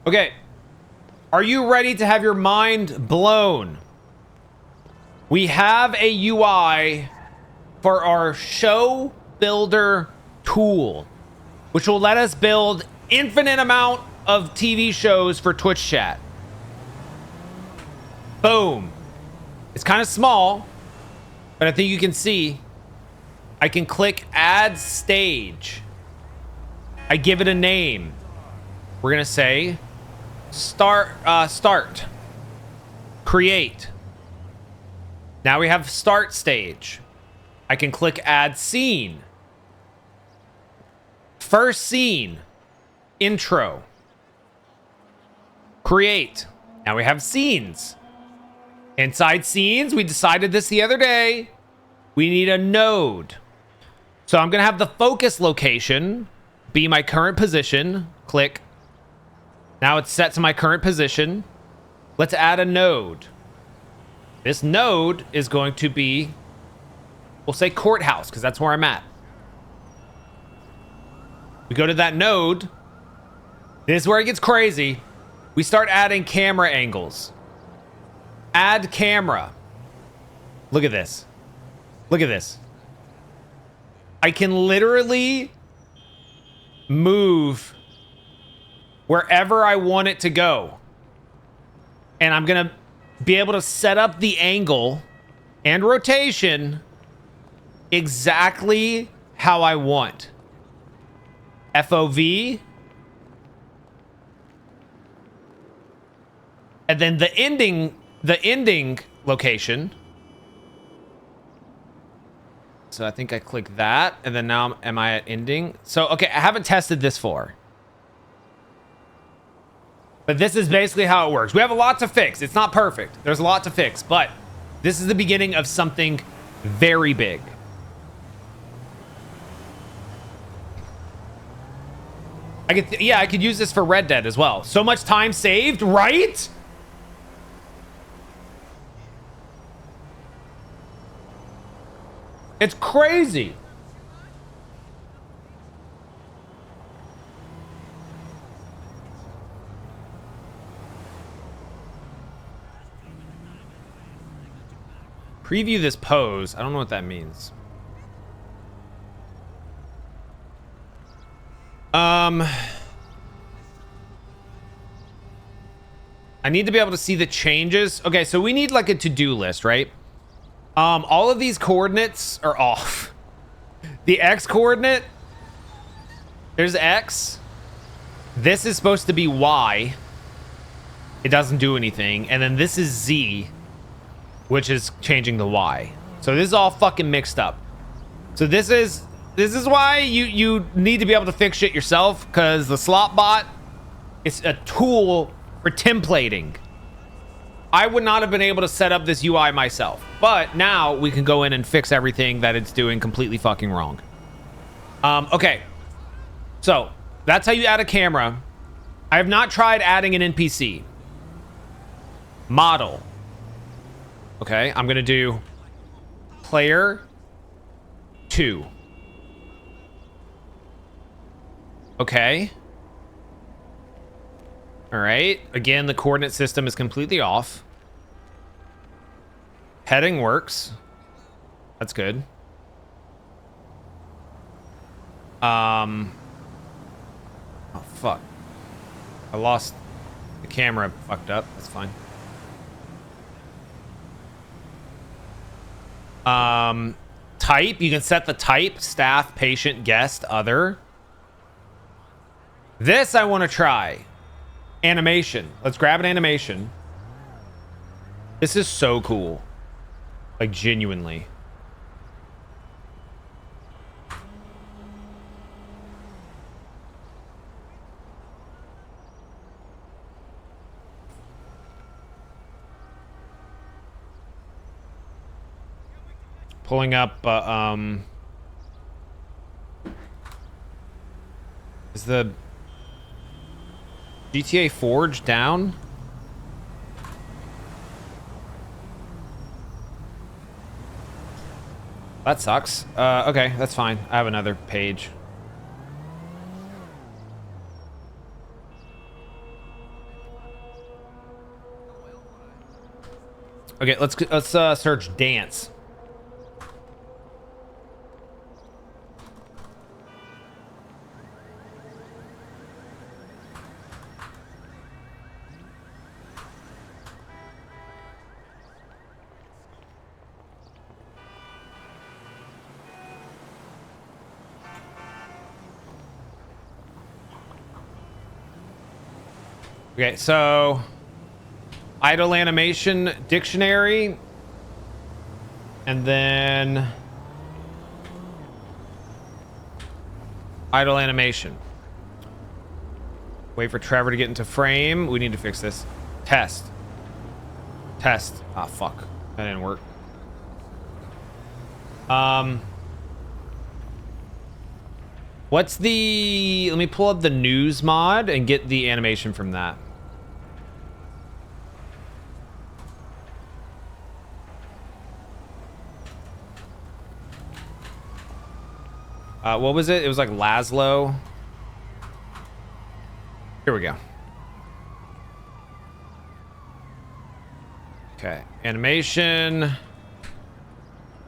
Okay. Are you ready to have your mind blown? We have a UI for our show builder tool, which will let us build infinite amount of TV shows for Twitch chat. Boom. It's kind of small, but I think you can see I can click add stage. I give it a name. We're going to say start, create. Now we have start stage. I can click add scene. First scene, intro, create. Now we have scenes. Inside scenes, we decided this the other day. We need a node. So I'm going to have the focus location be my current position. Click. Now it's set to my current position. Let's add a node. This node is going to be, we'll say courthouse, because that's where I'm at. We go to that node. This is where it gets crazy. We start adding camera angles. Add camera. Look at this. Look at this. I can literally move wherever I want it to go. And I'm going to be able to set up the angle and rotation exactly how I want. FOV. And then the ending location. So I think I click that, and then now am I at ending? So, okay, I haven't tested this for. But this is basically how it works. We have a lot to fix. It's not perfect. There's a lot to fix, but this is the beginning of something very big. I could use this for Red Dead as well. So much time saved, right? It's crazy. Preview this pose. I don't know what that means. I need to be able to see the changes. Okay, so we need like a to-do list, right? All of these coordinates are off. The X coordinate, there's X. This is supposed to be Y. It doesn't do anything. And then this is Z, which is changing the Y. So this is all fucking mixed up. So this is why you need to be able to fix shit yourself, because the slot bot is a tool for templating. I would not have been able to set up this UI myself, but now we can go in and fix everything that it's doing completely fucking wrong. Okay, so that's how you add a camera. I have not tried adding an NPC. Model. Okay, I'm gonna do player 2. Okay. All right. Again, the coordinate system is completely off. Heading works. That's good. Oh, fuck. I lost the camera. Fucked up. That's fine. Type. You can set the type. Staff, patient, guest, other. This I want to try. Animation. Let's grab an animation. This is so cool. Like, genuinely. Pulling up, is the GTA Forge down? That sucks. Okay, that's fine. I have another page. Okay, let's search dance. Okay, so idle animation dictionary, and then idle animation. Wait for Trevor to get into frame. We need to fix this. Test. Ah, fuck. That didn't work. What's the... Let me pull up the news mod and get the animation from that. What was it? It was like Laszlo. Here we go. Okay, animation.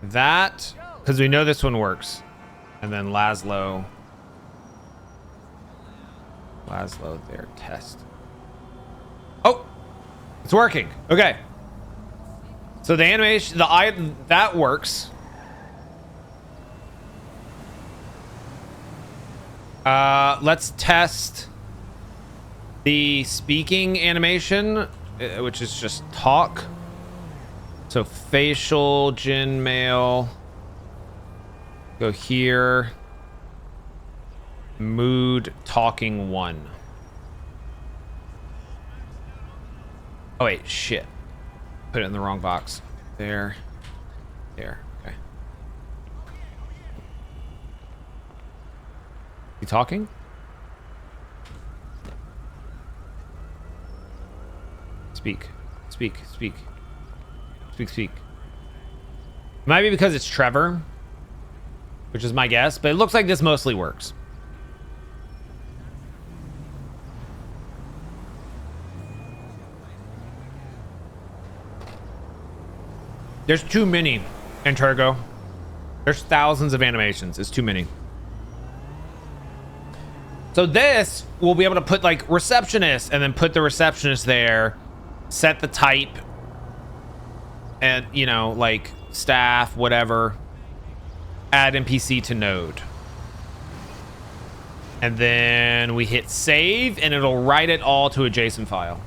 That, because we know this one works. And then Laszlo there, test. Oh, it's working. Okay. So the animation, that works. Let's test the speaking animation, which is just talk. So facial, Jin, male. Go here. Mood, talking 1. Oh wait, shit. Put it in the wrong box. There. There. Okay. You talking? Speak. Speak. Speak. Speak. Speak. Might be because it's Trevor, which is my guess, but it looks like this mostly works. There's too many, Anturgo. There's thousands of animations. It's too many. So this, we'll be able to put like receptionist and then put the receptionist there, set the type, and, you know, like staff, whatever. Add NPC to node. And then we hit save and it'll write it all to a JSON file.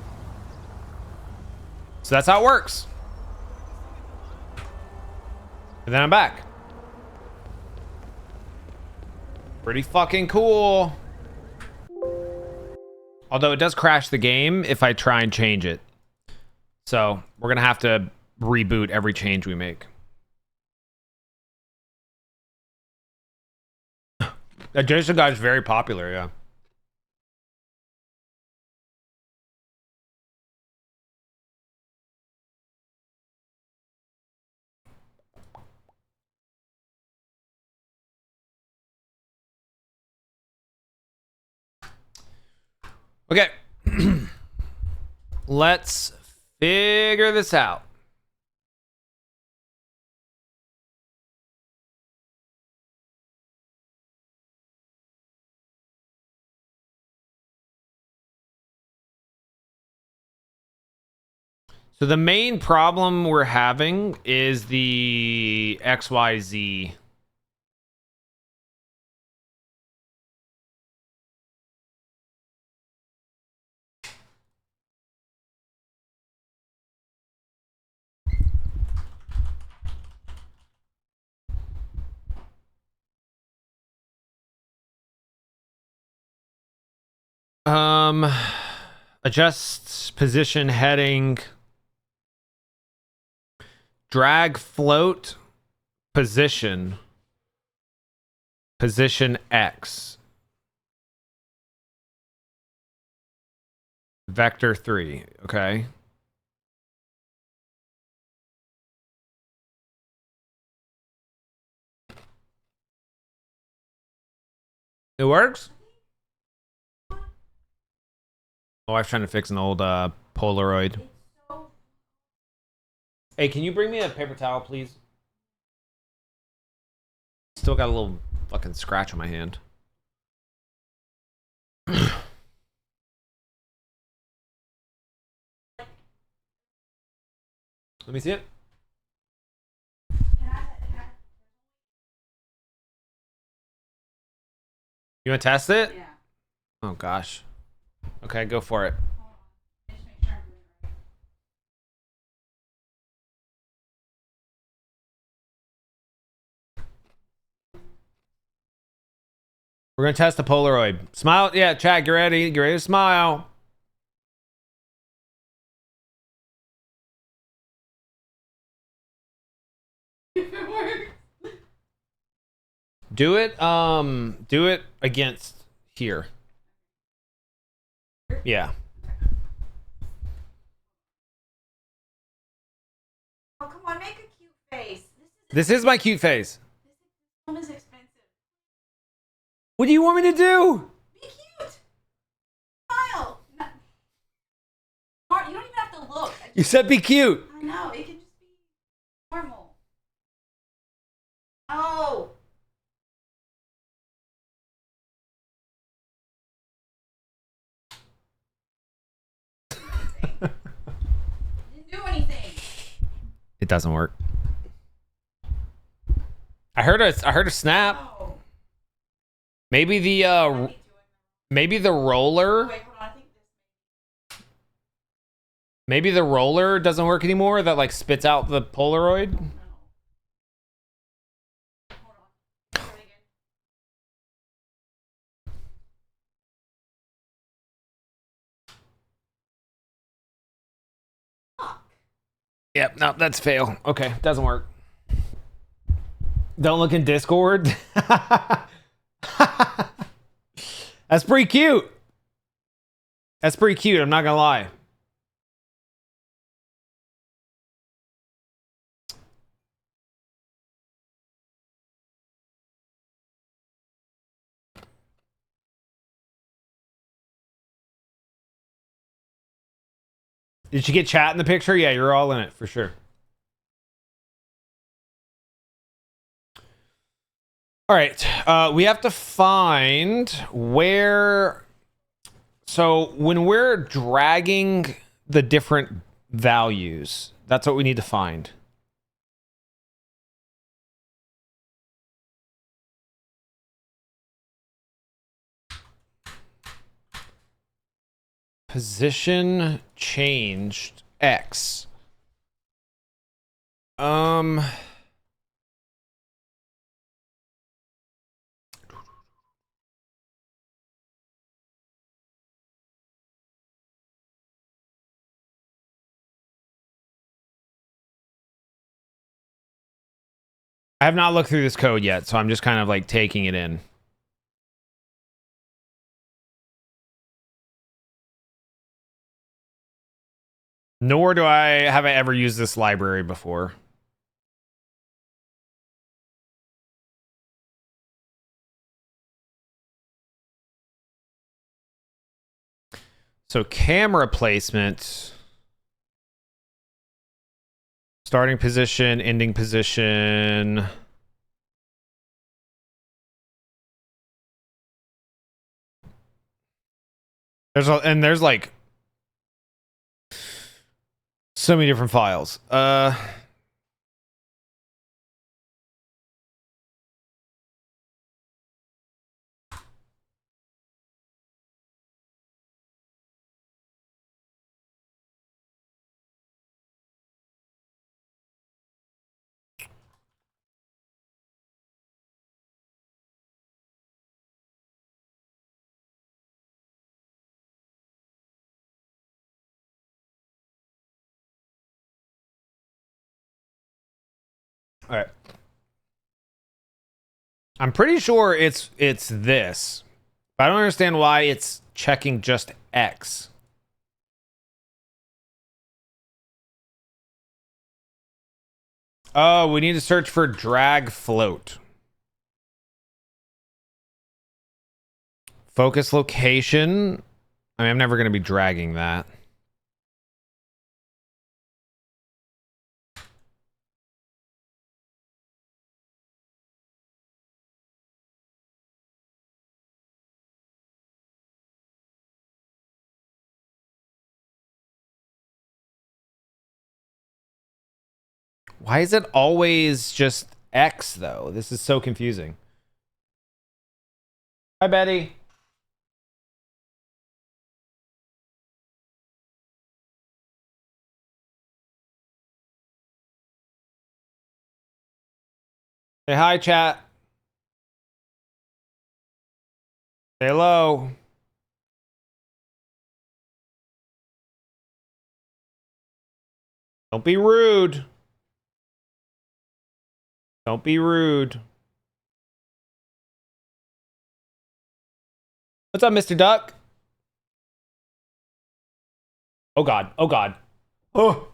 So that's how it works. And then I'm back. Pretty fucking cool. Although it does crash the game if I try and change it. So we're gonna have to reboot every change we make. That Jason guy is very popular, yeah. Okay. Let's figure this out. So the main problem we're having is the XYZ. Adjust position heading. Drag float position. Position X. Vector 3. Okay. It works? My wife's trying to fix an old Polaroid. Hey, can you bring me a paper towel, please? Still got a little fucking scratch on my hand. Let me see it. You want to test it? Yeah. Oh, gosh. Okay, go for it. We're going to test the Polaroid. Smile. Yeah, chat, get ready. Get ready to smile. Do it against here. Yeah. Oh, come on, make a cute face. This is my cute face. This film is expensive. What do you want me to do? Be cute. Smile. No. You don't even have to look. You said be cute. I know, it can just be normal. Oh. Didn't do anything. It doesn't work. I heard a snap. Oh. Maybe the roller. Oh, wait, hold on. I think this. Maybe the roller doesn't work anymore. That like spits out the Polaroid. No. Hold on. Try it again. Fuck. Yep. No, that's fail. Okay, doesn't work. Don't look in Discord. That's pretty cute. That's pretty cute. I'm not gonna lie. Did you get chat in the picture? Yeah, you're all in it for sure. All right, we have to find where. So when we're dragging the different values, that's what we need to find. Position changed X. I have not looked through this code yet, so I'm just kind of like taking it in. Nor do I have I ever used this library before. So camera placement, starting position, ending position. There's like so many different files. All right. I'm pretty sure it's this. But I don't understand why it's checking just X. Oh, we need to search for drag float. Focus location. I mean, I'm never going to be dragging that. Why is it always just X though? This is so confusing. Hi, Betty. Say hi, chat. Say hello. Don't be rude. Don't be rude. What's up, Mr. Duck? Oh god. Oh god. Oh.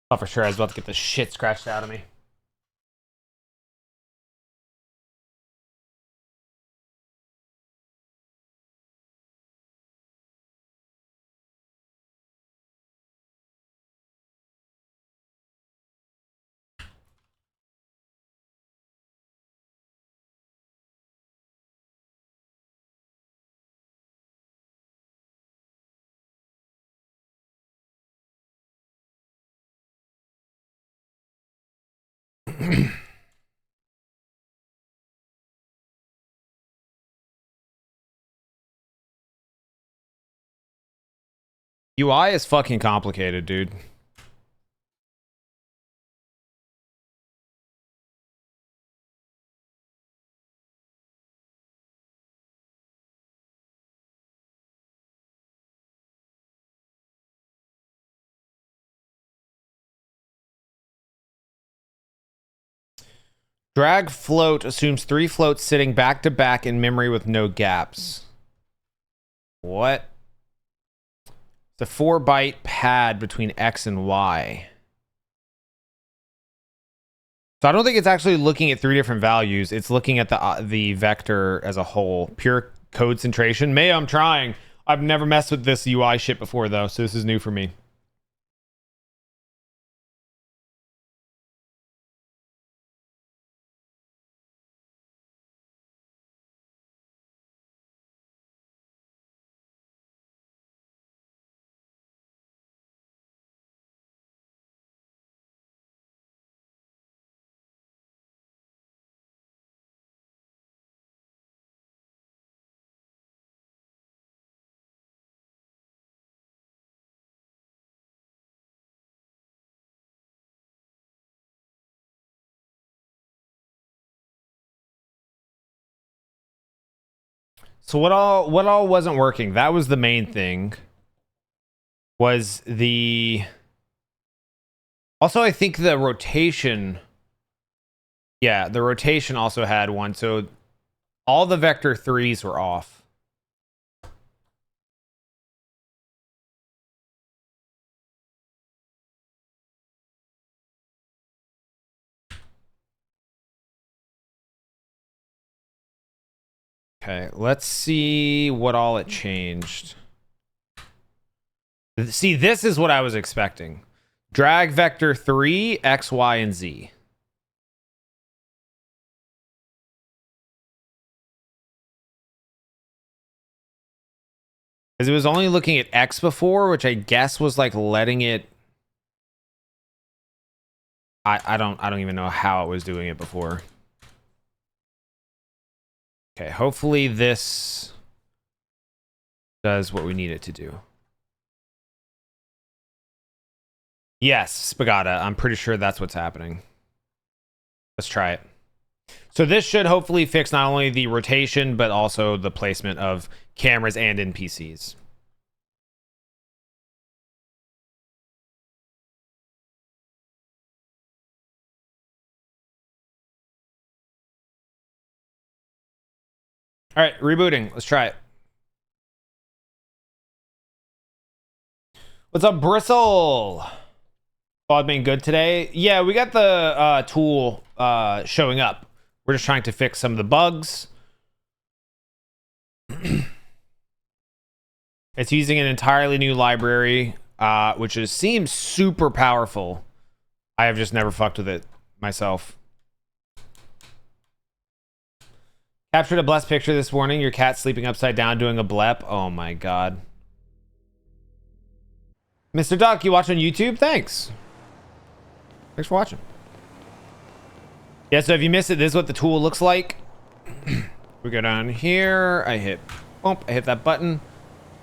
Oh, for sure I was about to get the shit scratched out of me. UI is fucking complicated, dude. Drag float assumes 3 floats sitting back to back in memory with no gaps. What? It's a 4-byte pad between X and Y. So I don't think it's actually looking at 3 different values. It's looking at the vector as a whole. Pure code centration. May, I'm trying. I've never messed with this UI shit before though, so this is new for me. So what all wasn't working? That was the main thing. Was the also I think the rotation. Yeah, the rotation also had one. So all the vector 3s were off. Okay, let's see what all it changed. See, this is what I was expecting. Drag vector 3, X, Y, and Z. Because it was only looking at X before, which I guess was like letting it... I don't even know how it was doing it before. Okay, hopefully this does what we need it to do. Yes, Spagata. I'm pretty sure that's what's happening. Let's try it. So this should hopefully fix not only the rotation, but also the placement of cameras and NPCs. All right, rebooting. Let's try it. What's up, Bristle? VOD being good today? Yeah, we got the tool showing up. We're just trying to fix some of the bugs. It's using an entirely new library, which seems super powerful. I have just never fucked with it myself. Captured a blessed picture this morning. Your cat sleeping upside down doing a blep. Oh my god. Mr. Duck, you watch on YouTube? Thanks. Thanks for watching. Yeah, so if you missed it, this is what the tool looks like. We go down here. I hit bump. I hit that button.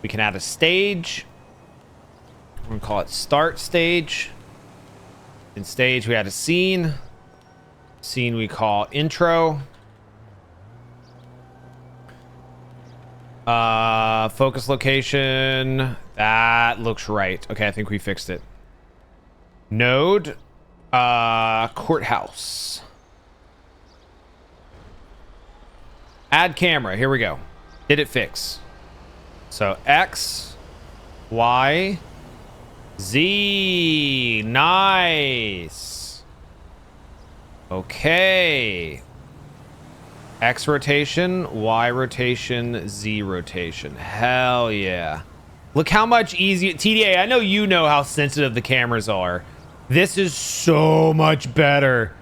We can add a stage. We're going to call it start stage. In stage, we add a scene. Scene we call intro. Focus location. That looks right. Okay, I think we fixed it. Node. Courthouse. Add camera. Here we go. Did it fix? So X, Y, Z. Nice. Okay. X rotation, Y rotation, Z rotation. Hell yeah. Look how much easier. TDA, I know you know how sensitive the cameras are. This is so much better.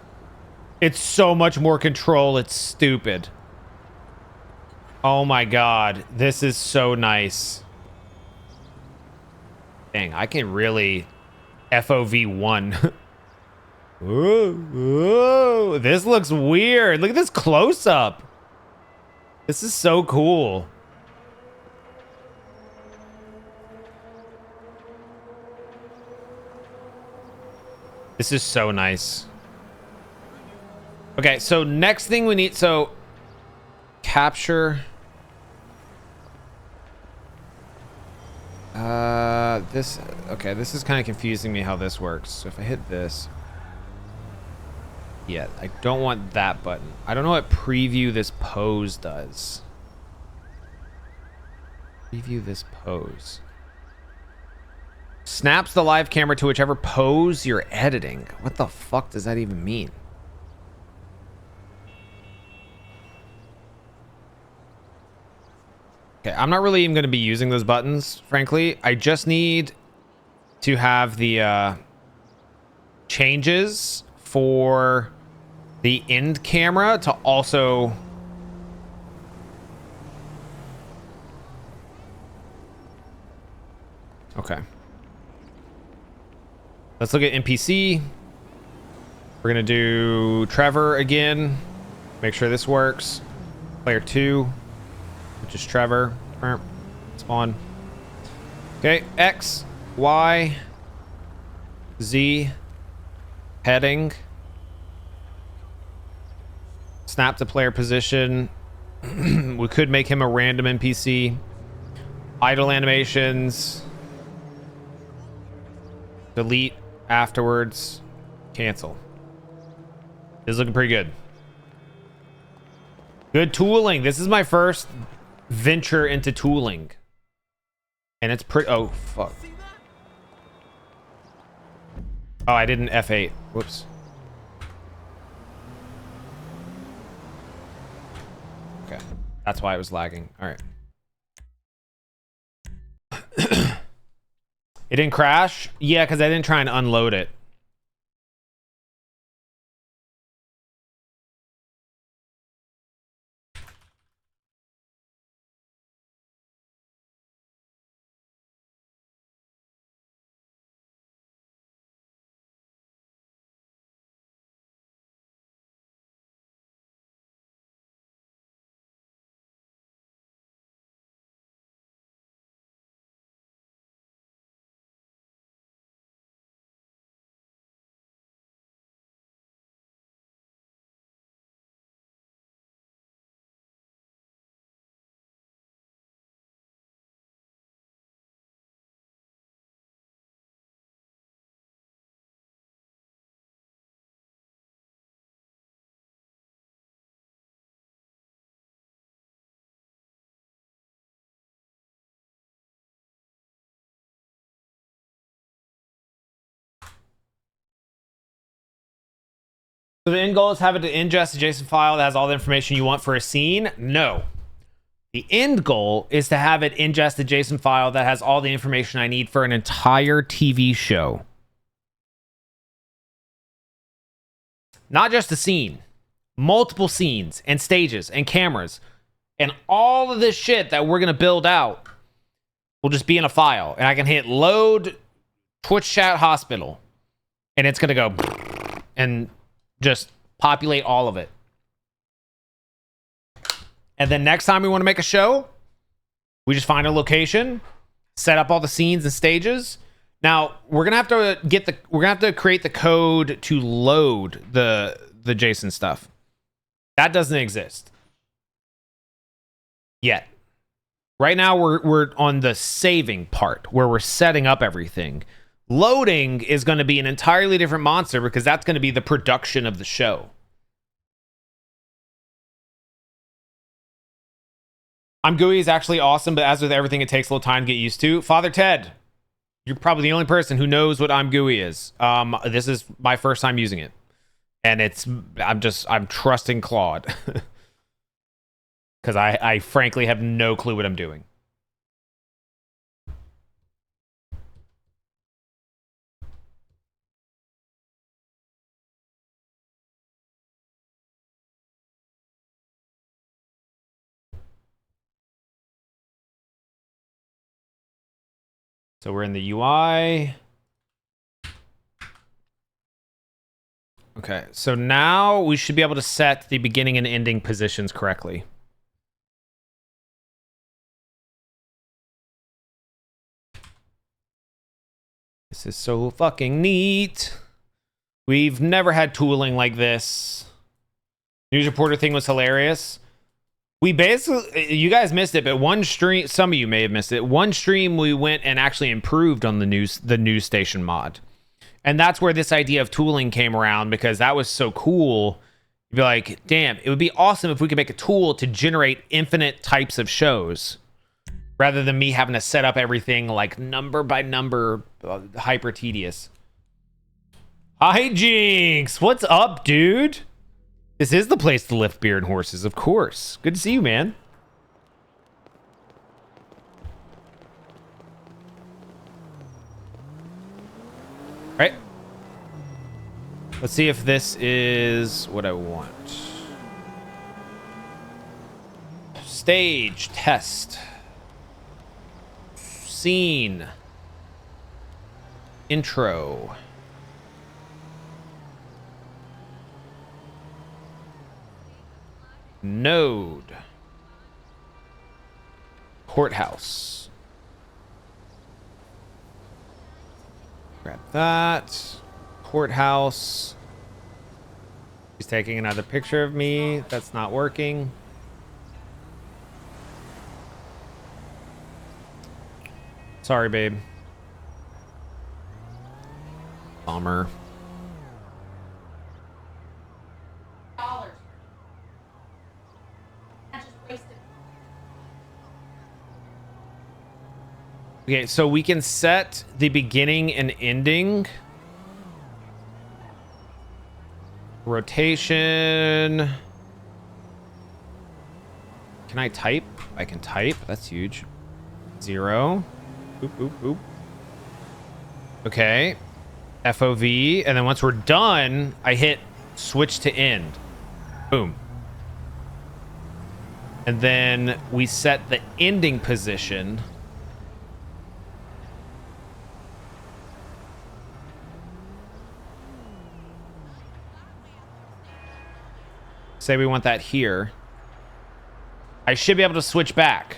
It's so much more control. It's stupid. Oh my god. This is so nice. Dang, I can really FOV1. Ooh, this looks weird. Look at this close-up. This is so cool. This is so nice. Okay, so next thing we need, so capture. Okay, this is kind of confusing me how this works. So if I hit this. Yeah, I don't want that button. I don't know what preview this pose does. Preview this pose. Snaps the live camera to whichever pose you're editing. What the fuck does that even mean? Okay, I'm not really even going to be using those buttons, frankly. I just need to have the changes for the end camera to also okay. Let's look at NPC. We're gonna do Trevor again. Make sure this works. Player 2, which is Trevor. Spawn. Okay, X, Y, Z, heading. Snap to player position. We could make him a random NPC. Idle animations. Delete afterwards. Cancel. This is looking pretty good. Good tooling. This is my first venture into tooling. And it's pretty... Oh, fuck. Oh, I didn't F8. Whoops. Okay. That's why it was lagging. All right. It didn't crash? Yeah, because I didn't try and unload it. So the end goal is have it to ingest a JSON file that has all the information you want for a scene? No. The end goal is to have it ingest a JSON file that has all the information I need for an entire TV show. Not just a scene. Multiple scenes and stages and cameras. And all of this shit that we're going to build out will just be in a file. And I can hit load Twitch chat hospital. And it's going to go... and just populate all of it. And then next time we want to make a show, we just find a location, set up all the scenes and stages. Now we're gonna have to create the code to load the JSON stuff. That doesn't exist yet. Right now we're on the saving part where we're setting up everything. Loading is going to be an entirely different monster because that's going to be the production of the show. I'm GUI is actually awesome, but as with everything, it takes a little time to get used to. Father Ted, you're probably the only person who knows what I'm GUI is. This is my first time using it, and I'm trusting Claude because I frankly have no clue what I'm doing. So we're in the UI. Okay, so now we should be able to set the beginning and ending positions correctly. This is so fucking neat. We've never had tooling like this. News reporter thing was hilarious. We basically, you guys missed it, but one stream, some of you may have missed it. One stream we went and actually improved on the news station mod. And that's where this idea of tooling came around, because that was so cool. You'd be like, damn, it would be awesome if we could make a tool to generate infinite types of shows rather than me having to set up everything like number by number, hyper tedious. Hi, Jinx. What's up, dude? This is the place to lift beer and horses, of course. Good to see you, man. All right. Let's see if this is what I want. Stage, test. Scene. Intro. Node. Courthouse. Grab that. Courthouse. He's taking another picture of me. That's not working. Sorry, babe. Bummer. Okay, so we can set the beginning and ending. Rotation. Can I type? I can type. That's huge. 0. Boop, boop, boop. Okay. FOV. And then once we're done, I hit switch to end. Boom. And then we set the ending position. Say we want that here. I should be able to switch back.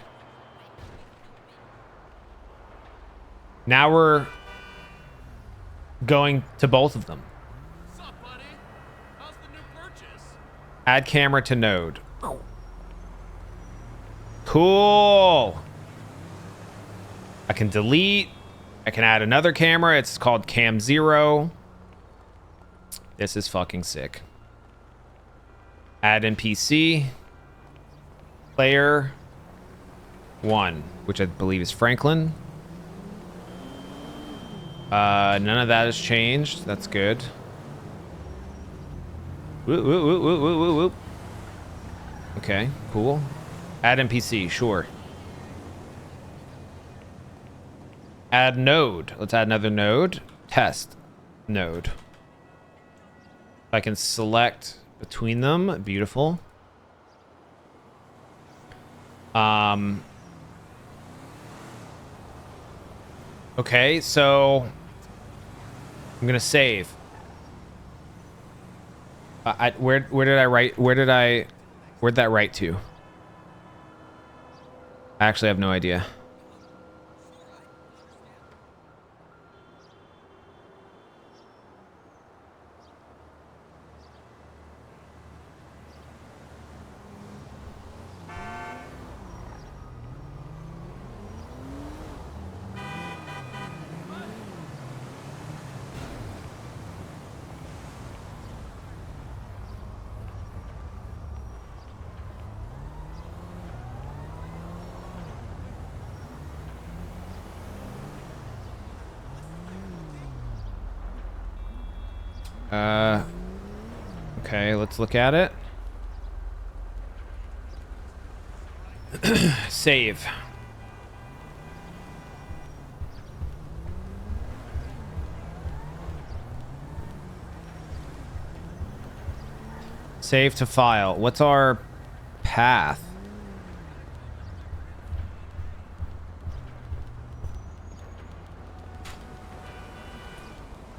Now we're going to both of them. What's up, buddy? How's the new purchase? Add camera to node. Cool. I can delete. I can add another camera. It's called Cam 0. This is fucking sick. Add NPC. Player 1, which I believe is Franklin. None of that has changed. That's good. Woo, woo, woo, woo, woo, woo, woo. Okay, cool. Add NPC, sure. Add node. Let's add another node. Test node. I can select between them. Beautiful. Okay, so I'm gonna save. Where did I write? Where'd that write to? I actually have no idea. Okay, let's look at it. Save. Save to file. What's our path?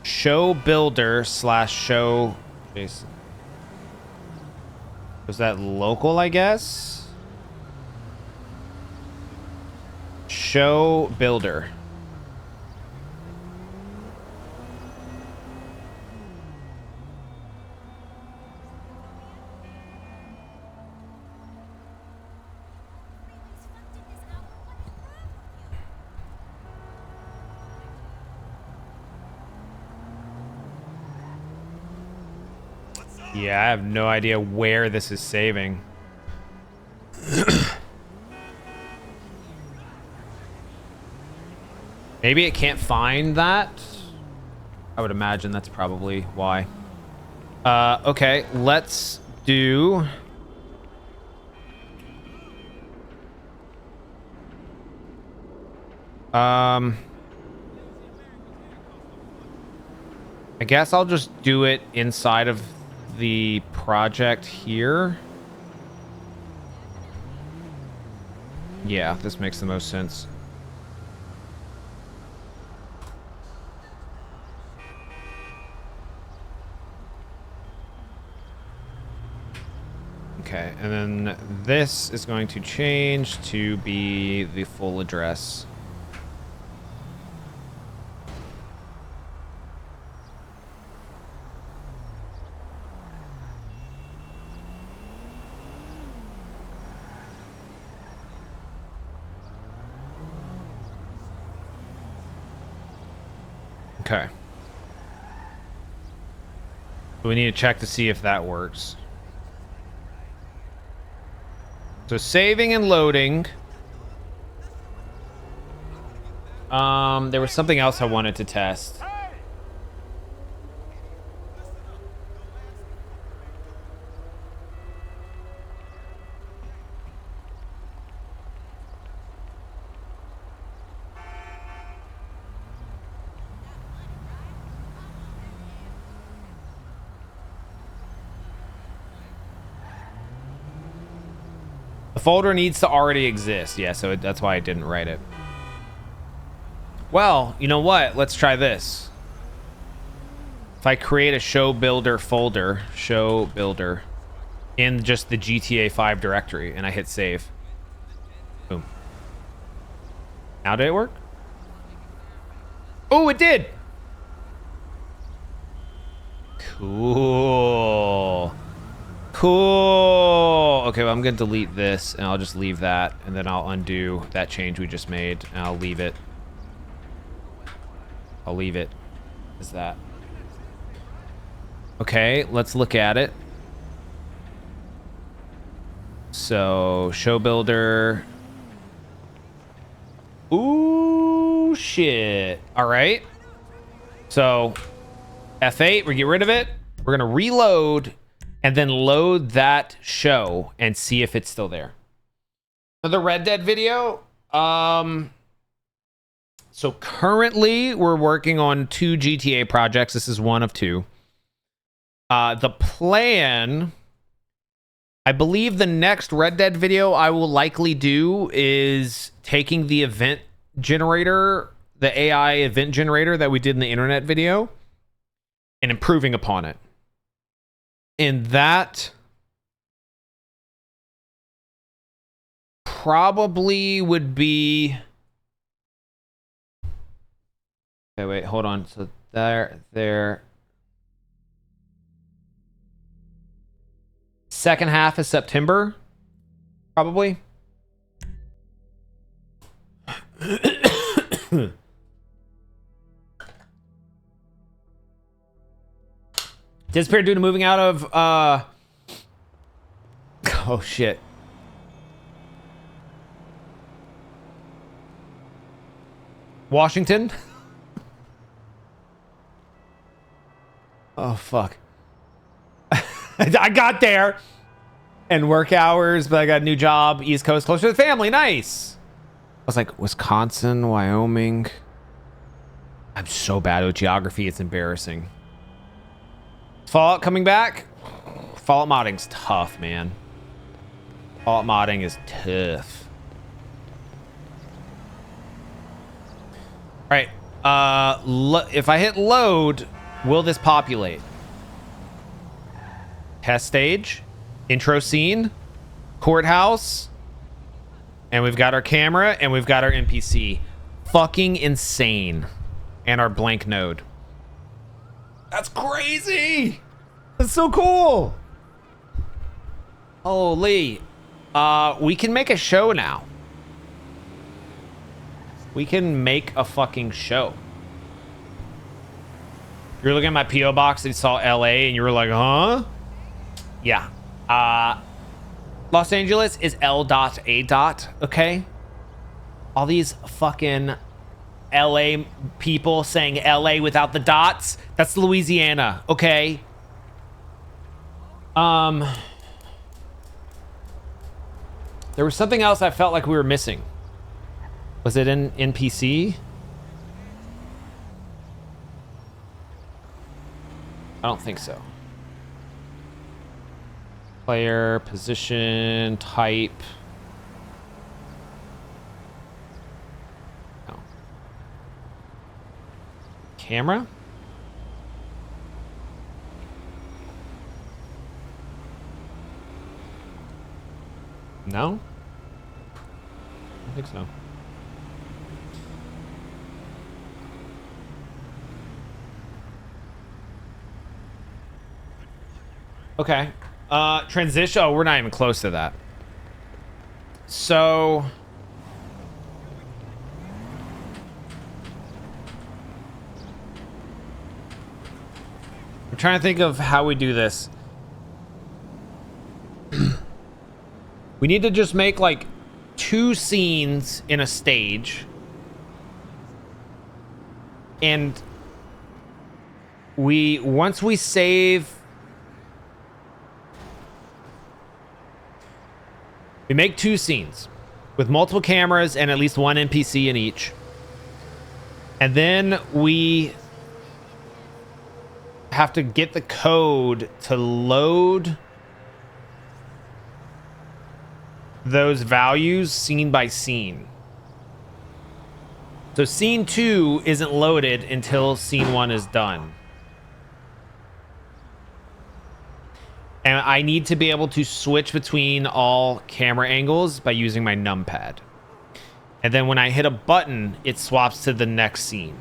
Show builder / show Jason. Was that local, I guess? Show builder. Yeah, I have no idea where this is saving. Maybe it can't find that? I would imagine that's probably why. Okay, let's do... I guess I'll just do it inside of the project here. Yeah, this makes the most sense. Okay, and then this is going to change to be the full address. Okay. We need to check to see if that works. So saving and loading. There was something else I wanted to test. The folder needs to already exist. Yeah, so that's why I didn't write it. Well, you know what? Let's try this. If I create a show builder folder, show builder, in just the GTA 5 directory, and I hit save. Boom. Now did it work? Oh, it did! Cool. Cool. Okay, well, I'm going to delete this, and I'll just leave that, and then I'll undo that change we just made, and I'll leave it. I'll leave it as that. Okay, let's look at it. So, show builder. Ooh, shit. All right. So, F8, we get rid of it. We're going to reload and then load that show and see if it's still there. For the Red Dead video, so currently we're working on 2 GTA projects. This is one of 2. The plan, I believe the next Red Dead video I will likely do is taking the event generator, the AI event generator that we did in the internet video, and improving upon it. And that probably would be... Okay, wait, hold on. So there. Second half of September, probably. Disappeared due to moving out of, oh, shit. Washington? Oh, fuck. I got there. And work hours, but I got a new job. East Coast, closer to the family. Nice. I was like, Wisconsin, Wyoming. I'm so bad at geography. It's embarrassing. Fallout coming back? Fallout modding's tough, man. Fallout modding is tough. All right. If I hit load, will this populate? Test stage. Intro scene. Courthouse. And we've got our camera and we've got our NPC. Fucking insane. And our blank node. That's crazy. That's so cool. Holy. We can make a show now. We can make a fucking show. You're looking at my P.O. box and you saw LA and you were like, huh? Yeah. Los Angeles is L.A. Okay? All these fucking LA people saying LA without the dots. That's Louisiana, okay? There was something else I felt like we were missing. Was it in NPC? I don't think so. Player, position, type. No. Camera? No? I don't think so. Okay. Transition. Oh, we're not even close to that. So... I'm trying to think of how we do this. We need to just make like 2 scenes in a stage. And once we save... We make 2 scenes with multiple cameras and at least 1 NPC in each. And then we have to get the code to load those values scene by scene. So scene 2 isn't loaded until scene 1 is done. And I need to be able to switch between all camera angles by using my numpad. And then when I hit a button, it swaps to the next scene.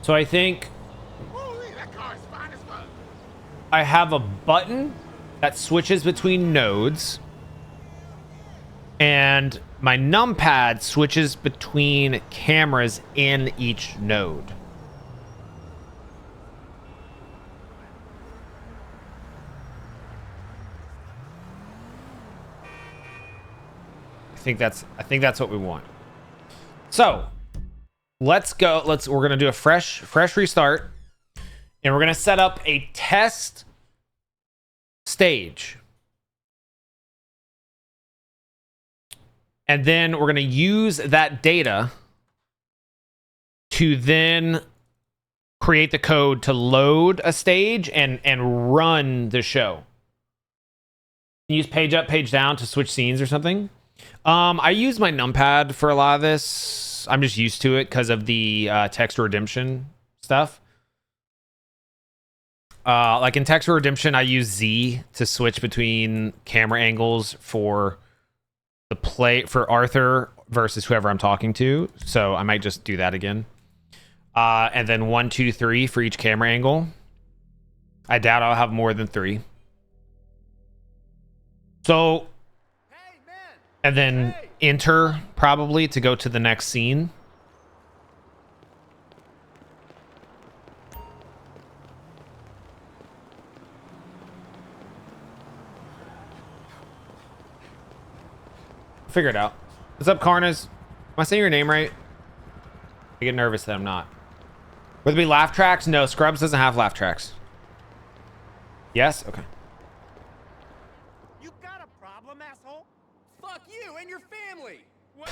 So I think I have a button that switches between nodes, and my numpad switches between cameras in each node. I think that's what we want. So let's go. We're gonna do a fresh restart. And we're going to set up a test stage. And then we're going to use that data to then create the code to load a stage and run the show. Use page up, page down to switch scenes or something. I use my numpad for a lot of this. I'm just used to it because of the text redemption stuff. Like in text redemption, I use Z to switch between camera angles for the play for Arthur versus whoever I'm talking to. So I might just do that again. And then 1, 2, 3 for each camera angle. I doubt I'll have more than 3. So, and then enter probably to go to the next scene. Figure it out. What's up, Karnas? Am I saying your name right? I get nervous that I'm not. Would there be laugh tracks? No, Scrubs doesn't have laugh tracks. Yes? Okay. You got a problem, asshole? Fuck you and your family. Well,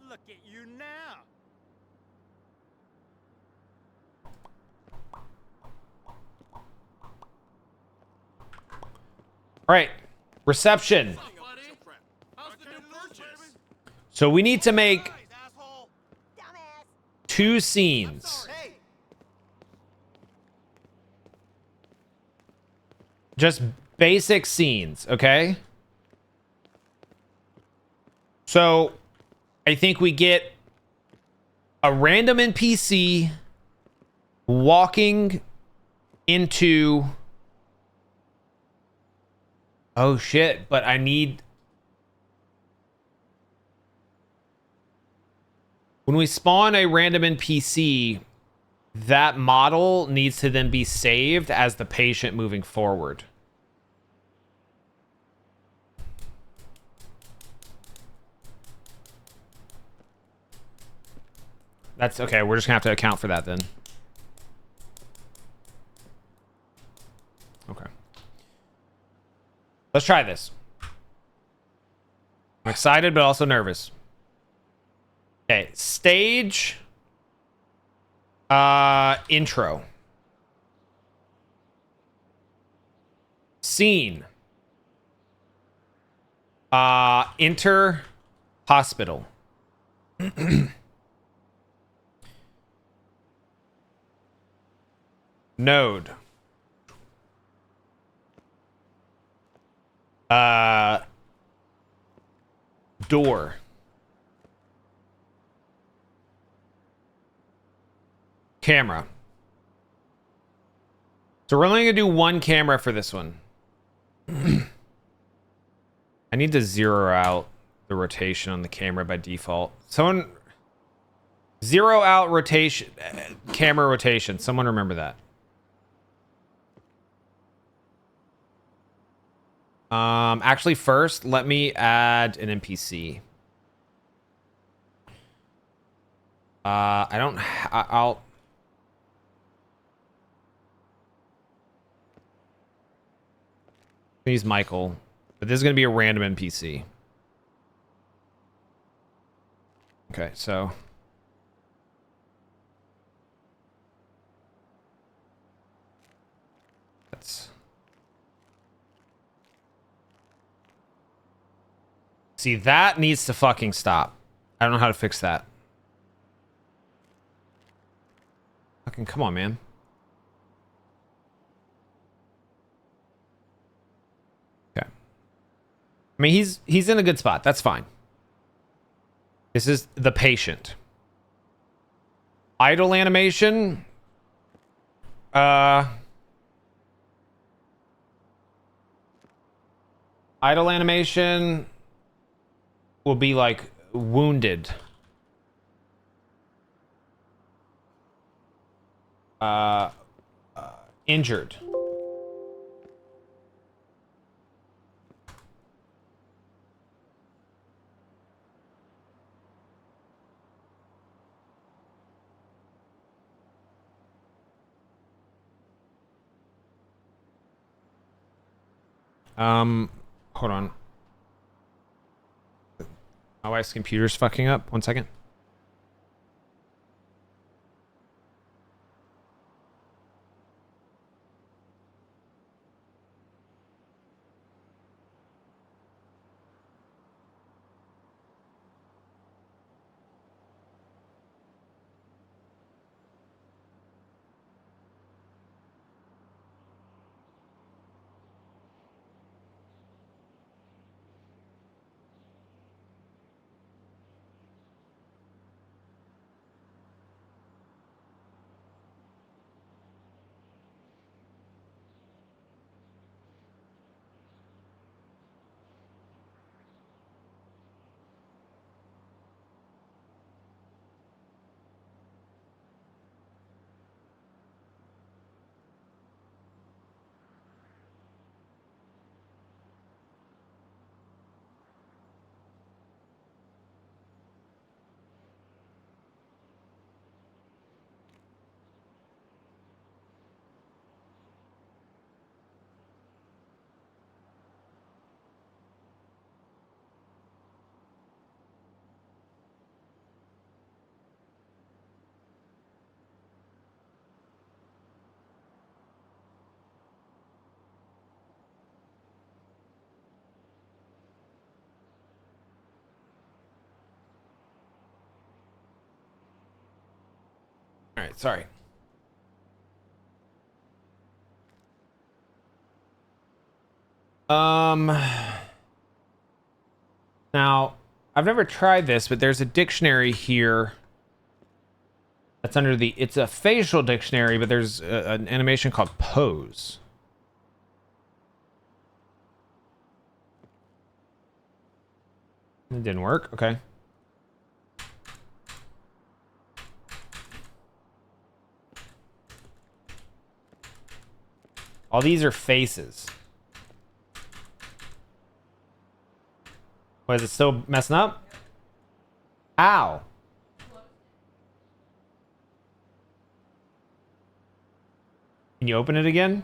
look at you now. All right. Reception. How's the new purchase? So we need to make 2 scenes. Just basic scenes, okay? So I think we get a random NPC walking into... Oh shit, but I need... When we spawn a random NPC, that model needs to then be saved as the patient moving forward. That's okay. We're just gonna have to account for that then. Okay. Let's try this. I'm excited, but also nervous. Okay, stage. Intro. Scene. Enter hospital. Node. Door. Camera. So we're only gonna do 1 camera for this one. I need to zero out the rotation on the camera by default. Someone zero out rotation, camera rotation. Someone remember that. Actually, first, let me add an NPC. I'll use Michael, but this is going to be a random NPC. Okay, so let's see. That needs to fucking stop. I don't know how to fix that. Fucking come on, man. Okay. I mean, he's in a good spot. That's fine. This is the patient. Idle animation. Idle animation will be like wounded. Injured. Hold on. My wife's computer's fucking up. 1 second. right, sorry. Now, I've never tried this, but there's a dictionary here that's under the... It's a facial dictionary, but there's an animation called pose. It didn't work. Okay. All these are faces. What, is it still messing up? Ow. Can you open it again?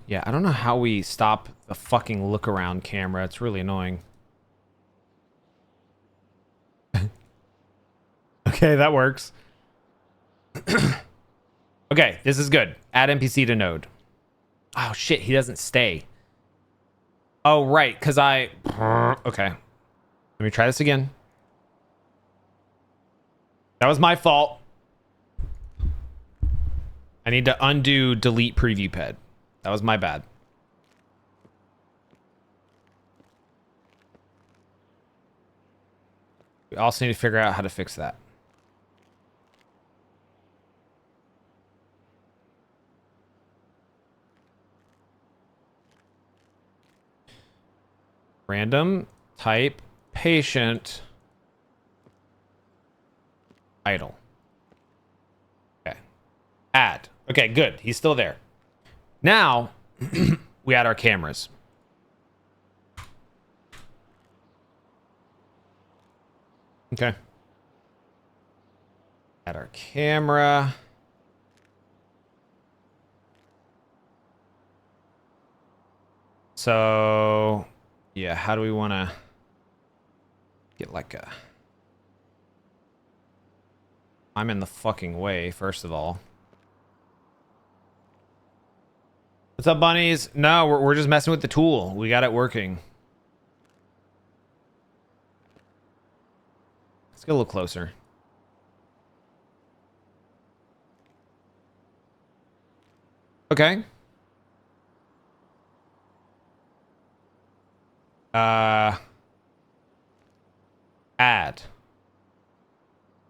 Yeah, I don't know how we stop the fucking look around camera. It's really annoying. Okay, that works. Okay, this is good. Add NPC to node. Oh shit, he doesn't stay. Oh, right, because I... Okay. Let me try this again. That was my fault. I need to undo delete preview ped. That was my bad. We also need to figure out how to fix that. Random type patient idle. Okay. Add. Okay, good. He's still there. Now, we add our cameras. Okay. Add our camera. So, yeah, how do we want to get like a... I'm in the fucking way, first of all. What's up, bunnies? No, we're just messing with the tool. We got it working. Let's get a little closer. Okay. Add.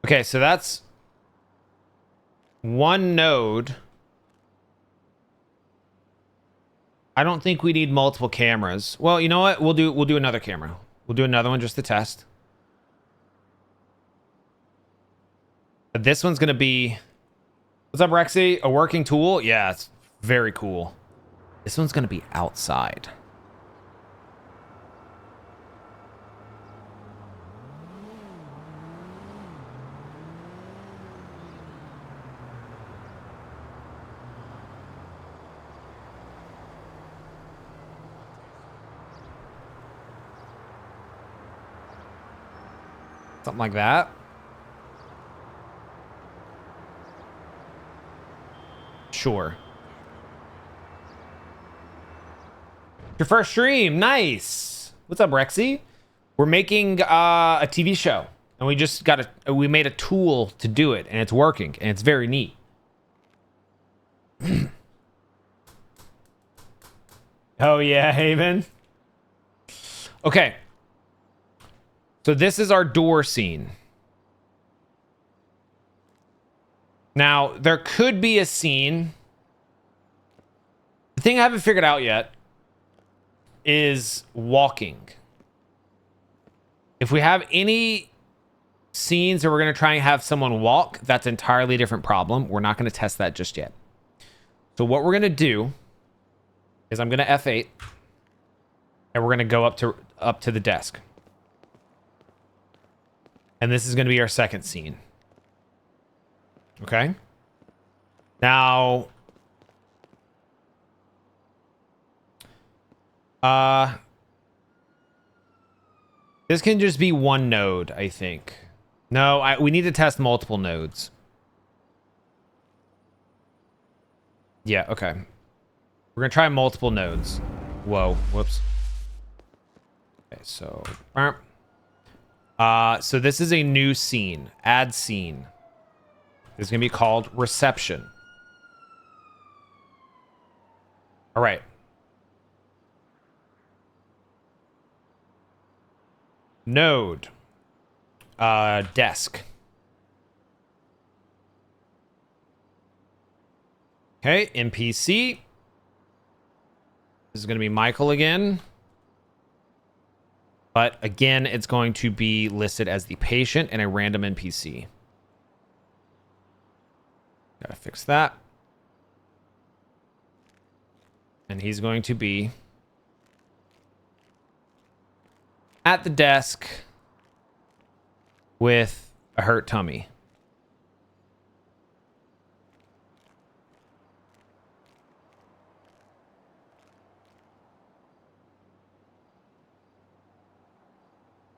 Okay, so that's one node. I don't think we need multiple cameras. Well, you know what? We'll do another camera. We'll do another one just to test. This one's gonna be... What's up, Rexy? A working tool? Yeah, it's very cool. This one's gonna be outside. Something like that. Sure. Your first stream. Nice. What's up, Rexy? We're making a TV show. And we just we made a tool to do it. And it's working. And it's very neat. Oh, yeah, Haven. Okay. So this is our door scene. Now, there could be a scene. The thing I haven't figured out yet is walking. If we have any scenes where we're going to try and have someone walk, that's an entirely different problem. We're not going to test that just yet. So what we're going to do is I'm going to F8 and we're going to go up to the desk. And this is going to be our second scene. Okay. Now, this can just be one node, I think. No, we need to test multiple nodes. Yeah, okay. We're gonna try multiple nodes. Whoa, whoops. Okay, so so this is a new scene. Add scene. This is gonna be called reception. All right. Node. Desk. Okay, NPC. This is going to be Michael again. But again, it's going to be listed as the patient and a random NPC. Gotta fix that. And he's going to be at the desk with a hurt tummy.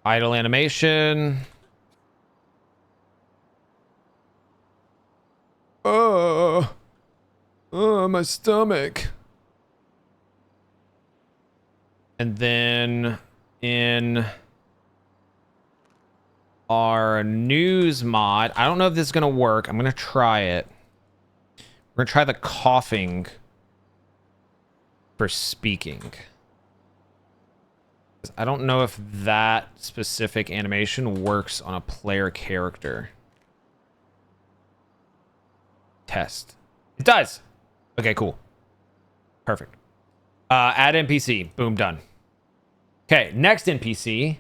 Idle animation. Oh, my stomach. And then in our news mod, I don't know if this is going to work. I'm going to try it. We're going to try the coughing for speaking. I don't know if that specific animation works on a player character. Test. It does. Okay, cool. Perfect. Add NPC. Boom, done. Okay, next NPC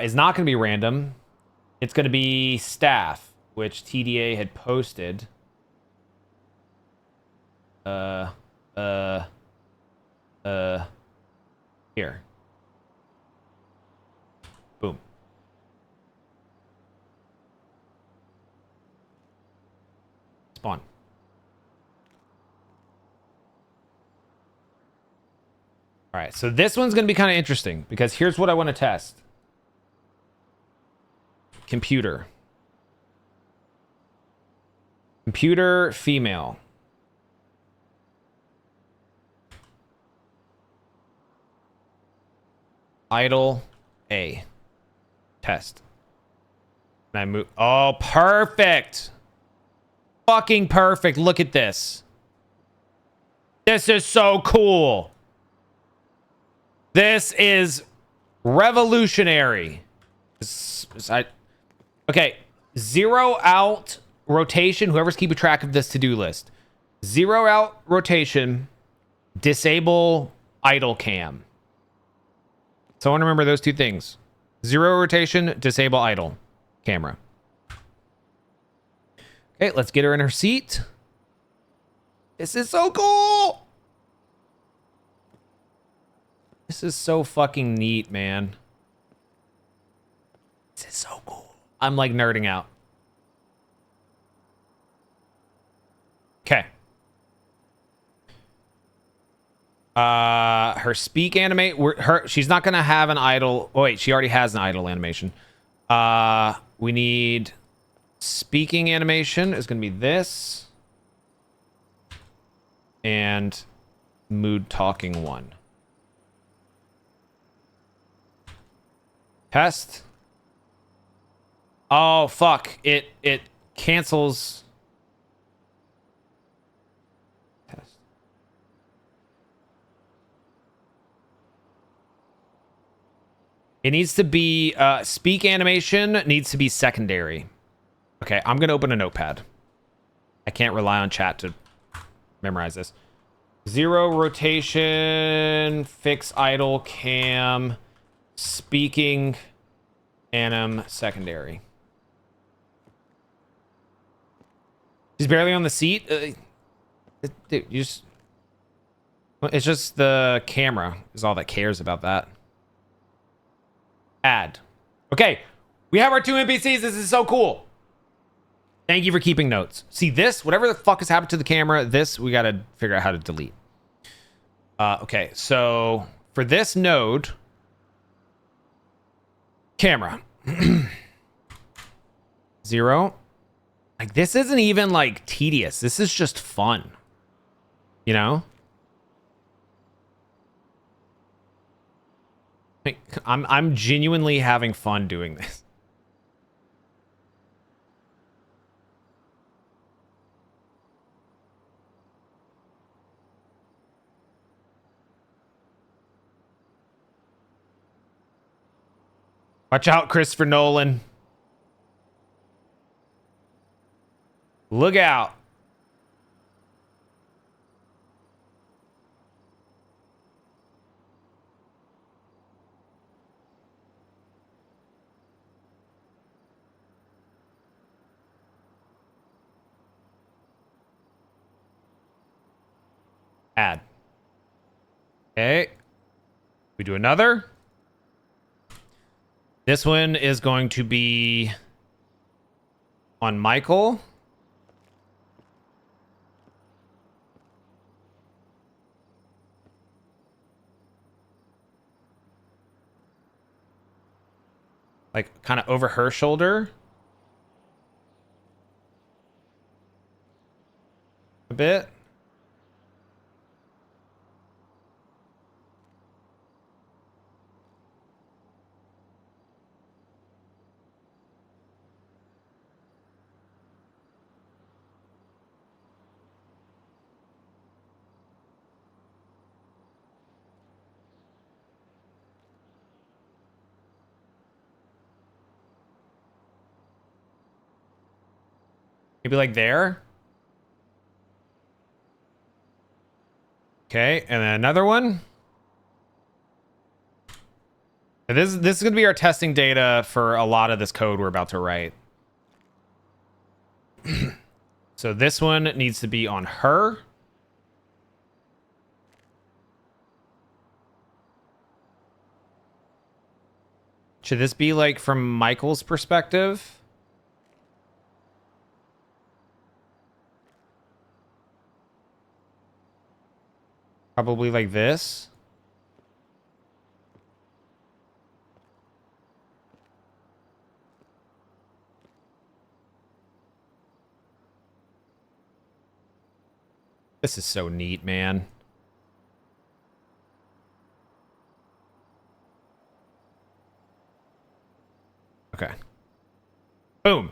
is not going to be random. It's going to be staff, which TDA had posted. Here. Boom. Spawn. All right, so this one's going to be kind of interesting because here's what I want to test. Computer. Computer female. Idle A. Test. And I move. Oh, perfect. Fucking perfect. Look at this. This is so cool. This is revolutionary. Okay. 0 out rotation. Whoever's keeping track of this to-do list. 0 out rotation. Disable idle cam. So I want to remember those two things. 0 rotation, disable idle camera. Okay, let's get her in her seat. This is so cool. This is so fucking neat, man. This is so cool. I'm like nerding out. Okay. Her speak animate. She's not gonna have an idle. Oh, wait, she already has an idle animation. We need speaking animation is gonna be this, and mood talking 1. Test. Oh fuck! It cancels. It needs to be, speak animation needs to be secondary. Okay, I'm going to open a notepad. I can't rely on chat to memorize this. 0 rotation, fix idle cam, speaking anim secondary. She's barely on the seat. Dude, you just... It's just the camera is all that cares about that. Add. Okay, we have our 2 NPCs. This is so cool. Thank you for keeping notes. See this? Whatever the fuck has happened to the camera, this we got to figure out how to delete. Okay, so for this node, camera. 0. Like, this isn't even like tedious. This is just fun. You know? Like, I'm genuinely having fun doing this. Watch out, Christopher Nolan. Look out. Add. Okay. We do another. This one is going to be on Michael. Like kind of over her shoulder. A bit. Maybe like there. Okay, and then another one. This is going to be our testing data for a lot of this code we're about to write. So this one needs to be on her. Should this be like from Michael's perspective? Probably like this. This is so neat, man. Okay. Boom.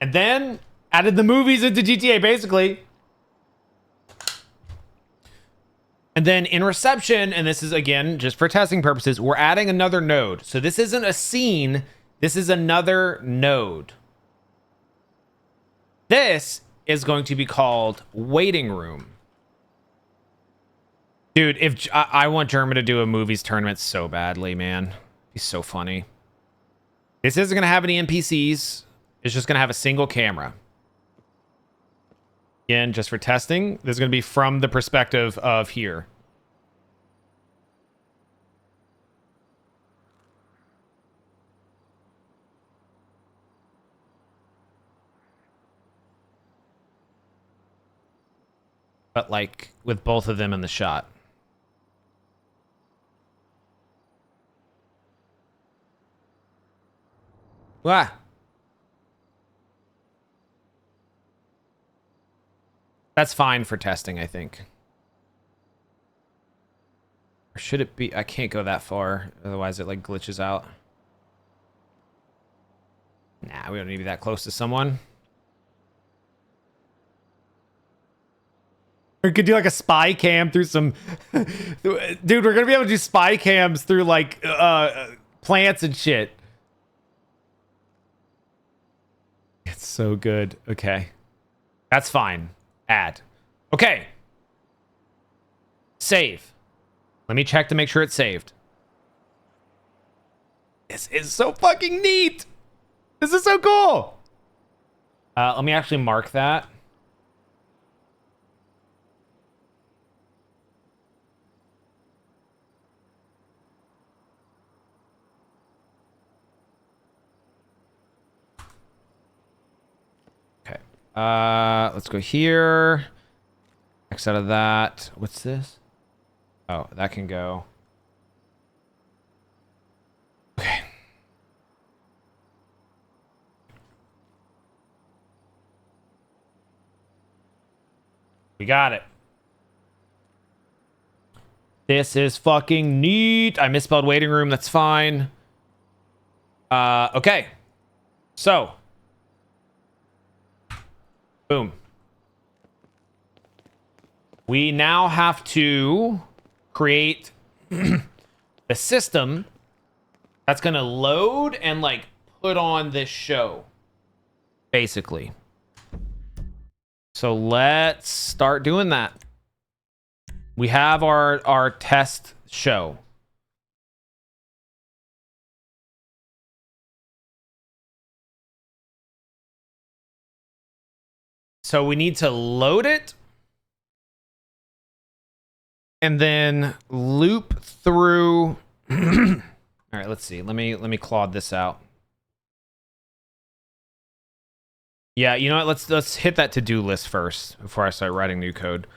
And then added the movies into GTA, basically. And then in reception, and this is, again, just for testing purposes, we're adding another node. So this isn't a scene. This is another node. This is going to be called waiting room. Dude, if I want German to do a movies tournament so badly, man. He's so funny. This isn't going to have any NPCs. It's just going to have a single camera. Again, just for testing, this is going to be from the perspective of here. But like with both of them in the shot. Wah. That's fine for testing, I think. Or should it be? I can't go that far. Otherwise it like glitches out. Nah, we don't need to be that close to someone. We could do like a spy cam through some... Dude, we're going to be able to do spy cams through like plants and shit. It's so good. Okay. That's fine. Add. Okay. Save. Let me check to make sure it's saved. This is so fucking neat. This is so cool. Let me actually mark that. Okay. Let's go here. X out of that. What's this? Oh, that can go. Okay. We got it. This is fucking neat. I misspelled waiting room. That's fine. Okay. So. Boom. We now have to create the system that's going to load and like put on this show. Basically. So let's start doing that. We have our test show. So we need to load it and then loop through. All right, let's see. Let me claude this out. Yeah, you know what? Let's hit that to-do list first before I start writing new code.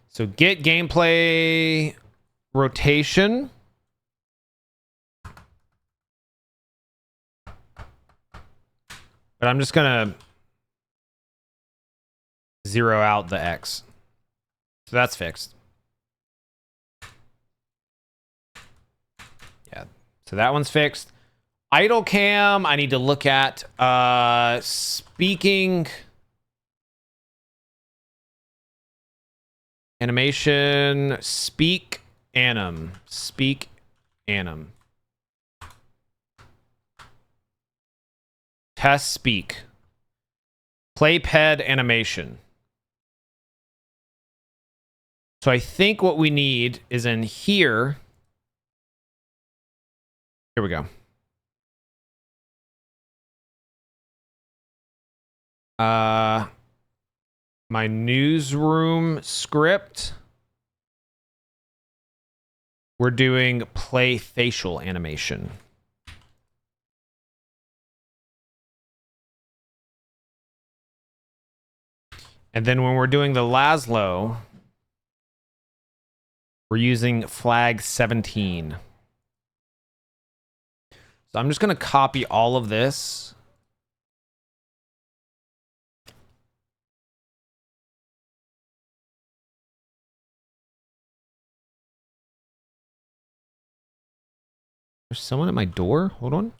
So get gameplay rotation. But I'm just gonna zero out the X. So that's fixed. Yeah. So that one's fixed. Idle cam, I need to look at speaking animation, speak anim. Test speak. Play ped animation. So I think what we need is in here. Here we go. My newsroom script. We're doing play facial animation. And then when we're doing the Laszlo, we're using flag 17. So I'm just going to copy all of this. There's someone at my door. Hold on.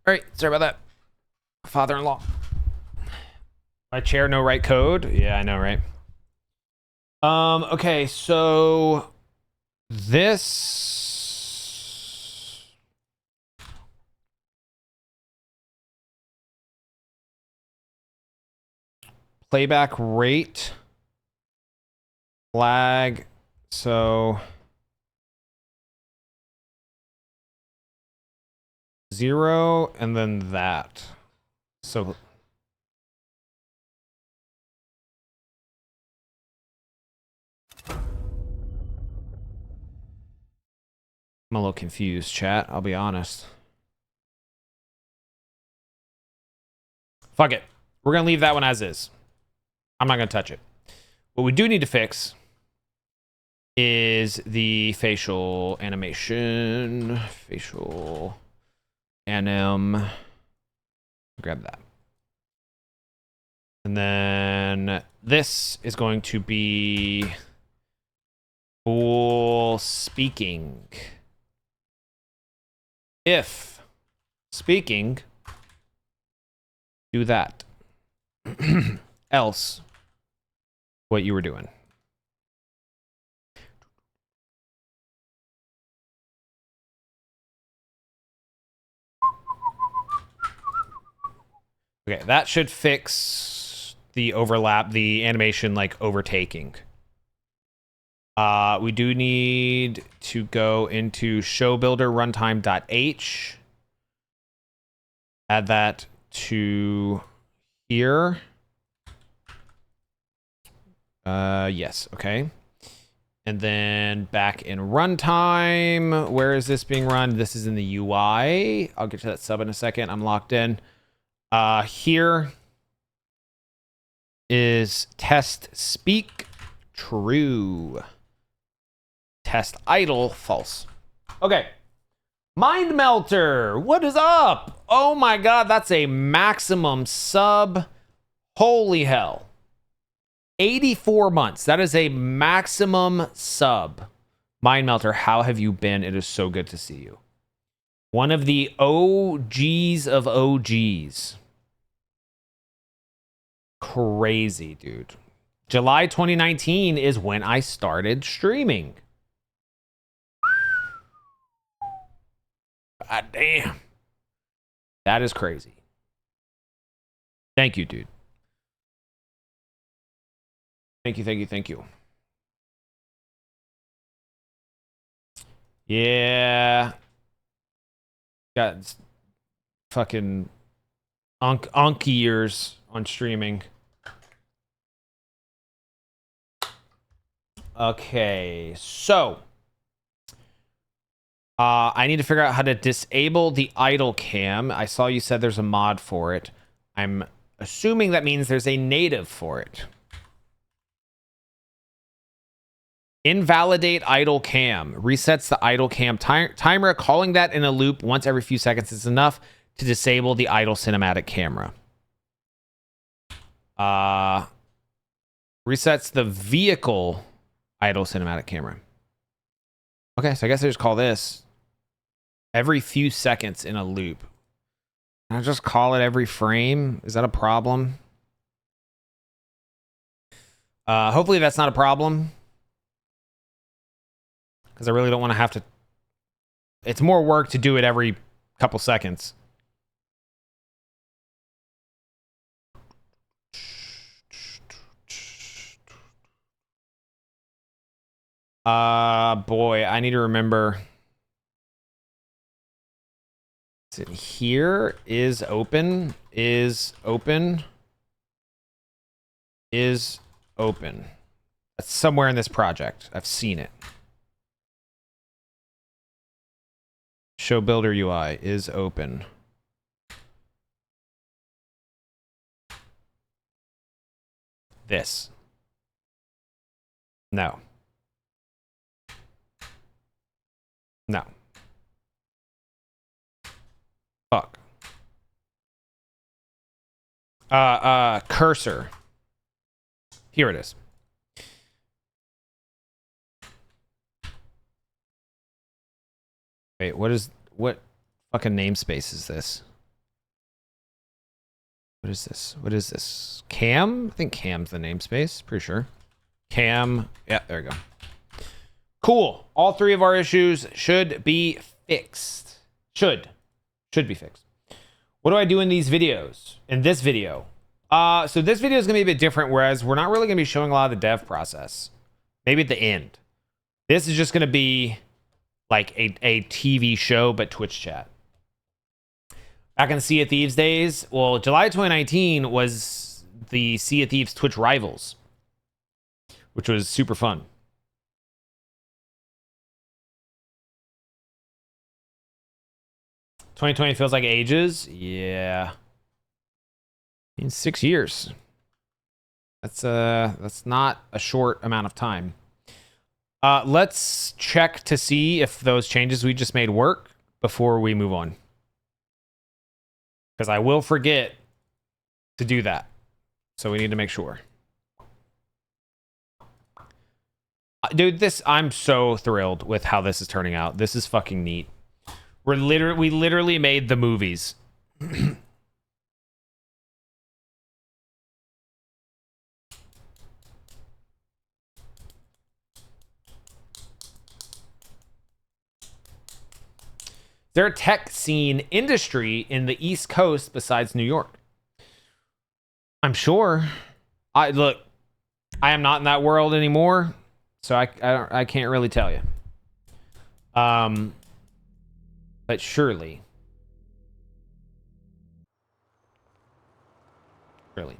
All right, sorry about that. Father-in-law. My chair, no right code. Yeah, I know, right? Okay, so this playback rate flag. So 0 and then that. So I'm a little confused, chat. I'll be honest. Fuck it. We're going to leave that one as is. I'm not going to touch it. What we do need to fix is the facial animation. Facial anim. Grab that. And then this is going to be full speaking. If speaking, do that. Else, what you were doing. Okay, that should fix the overlap, the animation like overtaking. We do need to go into show builder runtime.h. Add that to here. Yes, okay. And then back in runtime, where is this being run? This is in the UI. I'll get to that sub in a second. I'm locked in. Here is test speak true. Test idle false. Okay. Mind Melter, what is up? Oh my god, that's a maximum sub. Holy hell. 84 months. That is a maximum sub. Mind Melter, how have you been? It is so good to see you. One of the OGs of OGs. Crazy, dude. July 2019 is when I started streaming. God damn. That is crazy. Thank you, dude. Thank you, thank you, thank you. Yeah. Got fucking onk years on streaming. Okay, so I need to figure out how to disable the idle cam. I saw you said there's a mod for it. I'm assuming that means there's a native for it. Invalidate idle cam. Resets the idle cam timer. Calling that in a loop once every few seconds is enough to disable the idle cinematic camera. Resets the vehicle idle cinematic camera. Okay, so I guess I just call this every few seconds in a loop. Can I just call it every frame? Is that a problem? Hopefully that's not a problem. Because I really don't want to have to... It's more work to do it every couple seconds. Boy, I need to remember. Is it here? Is open? Is open? Is open. That's somewhere in this project. I've seen it. Show builder UI is open. This. No. No. Fuck. Cursor. Here it is. Wait, what fucking namespace is this? What is this? What is this? Cam? I think Cam's the namespace. Pretty sure. Cam. Yeah, there we go. Cool. All three of our issues should be fixed. Should be fixed. What do I do in these videos? In this video? So this video is going to be a bit different, whereas we're not really going to be showing a lot of the dev process. Maybe at the end. This is just going to be like a TV show, but Twitch chat. Back in the Sea of Thieves days, well, July 2019 was the Sea of Thieves Twitch Rivals, which was super fun. "2020 feels like ages." Yeah. In 6 years. That's not a short amount of time. Let's check to see if those changes we just made work before we move on. Because I will forget to do that. So we need to make sure. Dude, I'm so thrilled with how this is turning out. This is fucking neat. We literally made the movies. Is there a tech scene industry in the East Coast besides New York? I'm sure. Look, I am not in that world anymore, so I can't really tell you. But surely. Really.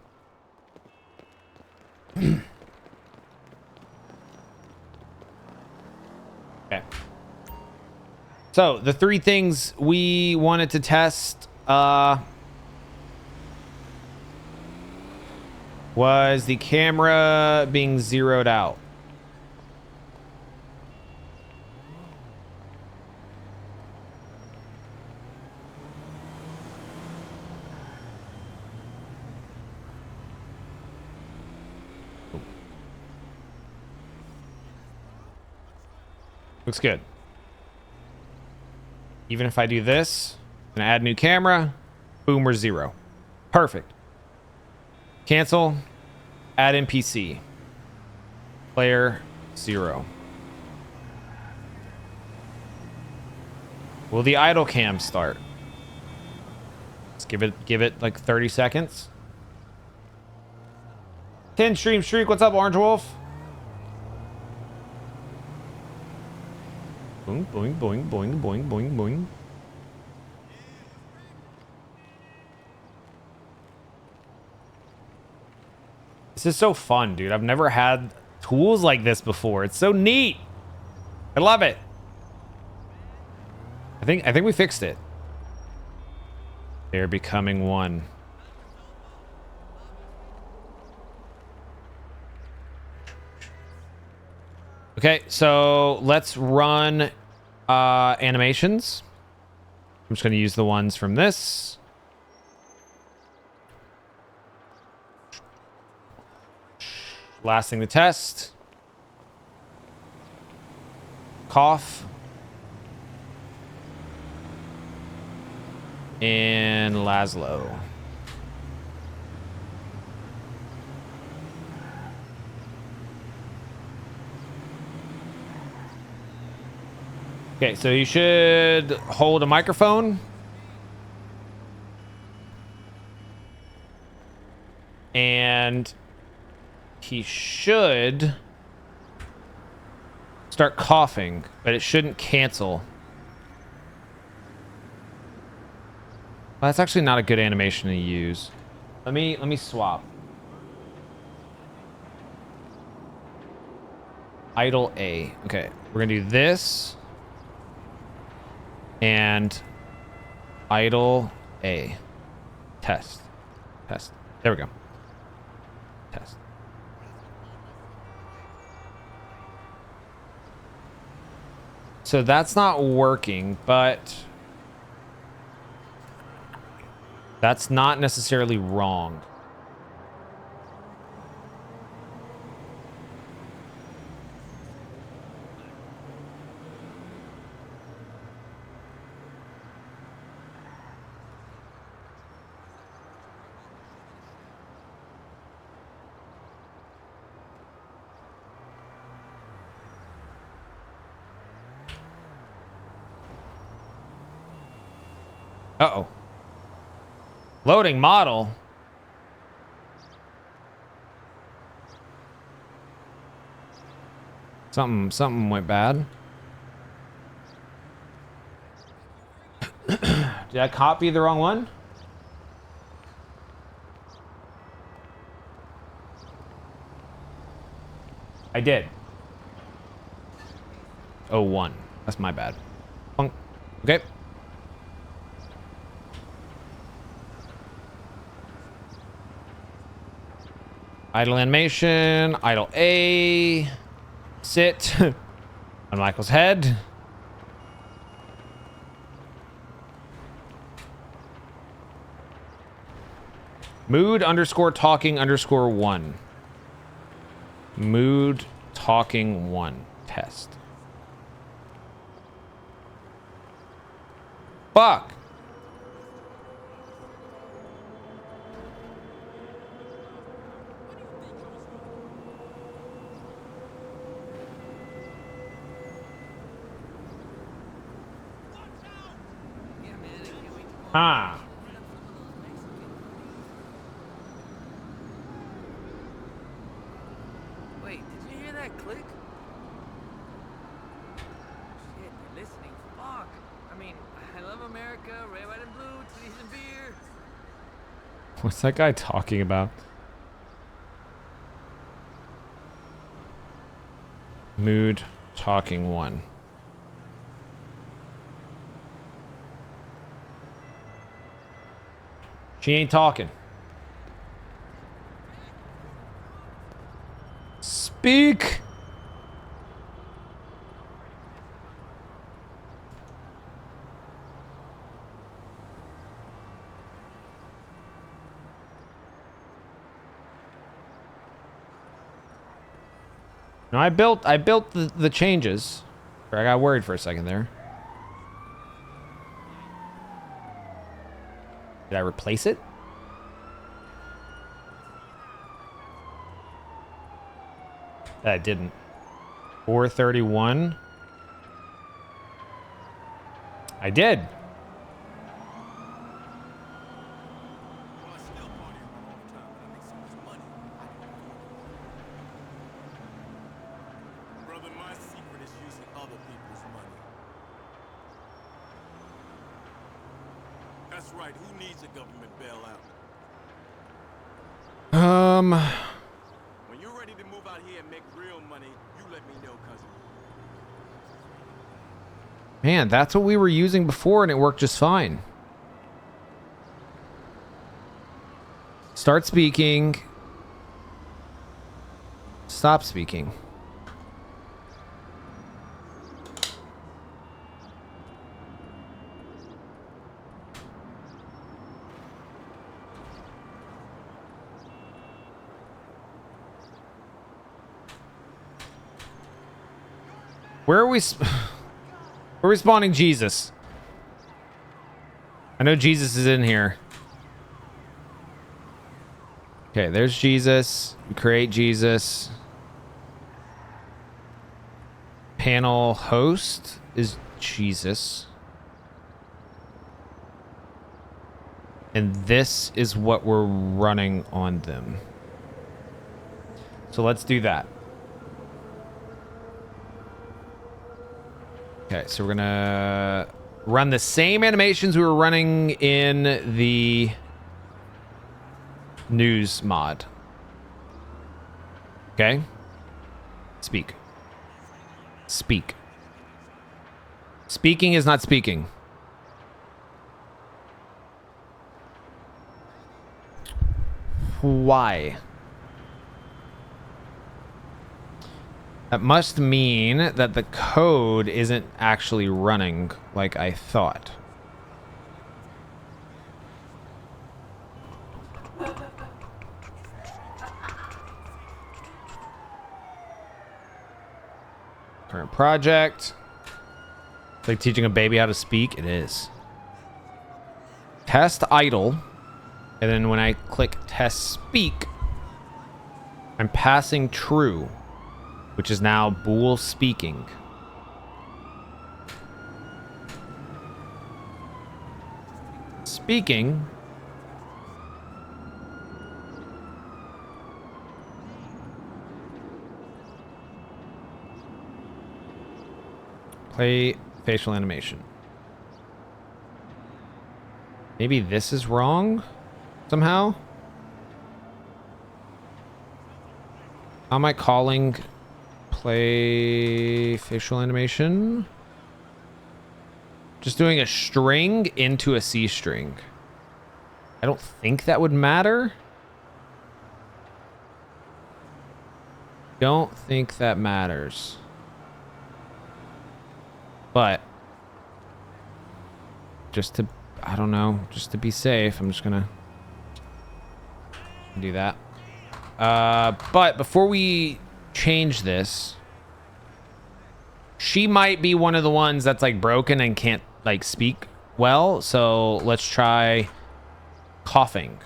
Okay. So, the three things we wanted to test was the camera being zeroed out. Looks good. Even if I do this and add new camera, boom, we're 0. Perfect. Cancel. Add NPC. Player 0. Will the idle cam start? Let's give it like 30 seconds. 10 stream streak. What's up, Orange Wolf? Boing, boing, boing, boing, boing, boing, boing. This is so fun, dude. I've never had tools like this before. It's so neat. I love it. I think we fixed it. They're becoming one. Okay, so let's run animations. I'm just going to use the ones from this. Last thing to test. Cough. And Laszlo. Okay, so you should hold a microphone. And he should start coughing, but it shouldn't cancel. Well, that's actually not a good animation to use. Let me swap. Idle A. Okay, we're gonna do this. And idle A. Test. Test. There we go. Test. So that's not working, but that's not necessarily wrong. Uh-oh. Loading model. Something went bad. Did I copy the wrong one? I did. Oh, 1. That's my bad. Okay. Idle animation. Idle A. Sit. On Michael's head. Mood underscore talking underscore 1. Mood talking 1. Test. Fuck. Ah. Wait, did you hear that click? Shit, they're listening. Fuck. I mean, I love America, red, white, and blue, titties and beer. What's that guy talking about? Mood talking 1. She ain't talking. Speak. No, I built the changes. I got worried for a second there. Did I replace it? I didn't. 431. I did. Brother, my secret is using other people's money. That's right. Who needs a government bailout? When you're ready to move out here and make real money, you let me know, cousin. Man, that's what we were using before and it worked just fine. Start speaking. Stop speaking. Where are we? We're spawning Jesus. I know Jesus is in here. Okay, there's Jesus. We create Jesus. Panel host is Jesus. And this is what we're running on them. So let's do that. Okay, so we're gonna run the same animations we were running in the news mod. Okay? Speak. Speak. Speaking is not speaking. Why? That must mean that the code isn't actually running like I thought. Current project. It's like teaching a baby how to speak. It is. Test idle. And then when I click test speak, I'm passing true, which is now bool speaking. speaking. Play facial animation. Maybe this is wrong somehow. How am I calling play facial animation? Just doing a string into a C string. I don't think that would matter. Don't think that matters. But just to, I don't know, just to be safe, I'm just gonna do that. But before we change this, she might be one of the ones that's like broken and can't like speak well. So let's try coughing,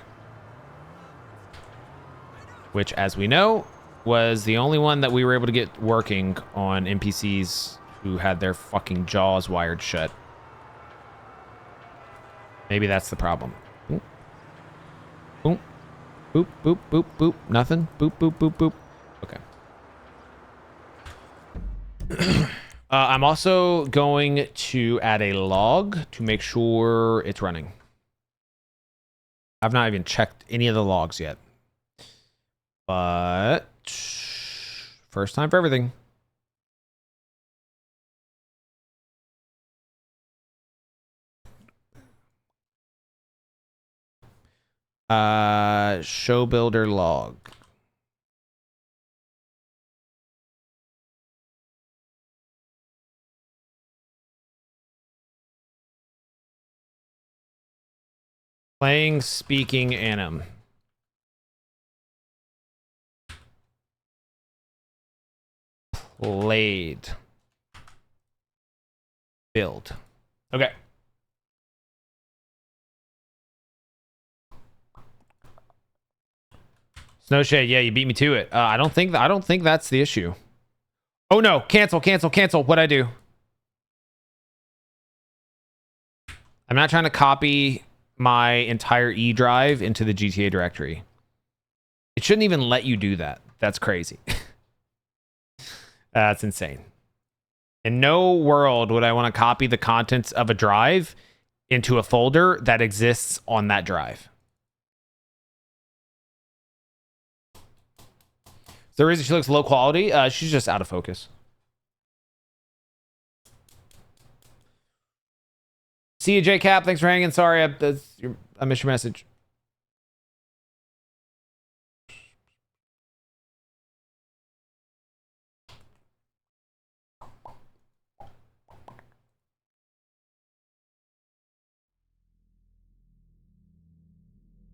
which, as we know, was the only one that we were able to get working on NPCs who had their fucking jaws wired shut. Maybe that's the problem. Boop. Boop. Boop, boop, boop, boop. Nothing. Boop, boop, boop, boop. Okay. I'm also going to add a log to make sure it's running. I've not even checked any of the logs yet. But first time for everything. Show builder log. Playing speaking anim. Played. Build. Okay. Snowshade, yeah, you beat me to it. I don't think that's the issue. Oh no, cancel. What'd I do? I'm not trying to copy my entire E drive into the GTA directory. It shouldn't even let you do that. That's crazy. That's insane. In no world would I want to copy the contents of a drive into a folder that exists on that drive. The reason she looks low quality, she's just out of focus. See you, JCap. Thanks for hanging. Sorry, I missed your message.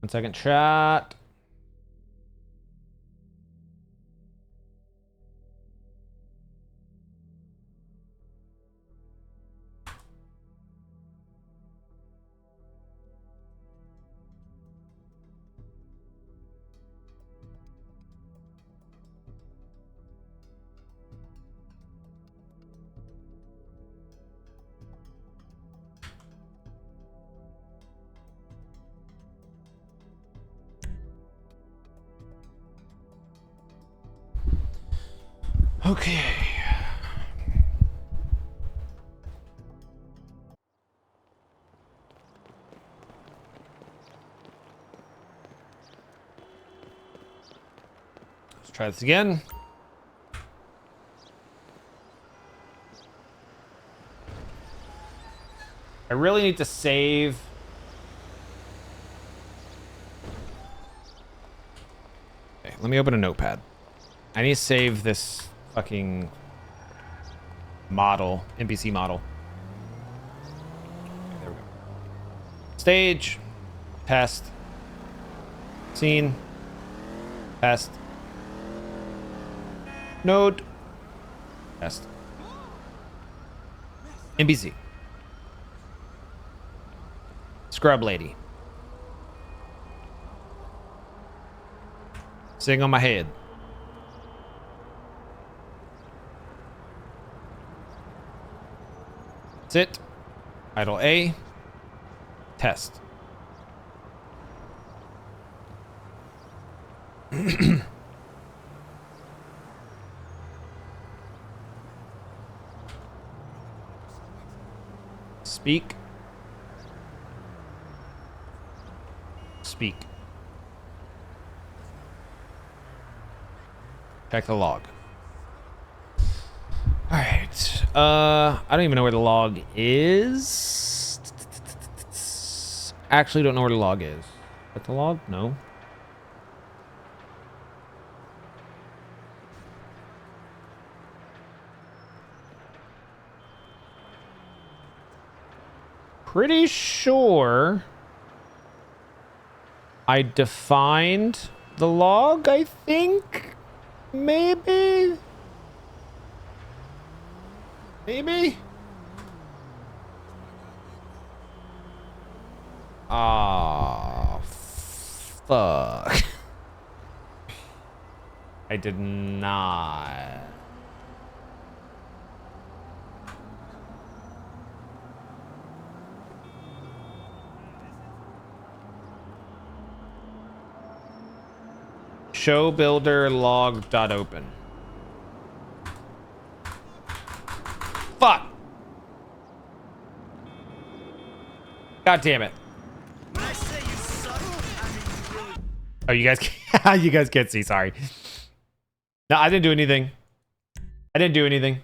One second, chat. Okay. Let's try this again. I really need to save. Okay, let me open a notepad. I need to save this fucking model, NPC model. There we go. Stage, test, scene, test, node, test, NPC, scrub lady, sitting on my head. Sit. Idle A. Test. Speak. Speak. Check the log. All right. I don't even know where the log is. Actually, don't know where the log is. Is that the log? No. Pretty sure I defined the log, I think. Maybe. Maybe. Ah, fuck. I did not. Show builder log dot open. Fuck. God damn it. Oh, you guys can't, you guys can't see, sorry. No, I didn't do anything. I didn't do anything.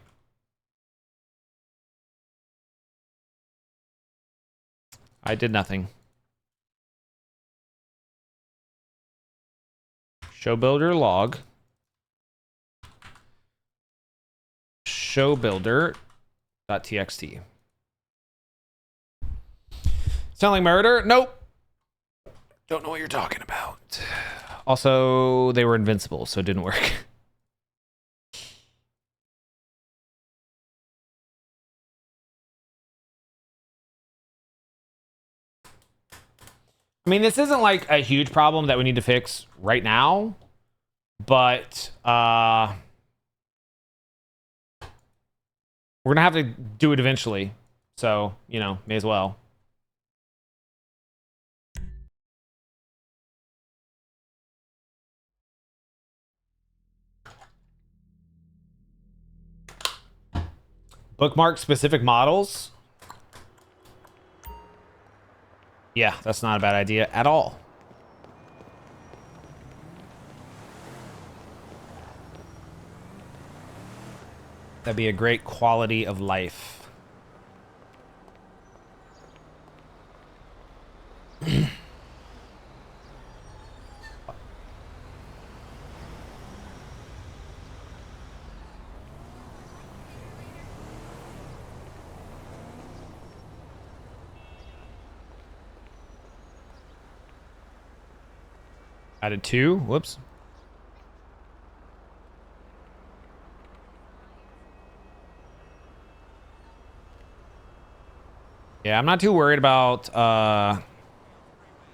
I did nothing. Show builder log. Show builder .txt. Sound like murder? Nope. Don't know what you're talking about. Also, they were invincible, so it didn't work. I mean, this isn't like a huge problem that we need to fix right now, but we're gonna have to do it eventually. So, you know, may as well. Bookmark specific models. Yeah, that's not a bad idea at all. That'd be a great quality of life. Added 2. Whoops. Yeah, I'm not too worried about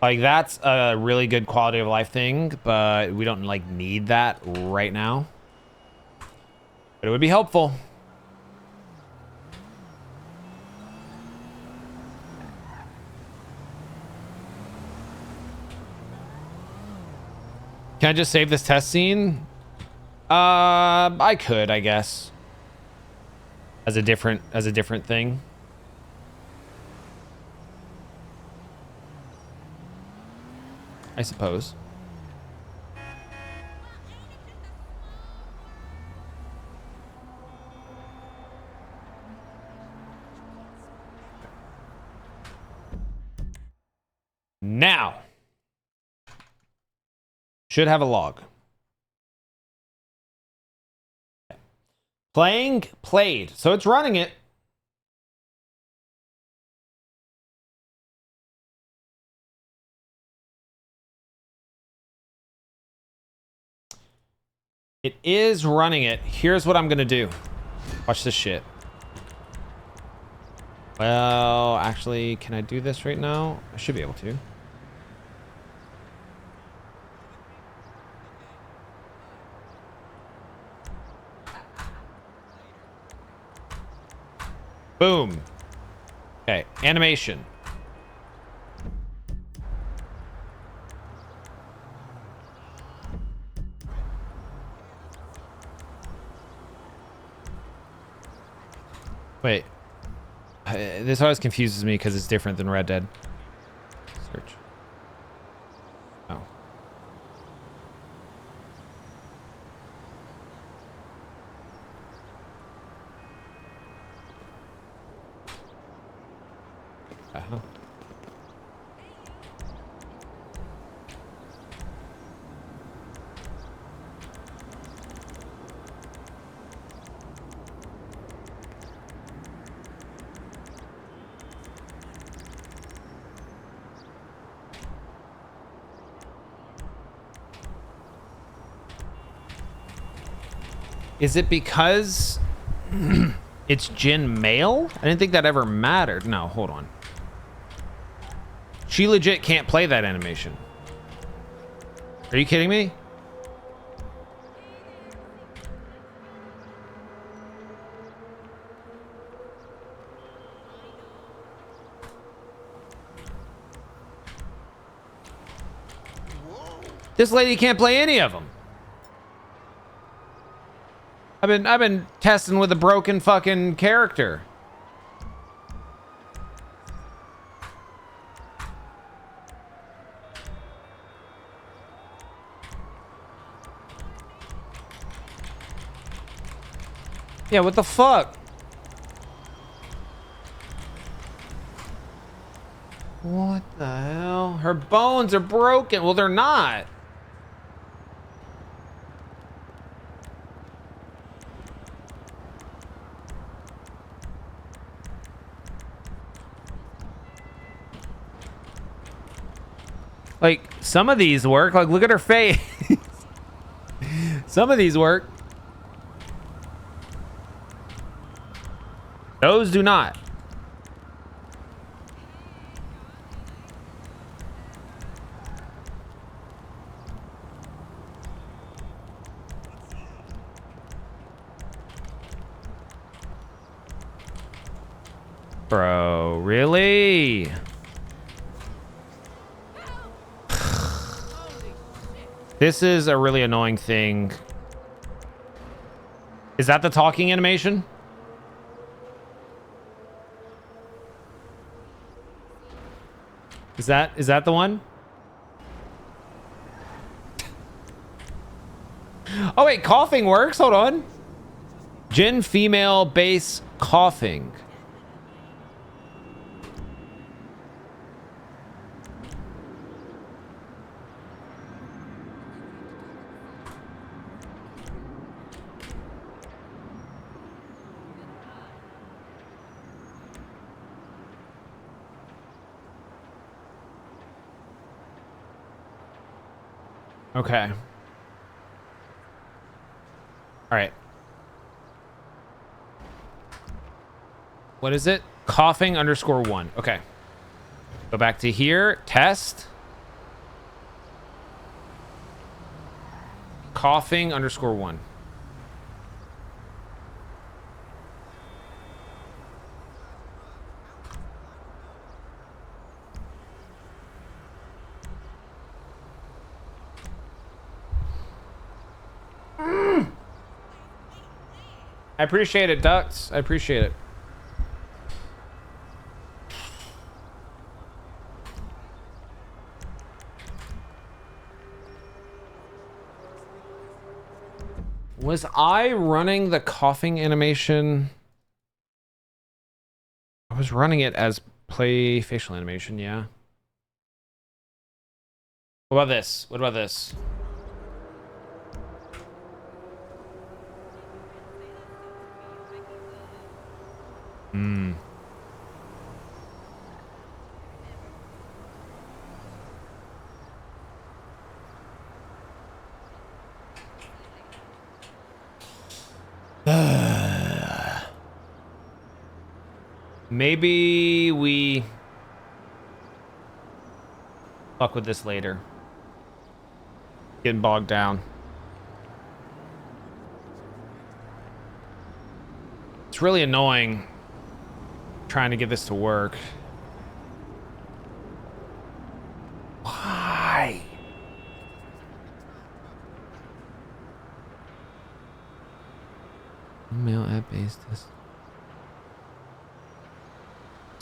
like that's a really good quality of life thing, but we don't like need that right now. But it would be helpful. Can I just save this test scene? I could, I guess. As a different thing. I suppose. Now. Should have a log. Playing, played. So it's running it. It is running it. Here's what I'm going to do. Watch this shit. Well, actually, can I do this right now? I should be able to. Boom. Okay, animation. Wait. This always confuses me because it's different than Red Dead. Search. Oh. Uh-huh. Is it because it's Jin male? I didn't think that ever mattered. No, hold on. She legit can't play that animation. Are you kidding me? This lady can't play any of them. I've been testing with a broken fucking character. Yeah, what the fuck? What the hell? Her bones are broken. Well, they're not. Like, some of these work. Like, look at her face. Some of these work. Those do not. Bro, really? This is a really annoying thing. Is that the talking animation? Is that the one? Oh wait, coughing works. Hold on. Jin female bass coughing. Okay. All right. What is it? Coughing _1. Okay. Go back to here. Test. Coughing _1. I appreciate it, Ducks. I appreciate it. Was I running the coughing animation? I was running it as play facial animation, yeah. What about this? What about this? Hmm. Maybe we fuck with this later. Getting bogged down. It's really annoying trying to get this to work. Why? Email app based this.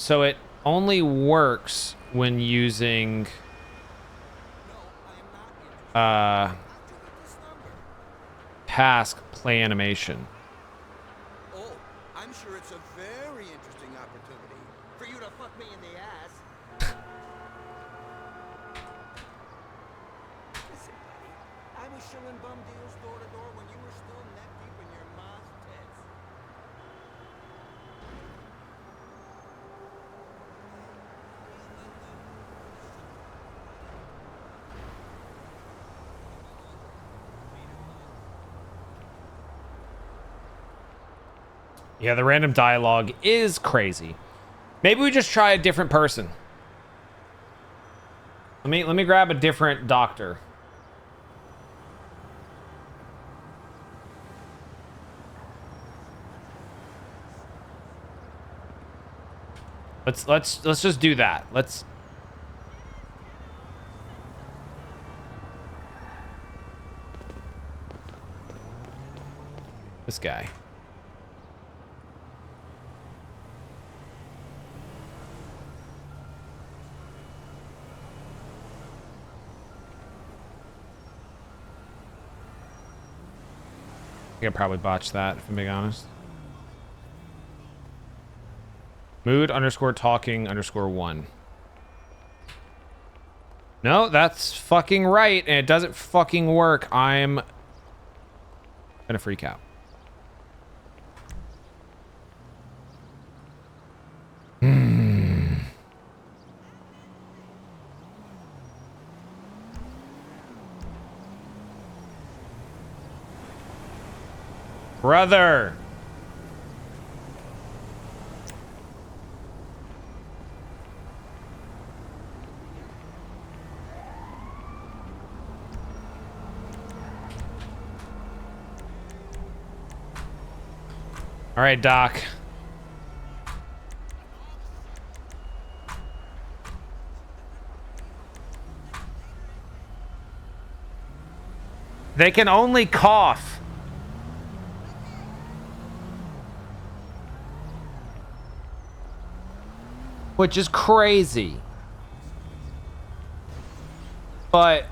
So it only works when using task play animation. Oh, I'm sure it's a very interesting opportunity for you to fuck me in the ass. Listen, buddy, I was shilling bum deals door to door when you were still neck deep in your mom's tits. Yeah, the random dialogue is crazy. Maybe we just try a different person. Let me grab a different doctor. Let's just do that. This guy. I think I probably botched that, if I'm being honest. Mood underscore talking underscore 1. No, that's fucking right, and it doesn't fucking work. I'm gonna freak out. Brother. All right, Doc. They can only cough. Which is crazy. But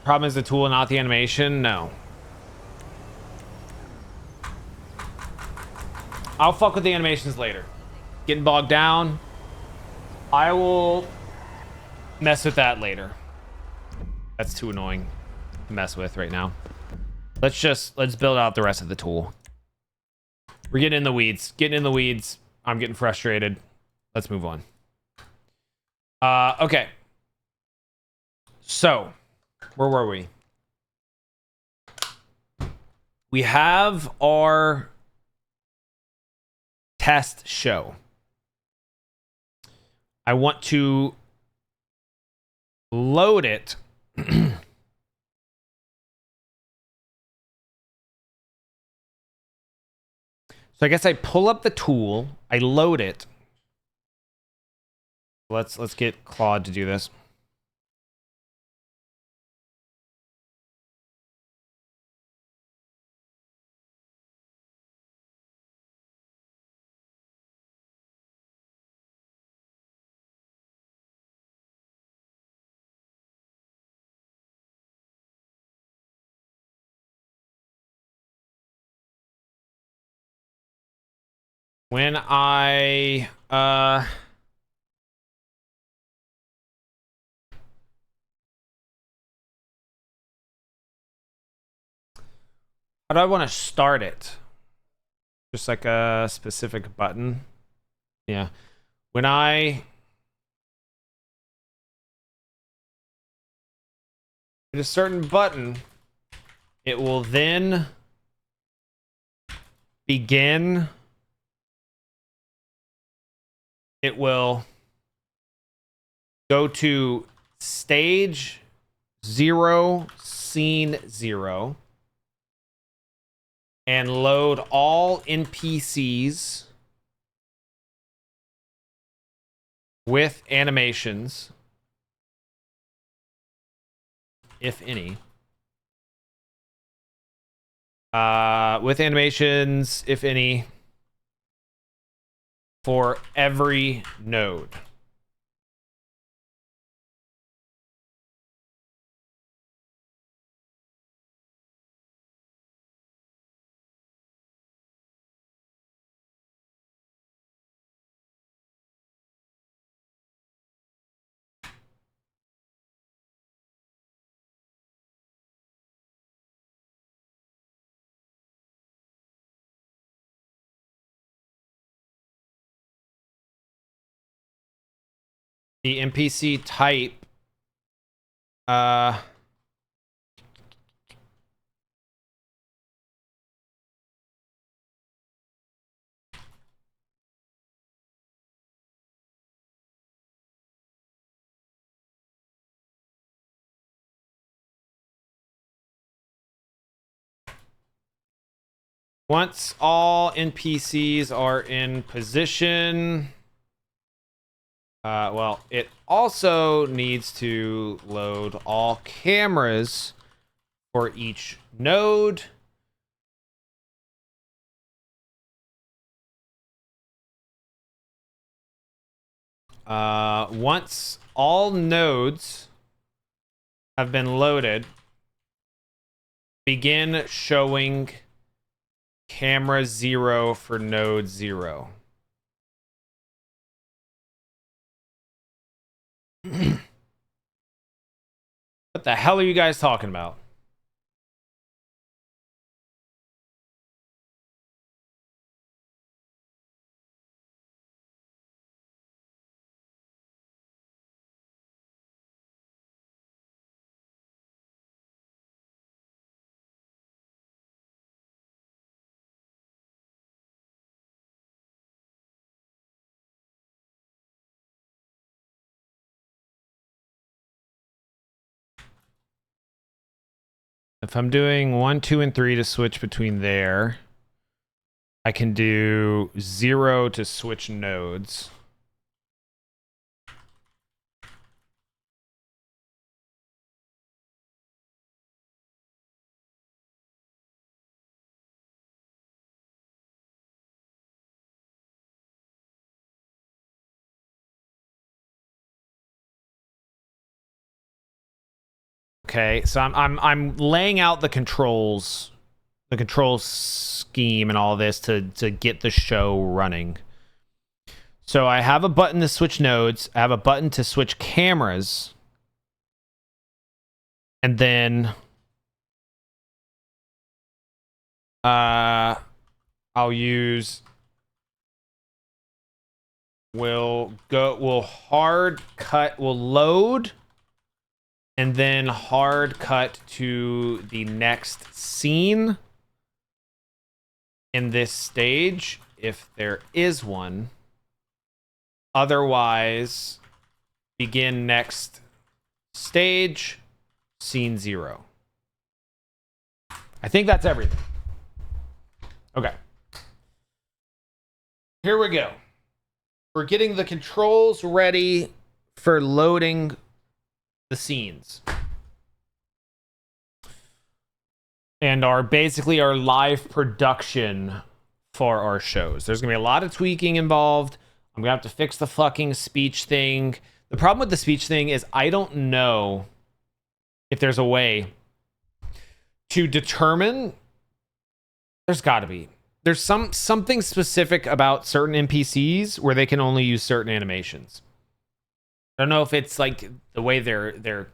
problem is the tool, not the animation. No. I'll fuck with the animations later. Getting bogged down. I will mess with that later. That's too annoying to mess with right now. Let's build out the rest of the tool. We're getting in the weeds. Getting in the weeds. I'm getting frustrated. Let's move on. Okay. So, where were we? We have our test show. I want to load it. So I guess I pull up the tool, I load it. Let's get Claude to do this. When I how do I want to start it? Just like a specific button. Yeah. When I hit a certain button, it will then begin. It will go to stage 0, scene 0, and load all NPCs with animations, if any. With animations, if any, for every node. The NPC type, once all NPCs are in position, well, it also needs to load all cameras for each node. Once all nodes have been loaded, begin showing camera 0 for node 0. What the hell are you guys talking about? If I'm doing 1, 2, and 3 to switch between there, I can do 0 to switch nodes. Okay, so I'm laying out the control scheme and all this to get the show running. So I have a button to switch nodes, I have a button to switch cameras, and then I'll use we'll hard cut, we'll load and then hard cut to the next scene in this stage, if there is one. Otherwise, begin next stage, scene 0. I think that's everything. Okay. Here we go. We're getting the controls ready for loading the scenes. And basically our live production for our shows. There's gonna be a lot of tweaking involved. I'm gonna have to fix the fucking speech thing. The problem with the speech thing is I don't know if there's a way to determine. There's gotta be. There's something specific about certain NPCs where they can only use certain animations. I don't know if it's like the way their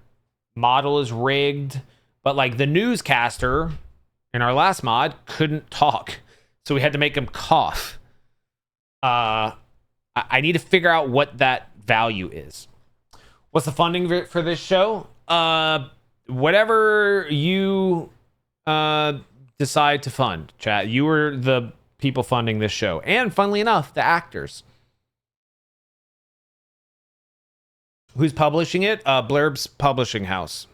model is rigged, but like the newscaster in our last mod couldn't talk, so we had to make him cough. I need to figure out what that value is. What's the funding for this show? Whatever you decide to fund, chat. You were the people funding this show, and funnily enough, the actors. Who's publishing it? Blurbs Publishing House.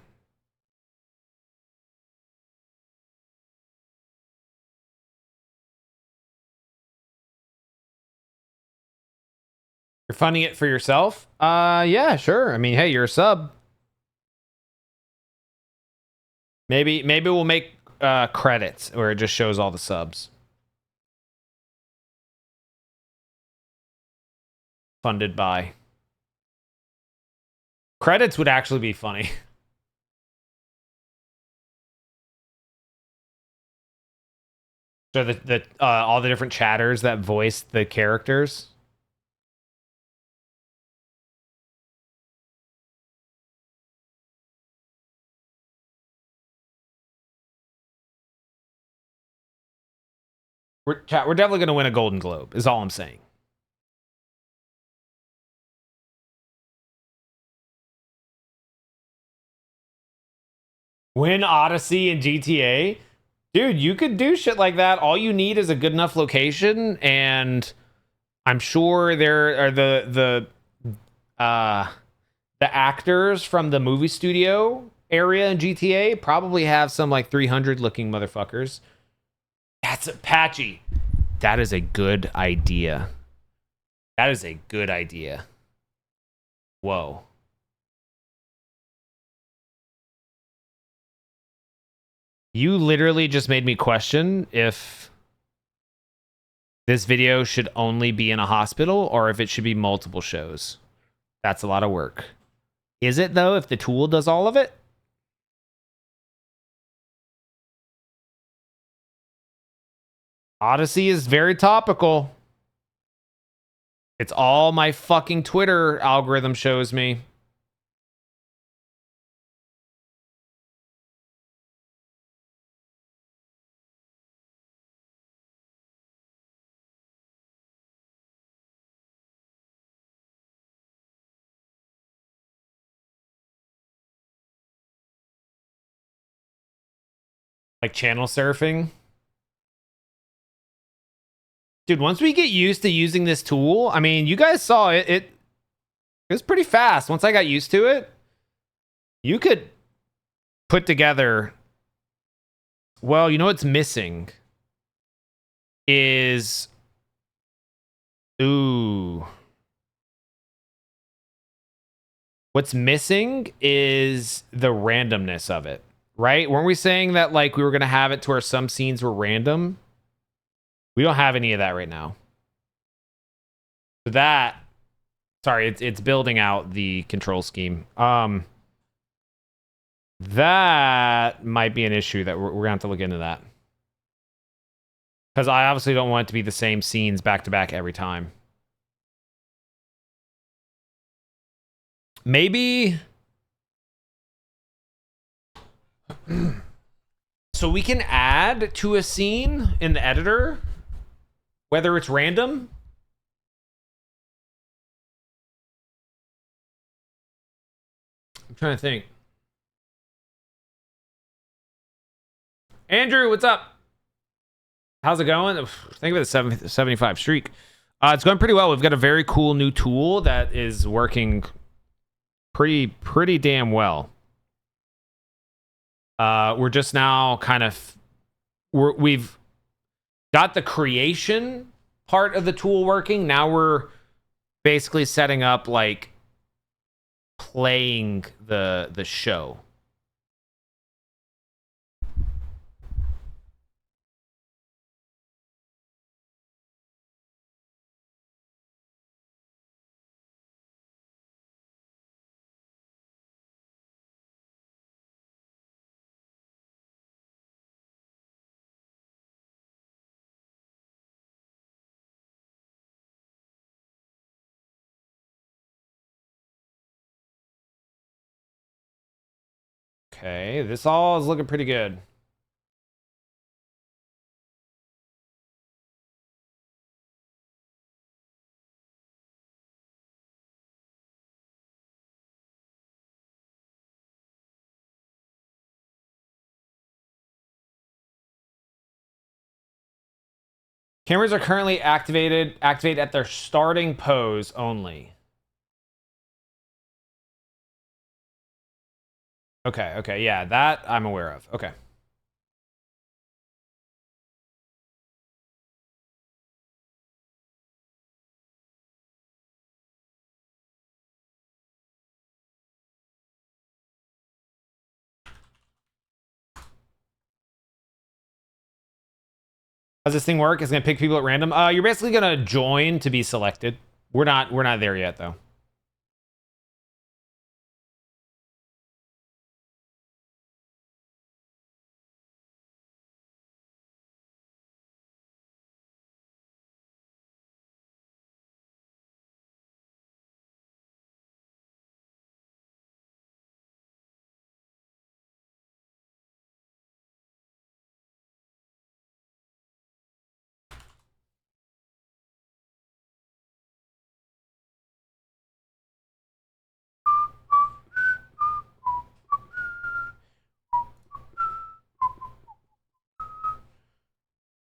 You're funding it for yourself? Yeah, sure. I mean, hey, you're a sub. Maybe we'll make credits where it just shows all the subs. Funded by. Credits would actually be funny. So the all the different chatters that voice the characters. We're definitely going to win a Golden Globe, is all I'm saying. Win Odyssey and GTA? Dude, you could do shit like that. All you need is a good enough location, and I'm sure there are the actors from the movie studio area in GTA probably have some like 300 looking motherfuckers. That's Patchy. That is a good idea. That is a good idea. Whoa. You literally just made me question if this video should only be in a hospital or if it should be multiple shows. That's a lot of work. Is it, though, if the tool does all of it? Odyssey is very topical. It's all my fucking Twitter algorithm shows me. Like channel surfing. Dude, once we get used to using this tool, I mean, you guys saw it. It was pretty fast. Once I got used to it, you could put together... Well, you know what's missing is... Ooh. What's missing is the randomness of it, right? Weren't we saying that like we were going to have it to where some scenes were random? We don't have any of that right now. So that, sorry, it's building out the control scheme. That might be an issue that we're gonna have to look into that. Because I obviously don't want it to be the same scenes back to back every time. Maybe... So we can add to a scene in the editor, whether it's random. I'm trying to think. Andrew, what's up? How's it going? Think of it as 75 streak. It's going pretty well. We've got a very cool new tool that is working pretty damn well. We're just now kind of... We've got the creation part of the tool working. Now we're basically setting up like playing the show. Okay, this all is looking pretty good. Cameras are currently activate at their starting pose only. Okay, yeah, that I'm aware of. Okay. How's this thing work? It's gonna pick people at random. You're basically gonna join to be selected. We're not there yet though.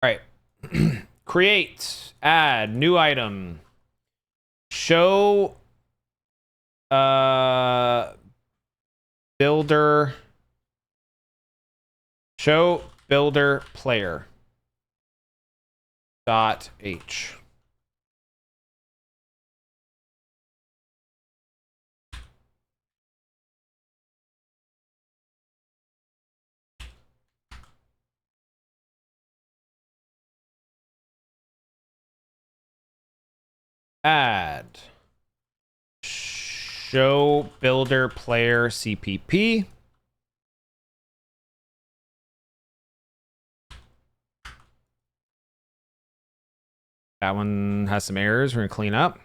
All right. Create, add, new item. Show builder. Show builder player. .h. Add. Show builder player CPP. That one has some errors. We're gonna clean up.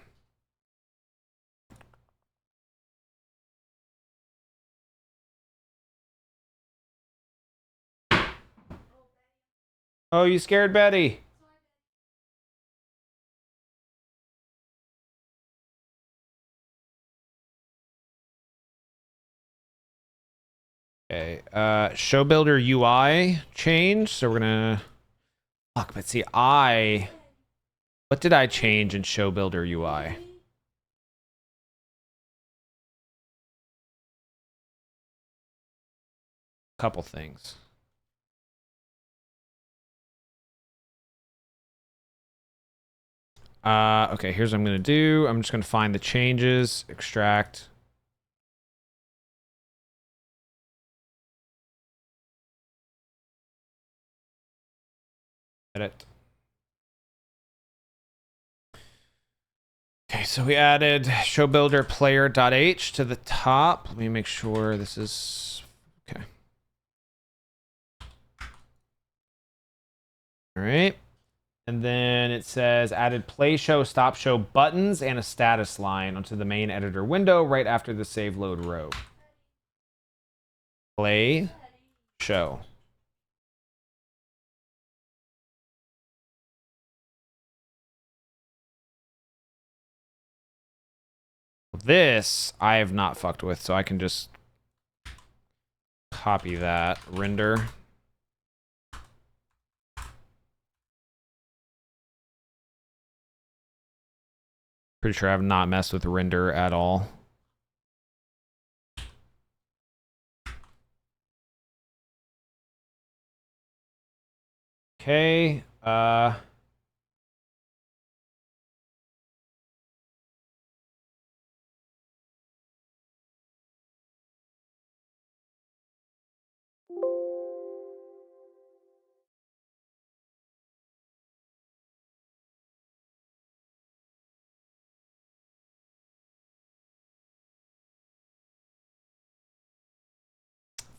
Oh, you scared Betty. Okay, show builder UI change. So we're gonna fuck, but see, what did I change in show builder UI? Couple things. Okay, here's what I'm gonna do. I'm just gonna find the changes, extract. Edit. Okay, so we added show builder player.h to the top. Let me make sure this is okay. All right. And then it says added play show, stop show buttons and a status line onto the main editor window right after the save load row. Play show. This I have not fucked with, so I can just copy that, render. Pretty sure I have not messed with render at all. Okay,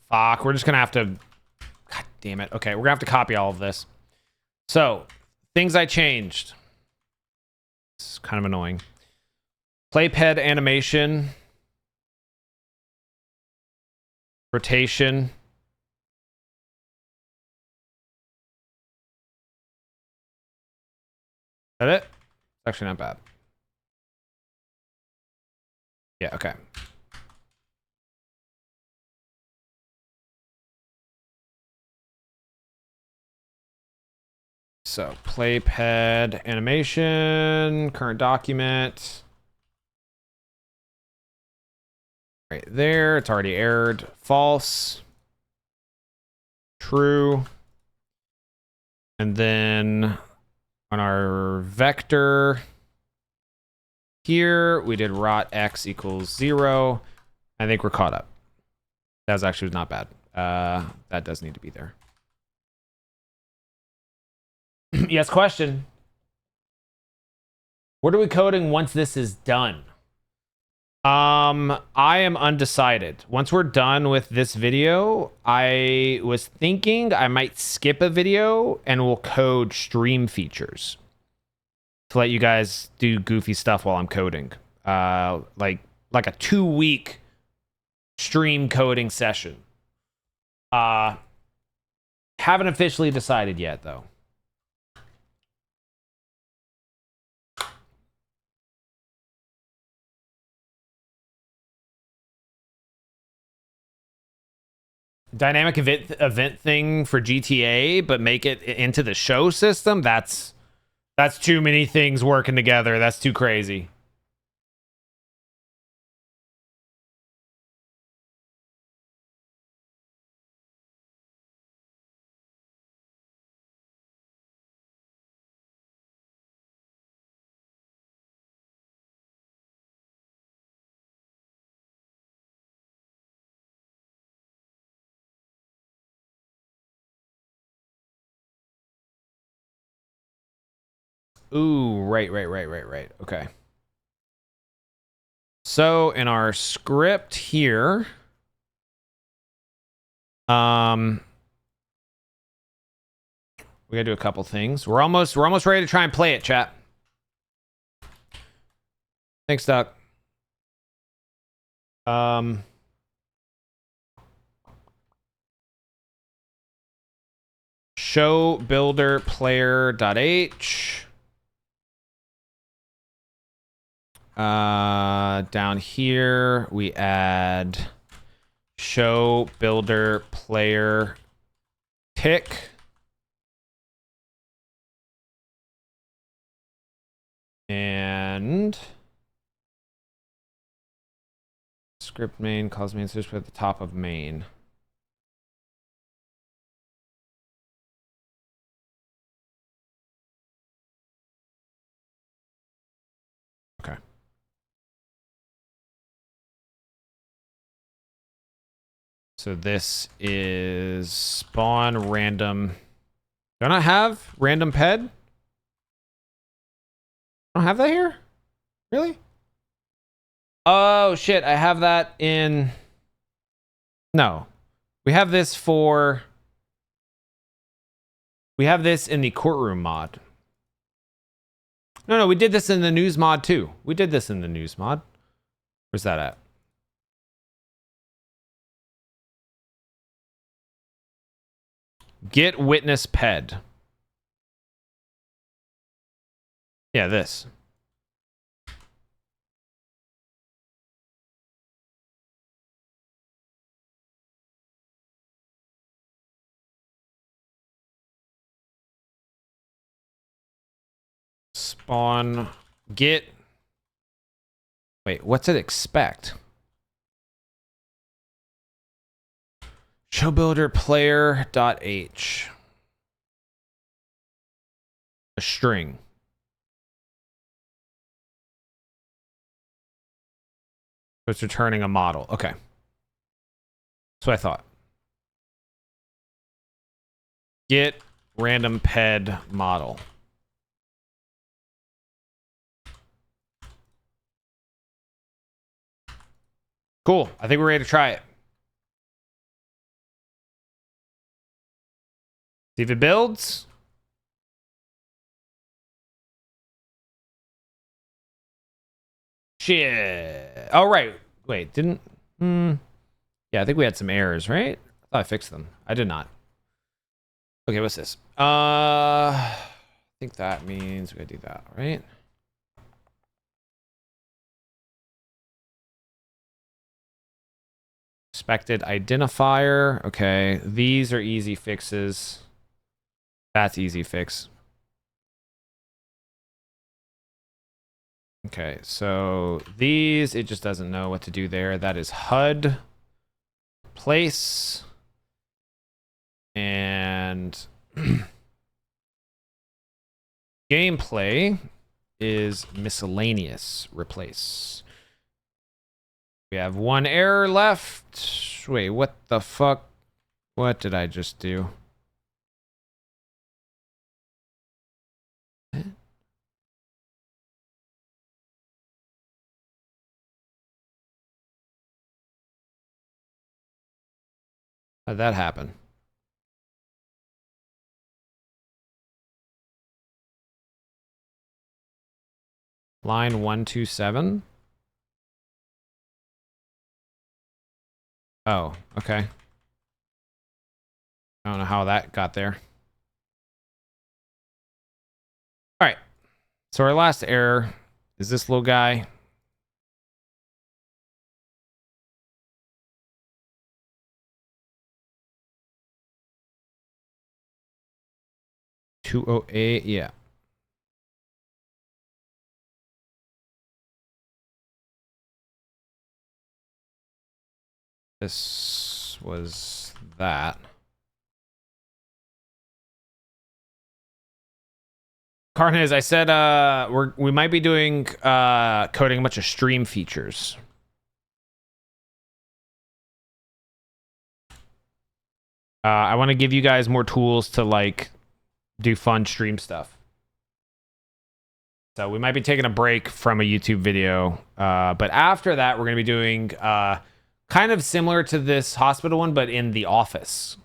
fuck, we're just gonna have to... God damn it. Okay, we're gonna have to copy all of this. So, things I changed. It's kind of annoying. Playpad animation. Rotation. Is that it? It's actually not bad. Yeah, okay. So, playpad animation, current document. Right there, it's already errored. False. True. And then on our vector here, we did rot x equals 0. I think we're caught up. That was actually not bad. That does need to be there. Yes, question. What are we coding once this is done? I am undecided. Once we're done with this video, I was thinking I might skip a video and we'll code stream features to let you guys do goofy stuff while I'm coding. Like a 2-week stream coding session. Haven't officially decided yet though. Dynamic event thing for GTA, but make it into the show system. That's too many things working together. That's too crazy. Ooh, right. Okay. So in our script here, we gotta do a couple things. We're almost ready to try and play it, chat. Thanks, Doc. Show builder player.h. Down here we add show builder player tick. And script main calls main search at the top of main. Okay. So this is spawn random. Don't I have random ped? I don't have that here? Really? Oh shit, I have that in... No. We have this for... We have this in the courtroom mod. No, we did this in the news mod too. We did this in the news mod. Where's that at? Get witness ped. Yeah, this. Spawn get. Wait, what's it expect? Show builder player dot h. A string. So it's returning a model. Okay. That's what I thought. Get random ped model. Cool. I think we're ready to try it. See if it builds. Shit. Oh, right. Wait, didn't... Yeah, I think we had some errors, right? I thought I fixed them. I did not. Okay, what's this? I think that means we gotta do that, right? Expected identifier. Okay, these are easy fixes. That's easy fix. Okay, so these, it just doesn't know what to do there. That is HUD place. And gameplay is miscellaneous replace. We have one error left. Wait, what the fuck? What did I just do? How'd that happen? Line 127. Oh, okay. I don't know how that got there. All right. So our last error is this little guy. $208, yeah. This was that. Carnez, I said we might be doing coding a bunch of stream features. I want to give you guys more tools to like do fun stream stuff. So we might be taking a break from a YouTube video, but after that we're going to be doing kind of similar to this hospital one, but in the office.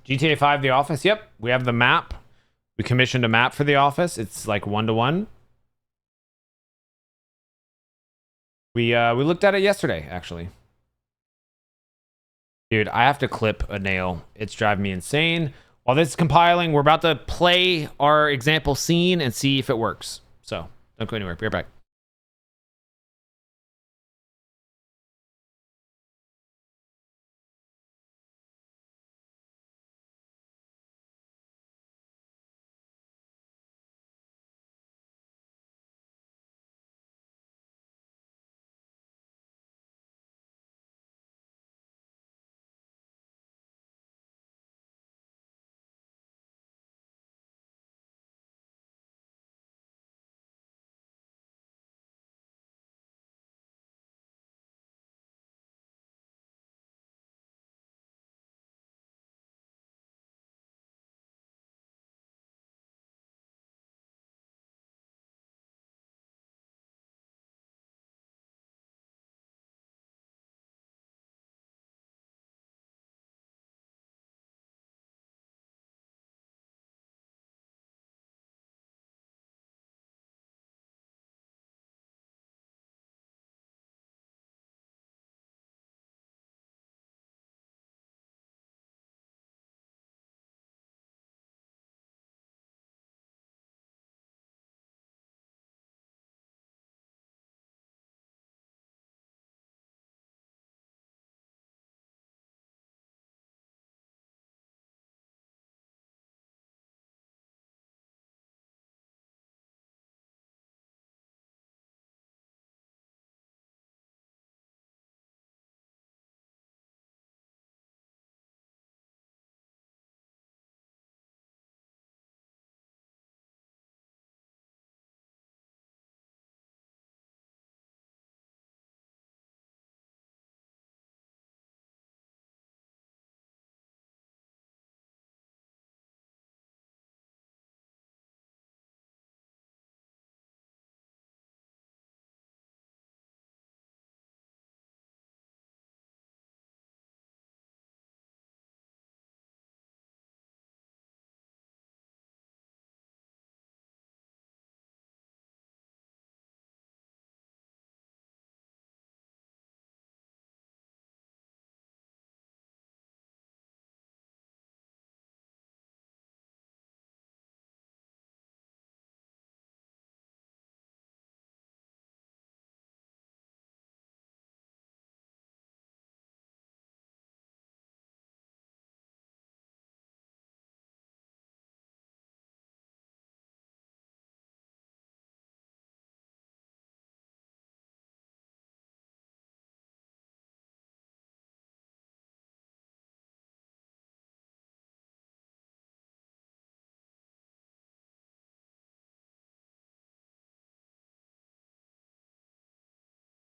GTA 5 The Office, yep. We have the map. We commissioned a map for The Office. It's like 1-to-1. We looked at it yesterday, actually. Dude, I have to clip a nail. It's driving me insane. While this is compiling, we're about to play our example scene and see if it works. So, don't go anywhere. Be right back.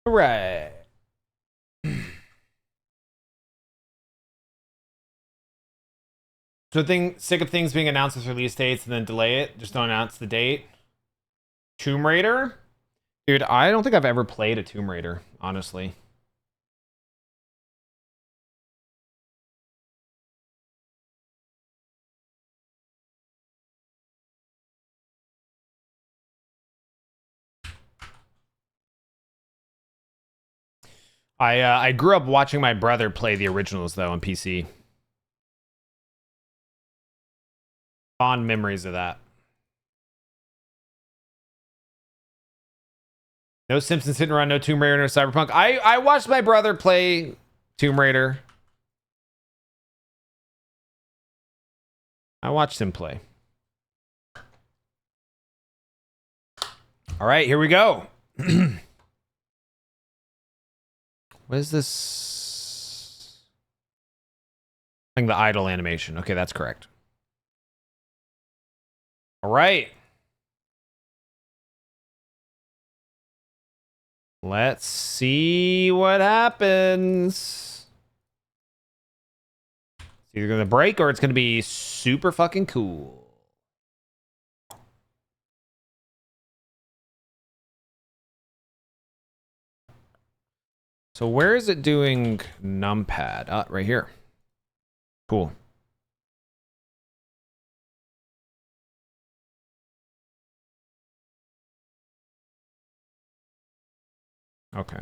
All right. Sick of things being announced with release dates and then delay it. Just don't announce the date. Tomb Raider? Dude, I don't think I've ever played a Tomb Raider, honestly. I grew up watching my brother play the originals, though, on PC. Fond memories of that. No Simpsons Hit and Run, no Tomb Raider, no Cyberpunk. I watched my brother play Tomb Raider. I watched him play. All right, here we go. What is this? I think the idle animation. Okay, that's correct. All right. Let's see what happens. It's either going to break or it's going to be super fucking cool. So where is it doing numpad? Right here. Cool. Okay.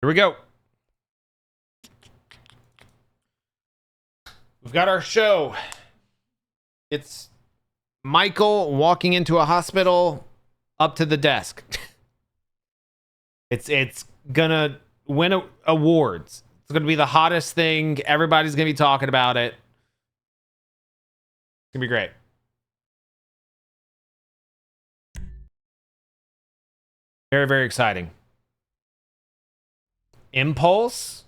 Here we go. We've got our show. It's Michael walking into a hospital up to the desk. It's gonna win awards. It's gonna be the hottest thing. Everybody's gonna be talking about it. It's gonna be great. Very, very exciting. Impulse?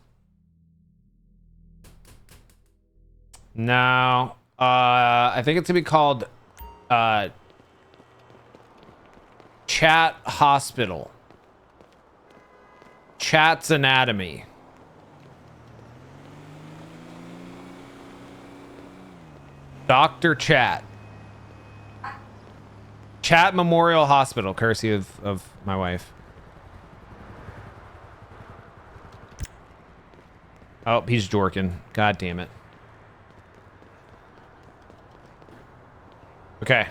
No. I think it's gonna be called Chat Hospital. Chat's Anatomy. Dr. Chat. Chat Memorial Hospital, courtesy of my wife. Oh, he's jorking. God damn it. Okay.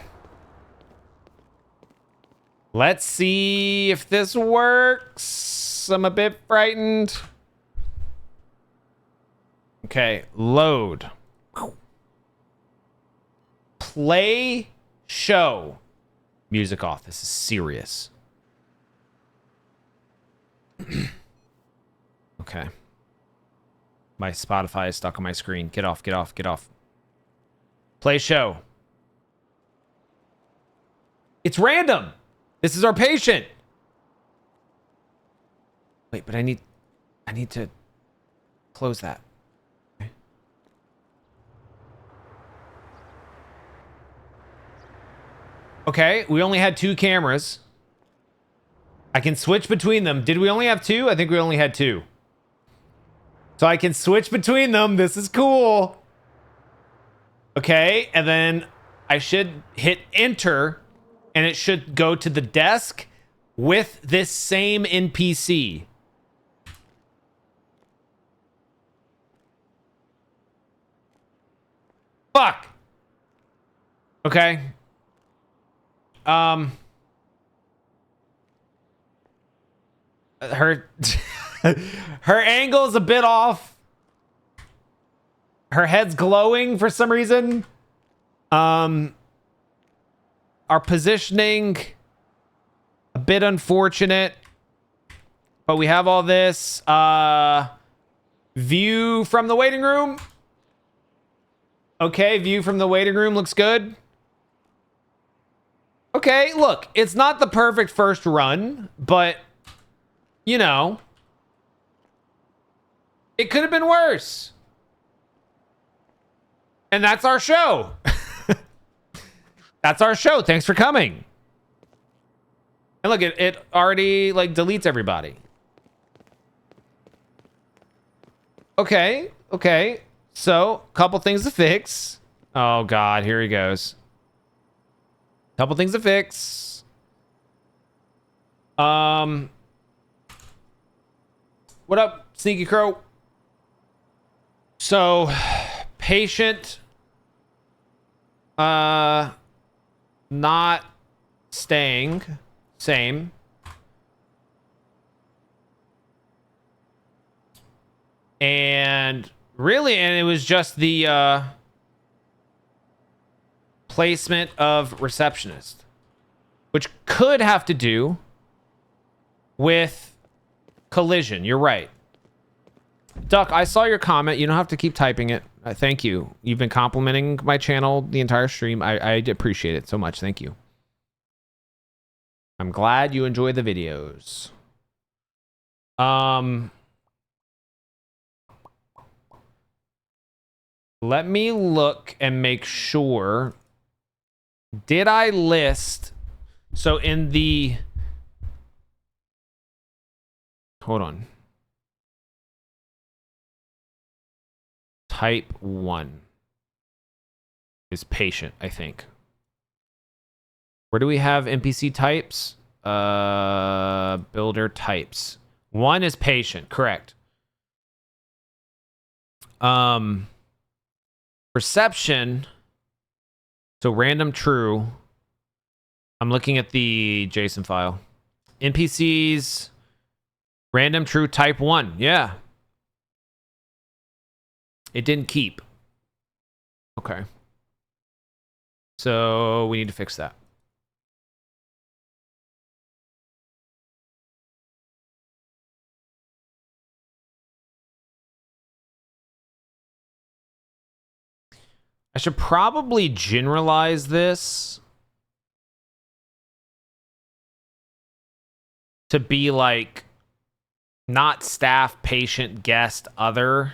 Let's see if this works. I'm a bit frightened. Okay, load. Play show. Music off. This is serious. Okay. My Spotify is stuck on my screen. Get off, get off, get off. Play show. It's random. This is our patient. Wait, but I need to close that. Okay. Okay, we only had 2 cameras. I can switch between them. Did we only have 2? I think we only had 2. So I can switch between them. This is cool. Okay, and then I should hit enter and it should go to the desk with this same NPC. Fuck. Okay. Her her angle's a bit off. Her head's glowing for some reason. Our positioning a bit unfortunate. But we have all this view from the waiting room. Okay, view from the waiting room looks good. Okay, look, it's not the perfect first run, but you know, it could have been worse. And that's our show. That's our show. Thanks for coming. And look, it already like deletes everybody. Okay. Okay. So, couple things to fix. Oh God, here he goes. Couple things to fix. What up, Sneaky Crow? So, patient not staying same. And really, and it was just the placement of receptionist, which could have to do with collision. You're right. Duck, I saw your comment. You don't have to keep typing it. Thank you. You've been complimenting my channel the entire stream. I appreciate it so much. Thank you. I'm glad you enjoy the videos. Let me look and make sure. Did I list? So in the... Hold on. Type 1 is patient, I think. Where do we have NPC types? Builder types. 1 is patient, correct. Reception. So random true. I'm looking at the JSON file. NPCs. Random true type 1. Yeah. It didn't keep. Okay. So we need to fix that. I should probably generalize this to be like not staff, patient, guest, other.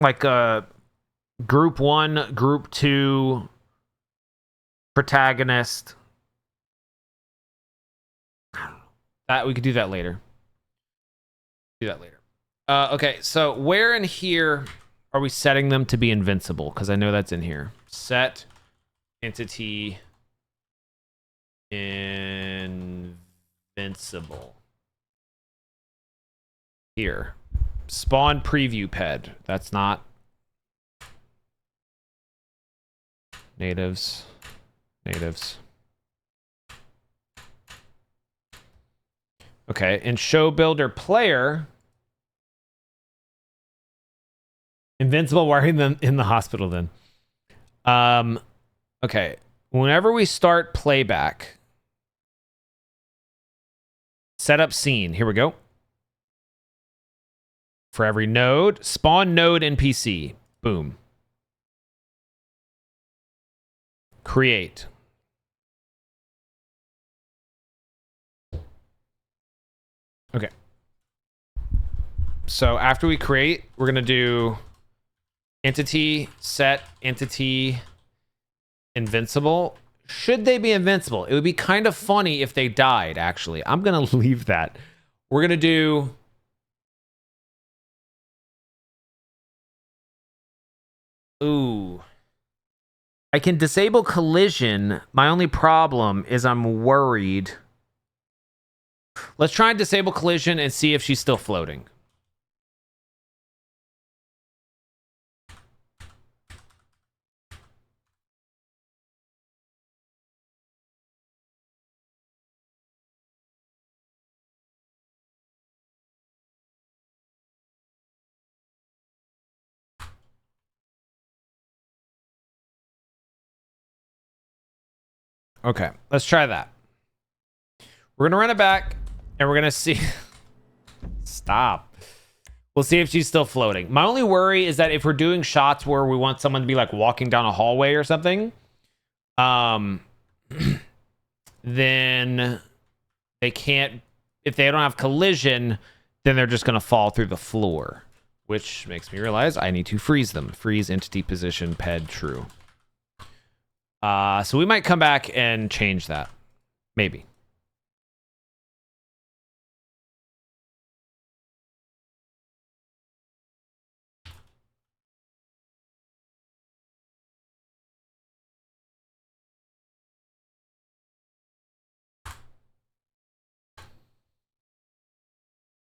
Like a group 1, group 2, protagonist. That we could do that later. Do that later. Okay, so where in here are we setting them to be invincible? Because I know that's in here. Set entity invincible. Here. Spawn preview ped. That's not natives. Natives. Okay, in show builder player, invincible. Why are them in the hospital then? Okay, whenever we start playback, set up scene. Here we go. For every node, spawn node NPC. Boom. Create. Okay. So after we create, we're going to do entity, set, entity, invincible. Should they be invincible? It would be kind of funny if they died, actually. I'm going to leave that. We're going to do... Ooh. I can disable collision. My only problem is I'm worried. Let's try and disable collision and see if she's still floating. Okay, let's try that. We're gonna run it back and we're gonna see. Stop. We'll see if she's still floating. My only worry is that if we're doing shots where we want someone to be like walking down a hallway or something, then they can't, if they don't have collision, then they're just gonna fall through the floor. which makes me realize I need to freeze them. Freeze entity position ped true. So we might come back and change that. Maybe.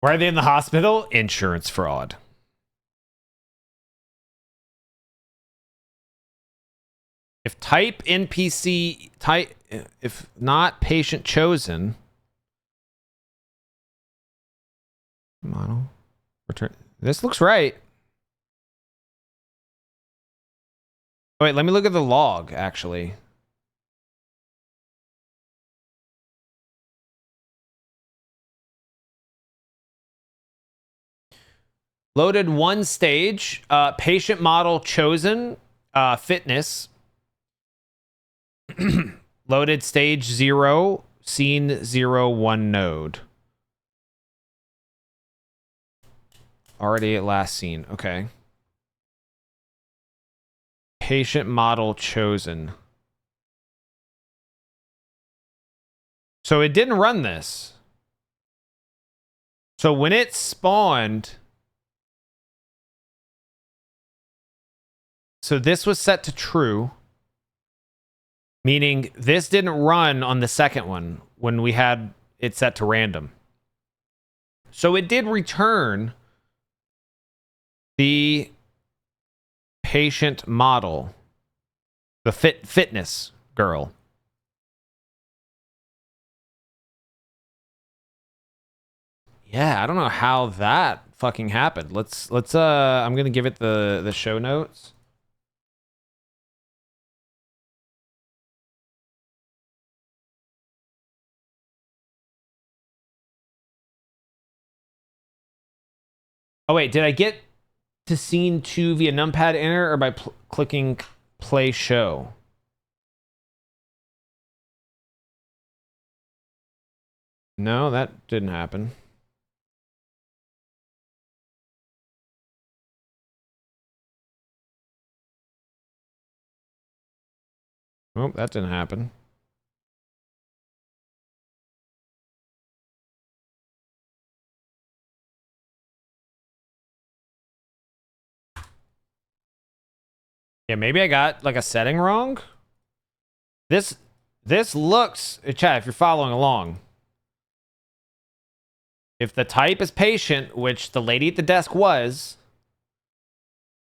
Why are they in the hospital? Insurance fraud. If type NPC type, if not patient chosen, model return. This looks right. Oh, wait, let me look at the log actually. Loaded one stage, patient model chosen, fitness. Loaded stage 0, scene 0, 1 node. Already at last scene, okay. Patient model chosen. So it didn't run this. So when it spawned... So this was set to true, meaning this didn't run on the second one when we had it set to random. So it did return the patient model, the fitness girl. Yeah, I don't know how that fucking happened. Let's I'm going to give it the show notes. Oh, wait, did I get to scene 2 via numpad enter or by clicking play show? No, that didn't happen. Oh, that didn't happen. Yeah, maybe I got like a setting wrong. This looks, chat, if you're following along. If the type is patient, which the lady at the desk was,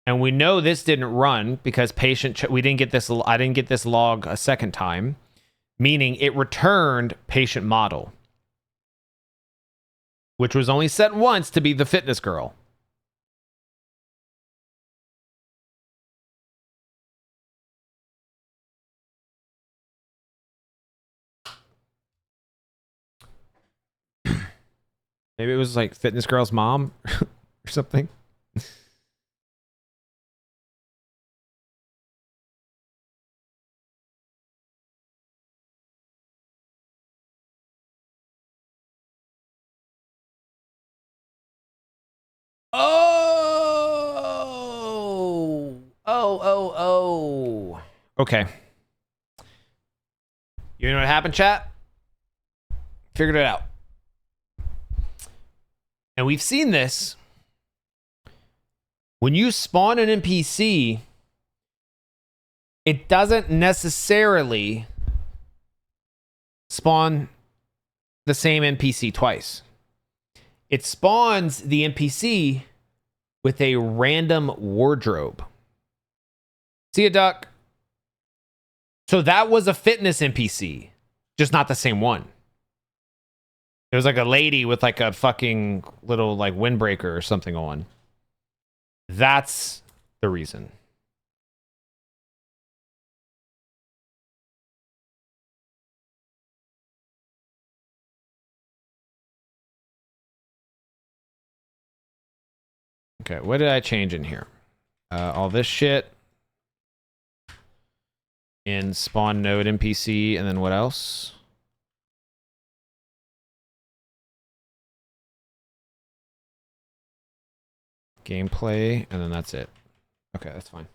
and we know this didn't run because patient, we didn't get this, I didn't get this log a second time, meaning it returned patient model, which was only set once to be the fitness girl. Maybe it was like fitness girl's mom or something. Oh. Okay. You know what happened, chat? Figured it out. And we've seen this. When you spawn an NPC, it doesn't necessarily spawn the same NPC twice. It spawns the NPC with a random wardrobe. See ya, duck. So that was a fitness NPC, just not the same one. It was like a lady with like a fucking little like windbreaker or something on. That's the reason. Okay, what did I change in here? All this shit. In spawn node NPC, and then what else? Gameplay, and then that's it. Okay, that's fine.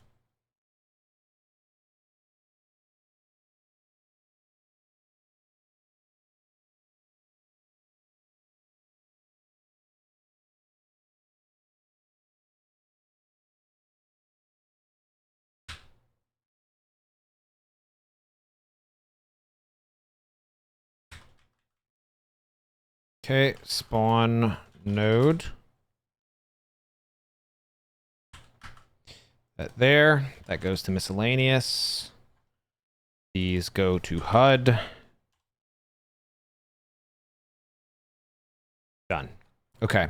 Okay, spawn node. That there. That goes to miscellaneous. These go to HUD. Done. Okay.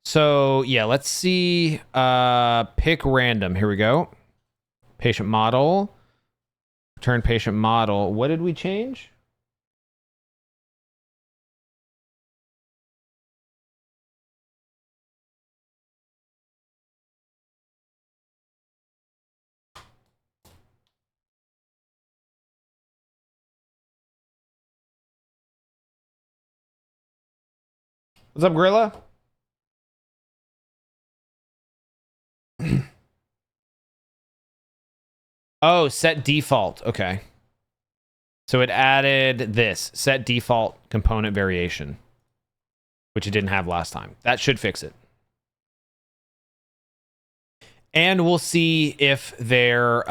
So, yeah, let's see. Pick random. Here we go. Patient model. Return patient model. What did we change? What's up, Gorilla? Oh, set default. Okay. So it added this. Set default component variation. Which it didn't have last time. That should fix it. And we'll see if they're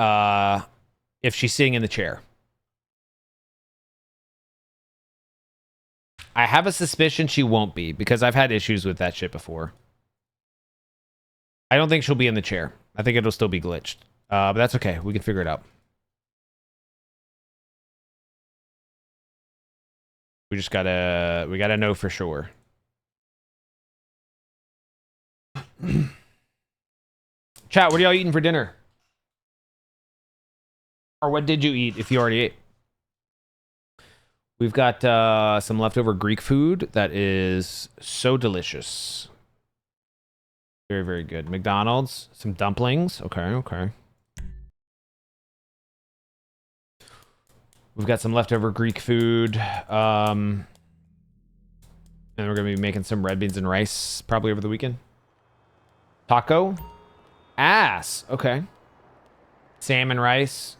if she's sitting in the chair. I have a suspicion she won't be, because I've had issues with that shit before. I don't think she'll be in the chair. I think it'll still be glitched. But that's okay. We can figure it out. We gotta know for sure. Chat, what are y'all eating for dinner? Or what did you eat if you already ate? We've got some leftover Greek food that is so delicious. Very, very good. McDonald's, some dumplings. Okay, okay. We've got some leftover Greek food. And we're going to be making some red beans and rice probably over the weekend. Taco. Ass. Okay. Salmon rice.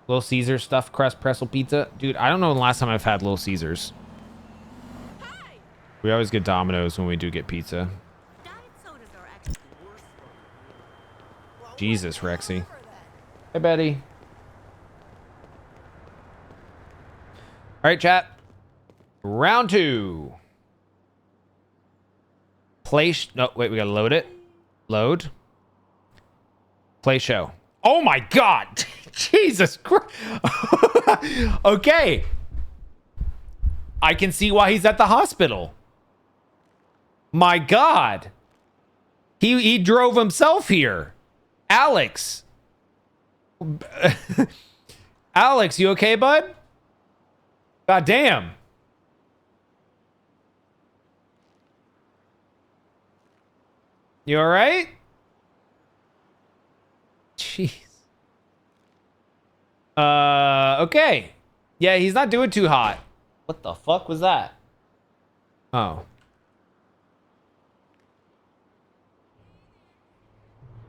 Little Caesars stuffed crust pretzel pizza. Dude, I don't know the last time I've had Little Caesars. Hi. We always get Domino's when we do get pizza. Diet sodas are actually Jesus, Rexy. Hey, Betty. All right, chat. Round 2. No, wait, we gotta load it. Load. Play show. Oh my God. Jesus Christ. Okay. I can see why he's at the hospital. My God. He drove himself here. Alex. Alex, you okay, bud? God damn. You all right? Jeez. Okay. Yeah, he's not doing too hot. What the fuck was that? Oh.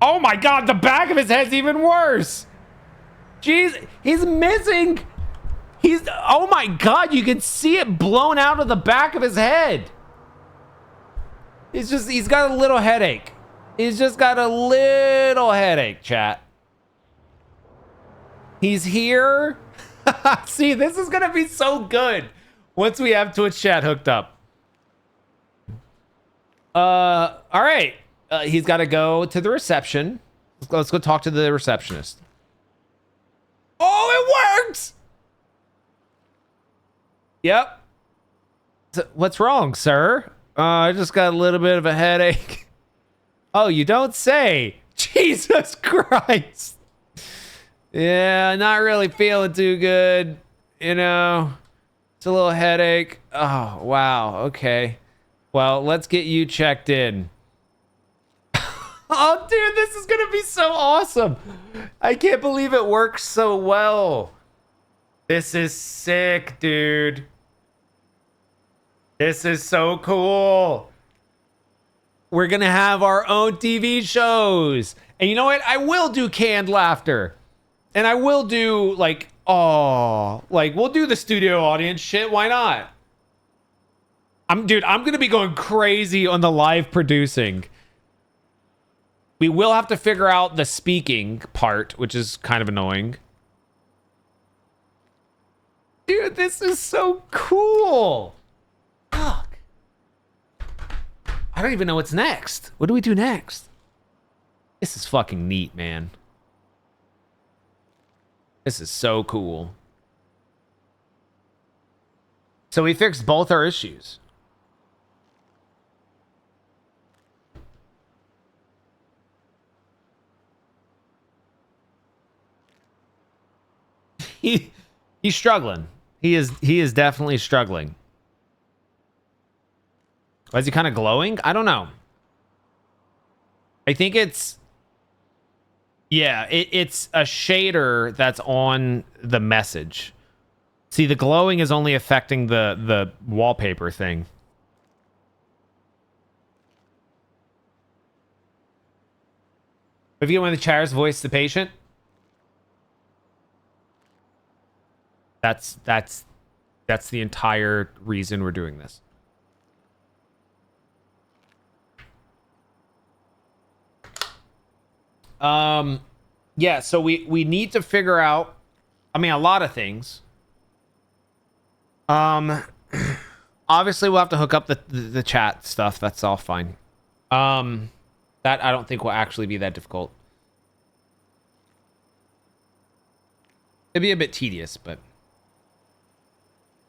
Oh my God, the back of his head's even worse. Jeez, he's missing. Oh my God, you can see it blown out of the back of his head. He's got a little headache. He's just got a little headache, chat. He's here. See, this is gonna be so good once we have Twitch chat hooked up. All right. He's got to go to the reception. Let's go talk to the receptionist. Oh, it works. Yep. What's wrong, sir? I just got a little bit of a headache. Oh, you don't say. Jesus Christ. Yeah, not really feeling too good. You know, it's a little headache. Oh, wow. Okay. Well, let's get you checked in. Oh, dude, this is going to be so awesome. I can't believe it works so well. This is sick, dude. This is so cool. We're gonna have our own TV shows. And you know what? I will do canned laughter. And I will do like, oh, like we'll do the studio audience shit. Why not? Dude, I'm gonna be going crazy on the live producing. We will have to figure out the speaking part, which is kind of annoying. Dude, this is so cool. Fuck. I don't even know what's next. What do we do next? This is fucking neat, man. This is so cool. So we fixed both our issues. He's struggling. He is definitely struggling. Is he kind of glowing? I don't know. I think it's it's a shader that's on the message. See, the glowing is only affecting the wallpaper thing. If you get one of the chatters voice the patient, that's the entire reason we're doing this. Yeah, so we need to figure out, I mean, a lot of things. Obviously we'll have to hook up the chat stuff. That's all fine. That I don't think will actually be that difficult. It'd be a bit tedious, but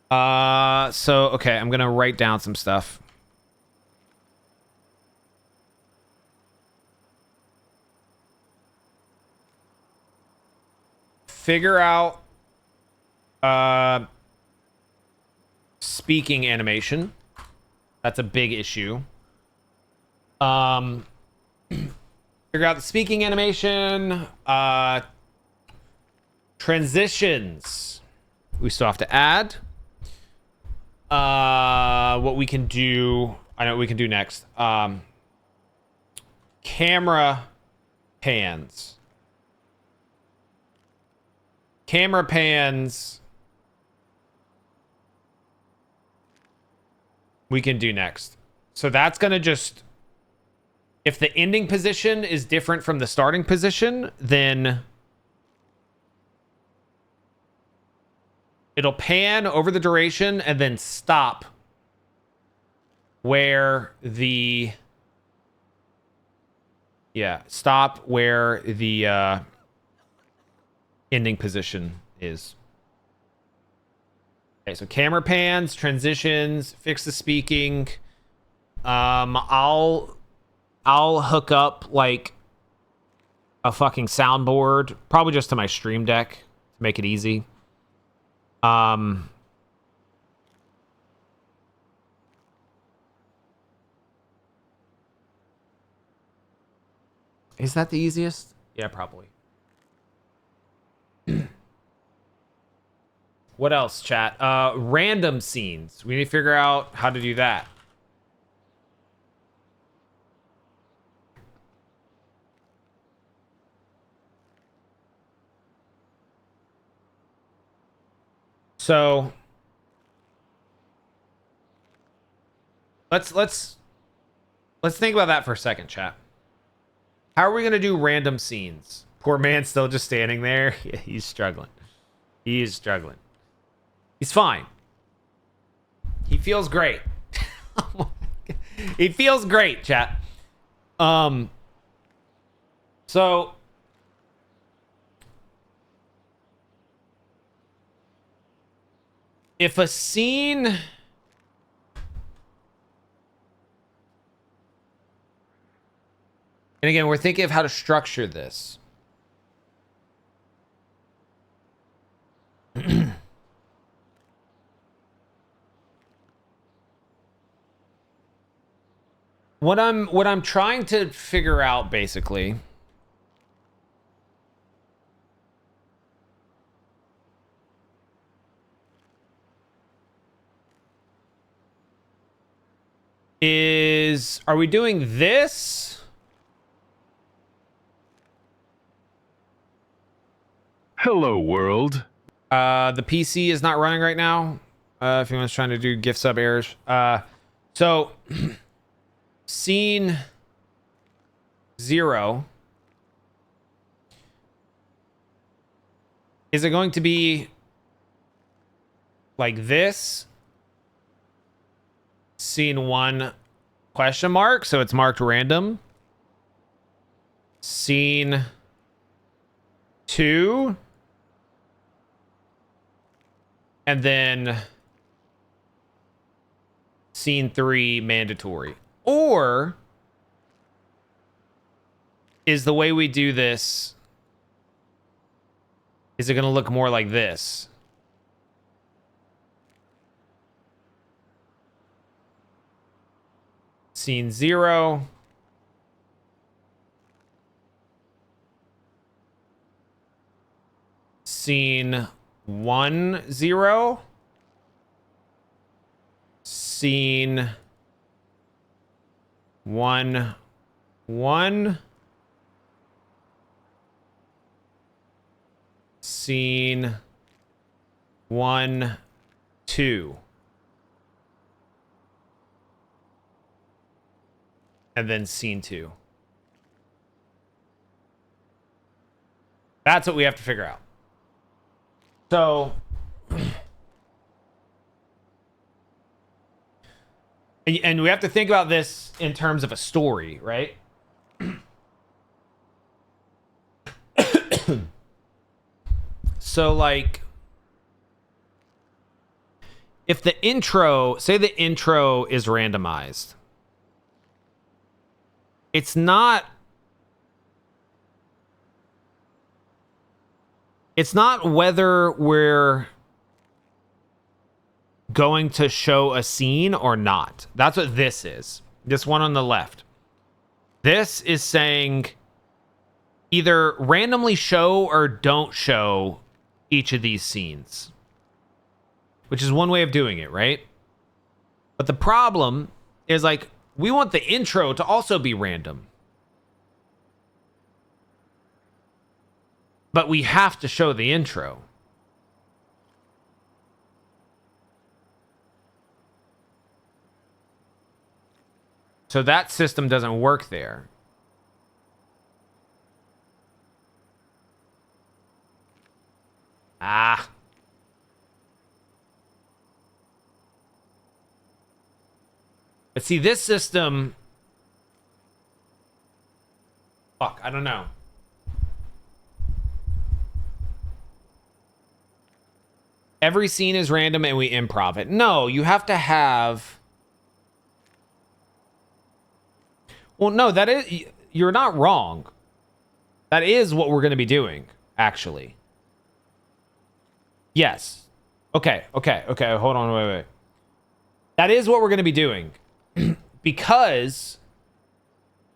so okay, I'm gonna write down some stuff. Figure out speaking animation. That's a big issue. Figure out the speaking animation. Transitions. We still have to add. What we can do. I know what we can do next. Camera pans. Camera pans. We can do next. So that's going to just... If the ending position is different from the starting position, then... It'll pan over the duration and then stop where the... Yeah, stop where the ending position is. Okay, so camera pans, transitions, fix the speaking. I'll hook up like a fucking soundboard, probably just to my stream deck to make it easy. Is that the easiest? Yeah, probably. What else, chat? Random scenes. We need to figure out how to do that. So let's think about that for a second, chat. How are we gonna do random scenes? Poor man's still just standing there. Yeah, he's struggling. He is struggling. He's fine. He feels great. He feels great, chat. So if a scene... And again, we're thinking of how to structure this. What I'm trying to figure out basically is is, are we doing this? Hello, world. The PC is not running right now. If anyone's trying to do gift sub errors. So scene 0. Is it going to be like this? Scene 1 question mark, so it's marked random. Scene 2. And then scene 3 mandatory. Or is the way we do this, is it going to look more like this? Scene 0. Scene 1, 0. Scene 1, 1. Scene 1, 2. And then scene 2. That's what we have to figure out. So, and we have to think about this in terms of a story, right? So, like, if the intro, say the intro is randomized, it's not whether we're going to show a scene or not. That's what this is. This one on the left. This is saying either randomly show or don't show each of these scenes, which is one way of doing it, right? But the problem is, like, we want the intro to also be random. But we have to show the intro. So that system doesn't work there. Ah. But see, this system... Fuck, I don't know. Every scene is random and we improv it. No, you have to have... Well, no, that is... You're not wrong. That is what we're going to be doing, actually. Yes. Okay. Hold on, wait. That is what we're going to be doing. Because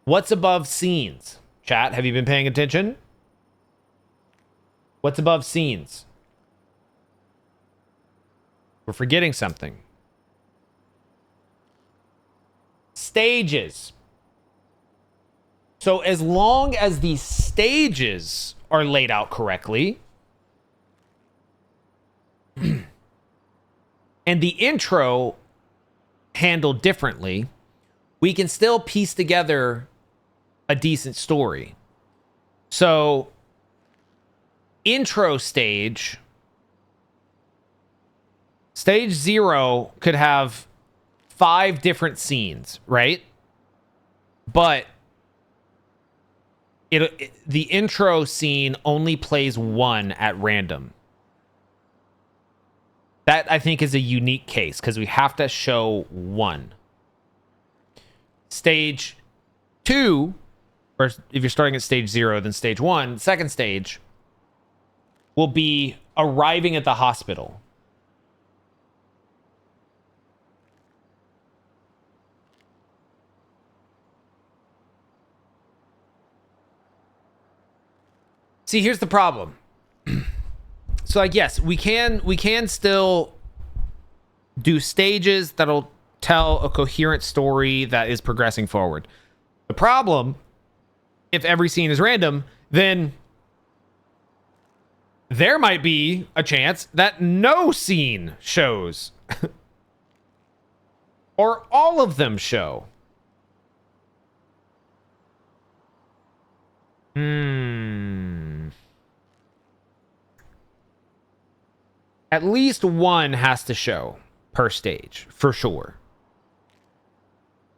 what's above scenes? Chat, have you been paying attention? What's above scenes? We're forgetting something. Stages. So as long as these stages are laid out correctly, and the intro handled differently, we can still piece together a decent story. So, intro stage 0 could have 5 different scenes, right? But the intro scene only plays 1 at random. That, I think, is a unique case because we have to show 1. Stage 2, or if you're starting at stage 0, then stage 1, second stage, will be arriving at the hospital. See, here's the problem. So, like, yes, we can still do stages that'll tell a coherent story that is progressing forward. The problem, if every scene is random, then there might be a chance that no scene shows. Or all of them show. At least one has to show per stage, for sure.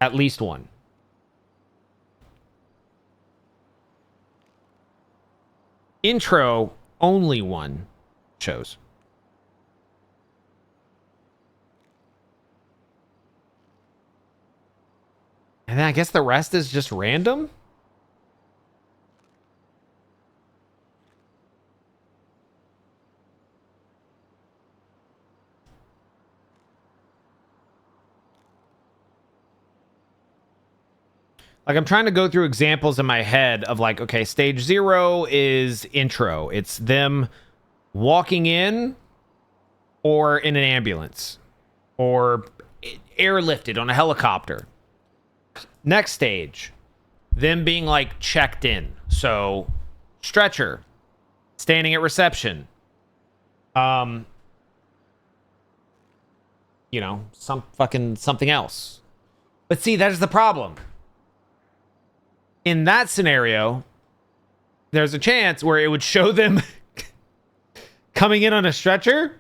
At least one. Intro, only one shows. And then I guess the rest is just random? Like, I'm trying to go through examples in my head of like, okay, stage 0 is intro. It's them walking in or in an ambulance or airlifted on a helicopter. Next stage, them being like checked in. So stretcher, standing at reception. You know, something else. But see, that is the problem. In that scenario, there's a chance where it would show them coming in on a stretcher,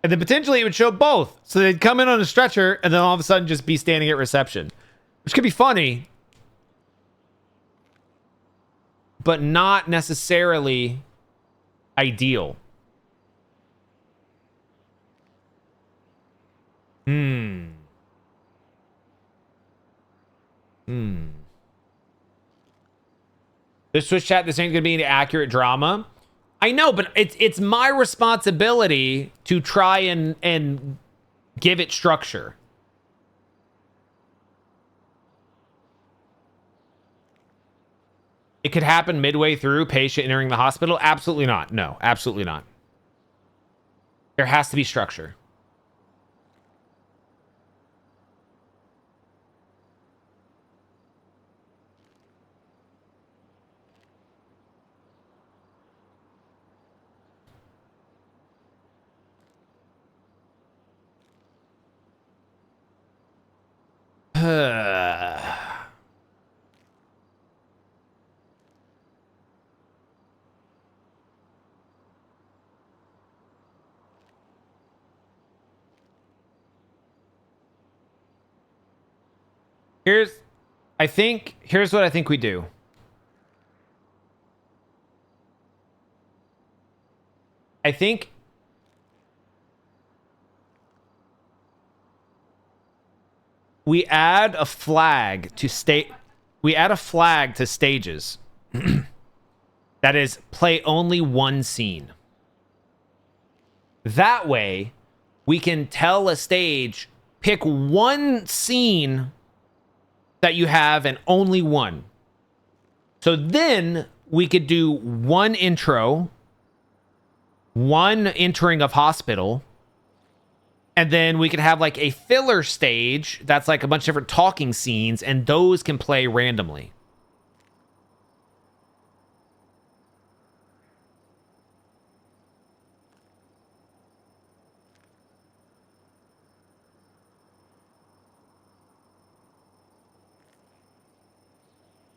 and then potentially it would show both. So they'd come in on a stretcher and then all of a sudden just be standing at reception, which could be funny, but not necessarily ideal. This Twitch chat, this ain't gonna be any accurate drama. I know, but it's my responsibility to try and give it structure. It could happen midway through, patient entering the hospital. Absolutely not. No, absolutely not. There has to be structure. Here's what I think we do. I think we add a flag to stages. That is, play only one scene. That way, we can tell a stage, pick one scene that you have and only one. So then we could do one intro, one entering of hospital, and then we could have like a filler stage that's like a bunch of different talking scenes, and those can play randomly.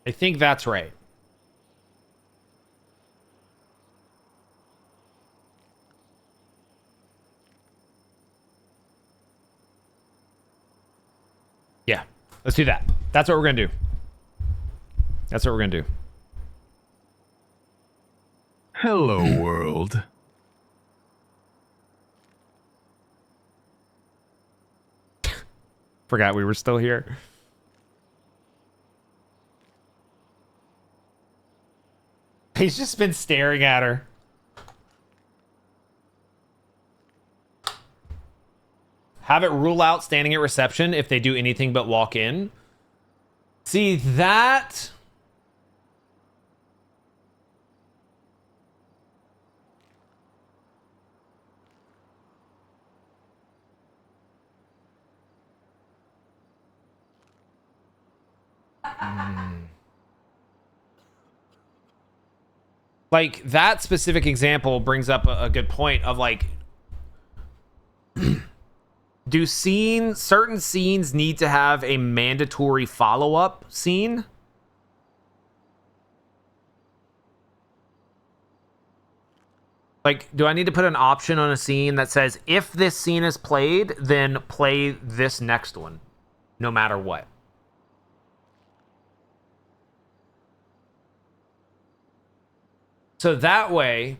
I think that's right. Yeah, let's do that. That's what we're gonna do. That's what we're gonna do. Hello, world. Forgot we were still here. He's just been staring at her. Have it rule out standing at reception if they do anything but walk in. See, that... Like, that specific example brings up a good point of, like, do certain scenes need to have a mandatory follow-up scene? Like, do I need to put an option on a scene that says, if this scene is played, then play this next one, no matter what? So that way,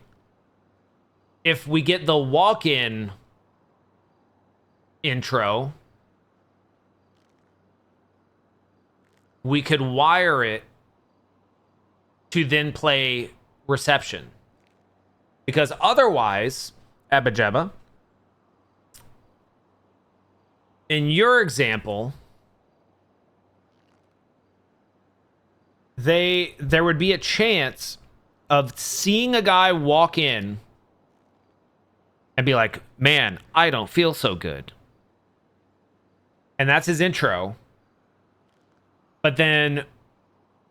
if we get the walk-in intro, we could wire it to then play reception. Because otherwise, Ebba Jebba, in your example, there would be a chance of seeing a guy walk in and be like, man, I don't feel so good. And that's his intro. But then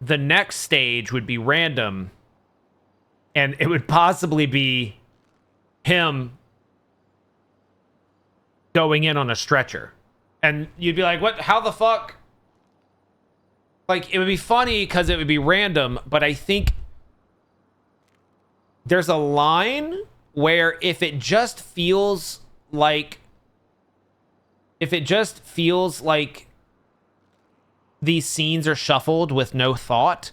the next stage would be random, and it would possibly be him going in on a stretcher. And you'd be like, what? How the fuck? Like, it would be funny because it would be random, but I think there's a line where if it just feels like these scenes are shuffled with no thought,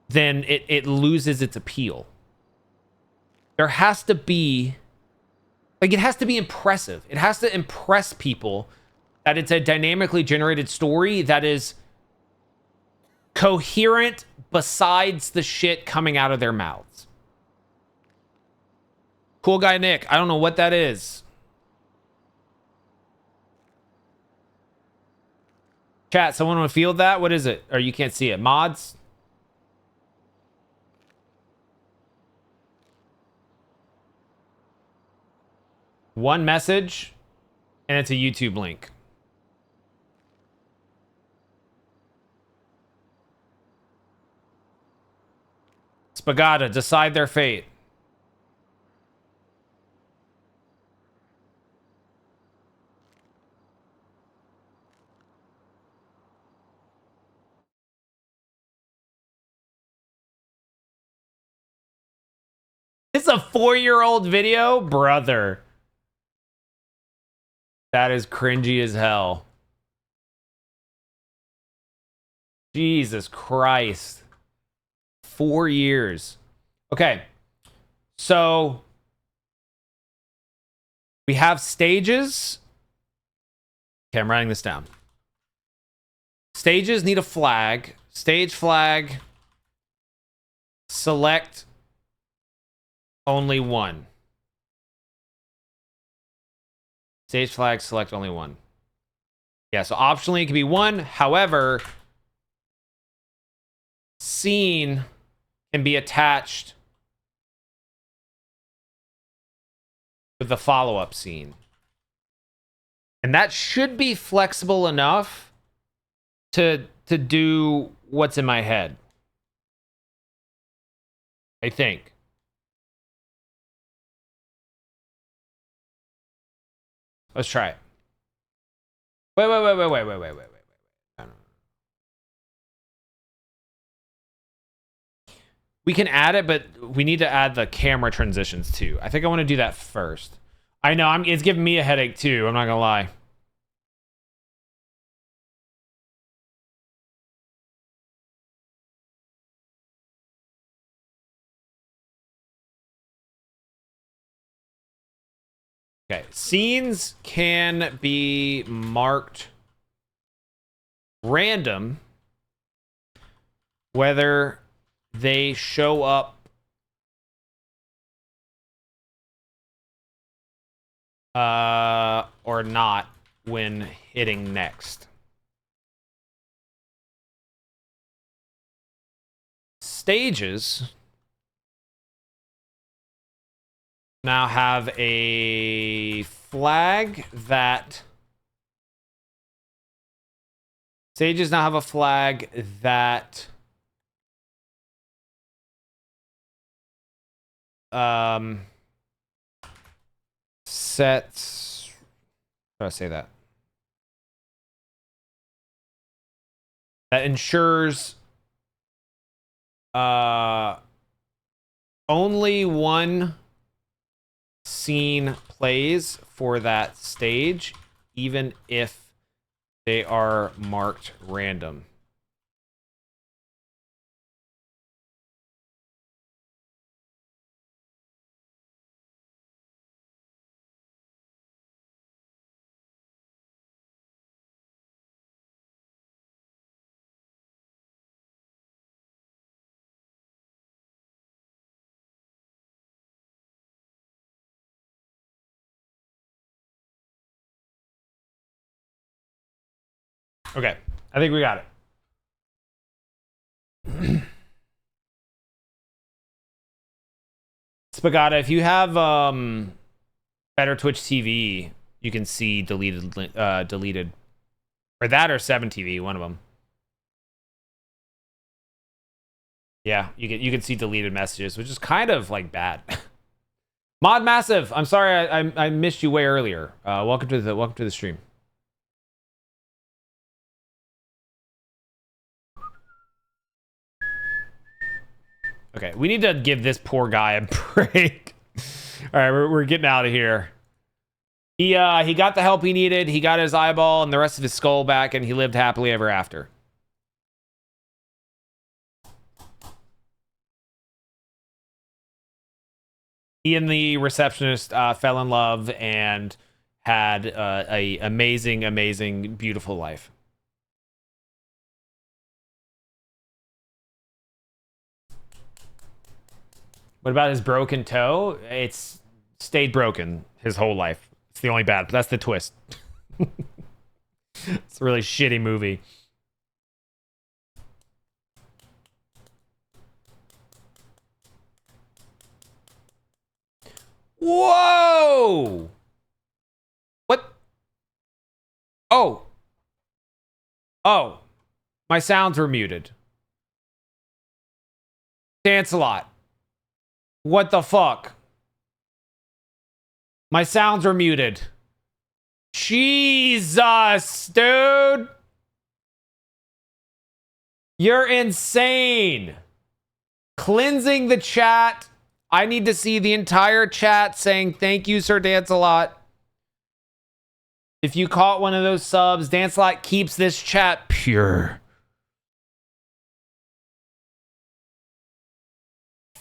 then it loses its appeal. There has to be, like, it has to be impressive. It has to impress people that it's a dynamically generated story that is coherent besides the shit coming out of their mouths. Cool guy Nick, I don't know what that is. Chat, someone want to field that? What is it? Or you can't see it. Mods? One message, and it's a YouTube link. Spagata, decide their fate. It's a 4-year-old video? Brother. That is cringy as hell. Jesus Christ. 4 years. Okay. So we have stages. Okay, I'm writing this down. Stages need a flag. Stage flag. Select only one. Stage flag, select only one. Yeah, so optionally it can be one. However, scene can be attached with the follow-up scene. And that should be flexible enough to do what's in my head. I think. Let's try it. Wait. No. We can add it, but we need to add the camera transitions too. I think I want to do that first. I know, it's giving me a headache too, I'm not gonna lie. Okay, scenes can be marked random, whether they show up or not when hitting next. Stages now have a flag that Stages now have a flag that sets, how do I say that? That ensures only one scene plays for that stage, even if they are marked random. Okay, I think we got it. Spagata, if you have better Twitch TV, you can see deleted, or that or 7TV, one of them. Yeah, you can see deleted messages, which is kind of like bad. Mod Massive, I'm sorry I missed you way earlier. Welcome to the stream. Okay, we need to give this poor guy a break. All right, we're getting out of here. He got the help he needed. He got his eyeball and the rest of his skull back, and he lived happily ever after. He and the receptionist fell in love and had a amazing, beautiful life. What about his broken toe? It's stayed broken his whole life. It's the only bad. That's the twist. It's a really shitty movie. Whoa! What? Oh. Oh. My sounds were muted. Dance a lot. What the fuck? My sounds are muted. Jesus, dude. You're insane. Cleansing the chat. I need to see the entire chat saying thank you, Sir Dance-A-Lot. If you caught one of those subs, Dance-A-Lot keeps this chat pure.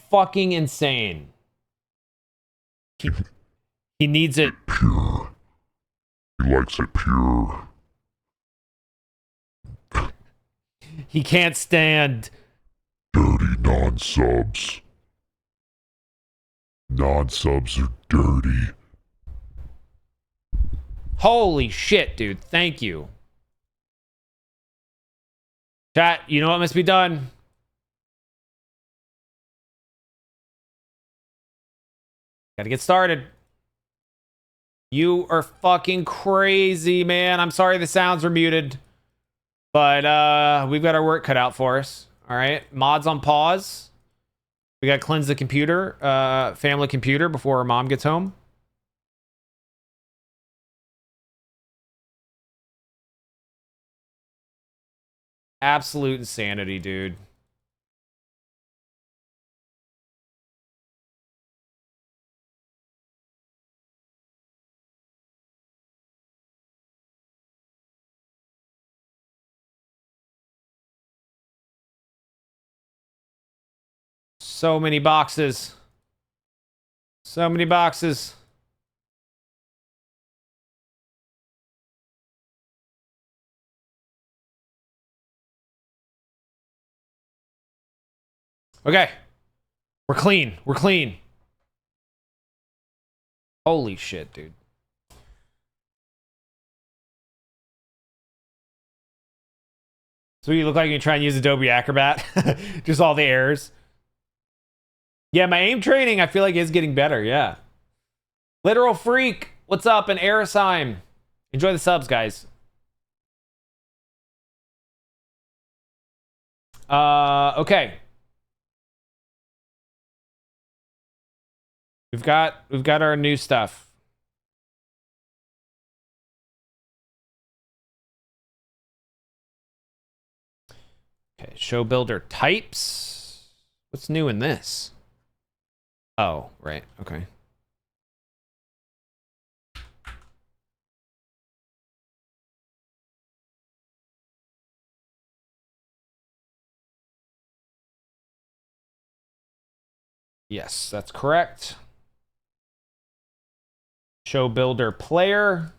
Fucking insane. He needs it pure. He likes it pure. He can't stand Dirty non-subs. Non-subs are dirty. Holy shit, dude. Thank you. Chat, you know what must be done? Gotta get started. You are fucking crazy, man. I'm sorry the sounds are muted. But we've got our work cut out for us. All right. Mods on pause. We gotta cleanse the computer, family computer before our mom gets home. Absolute insanity, dude. So many boxes. So many boxes. Okay. We're clean. We're clean. Holy shit, dude. So you look like you try and use Adobe Acrobat. Just all the errors. Yeah, my aim training, I feel like, is getting better. Yeah. Literal Freak. What's up? And Aerosime. Enjoy the subs, guys. Okay. We've got our new stuff. Okay, show builder types. What's new in this? Oh, right. Okay. Yes, that's correct. Show builder player.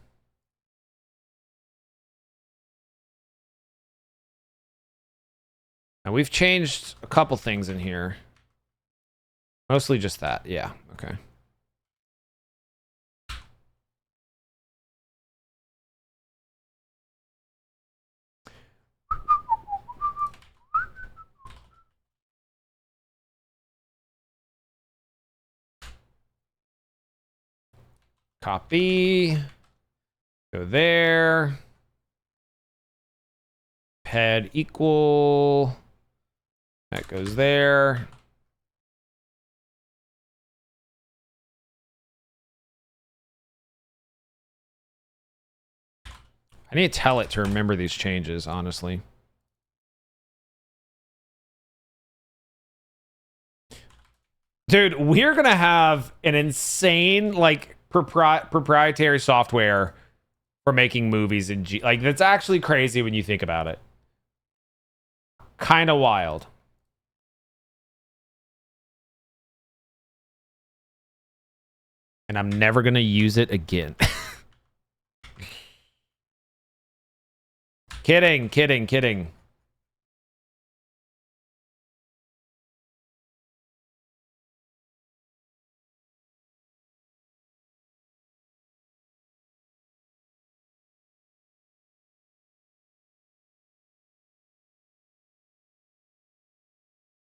Now we've changed a couple things in here. Mostly just that. Yeah, okay. Copy. Go there. Head equal. That goes there. I need to tell it to remember these changes, honestly. Dude, we're gonna have an insane, like, proprietary software for making movies in G. Like, that's actually crazy when you think about it. Kind of wild. And I'm never gonna use it again. Kidding, kidding, kidding.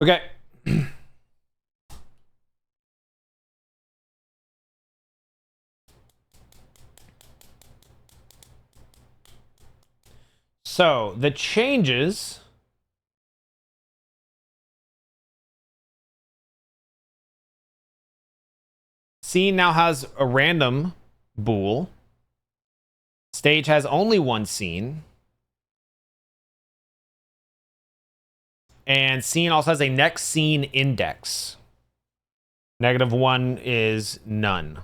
Okay. So, the changes... Scene now has a random bool. Stage has only one scene. And scene also has a next scene index. -1 is none.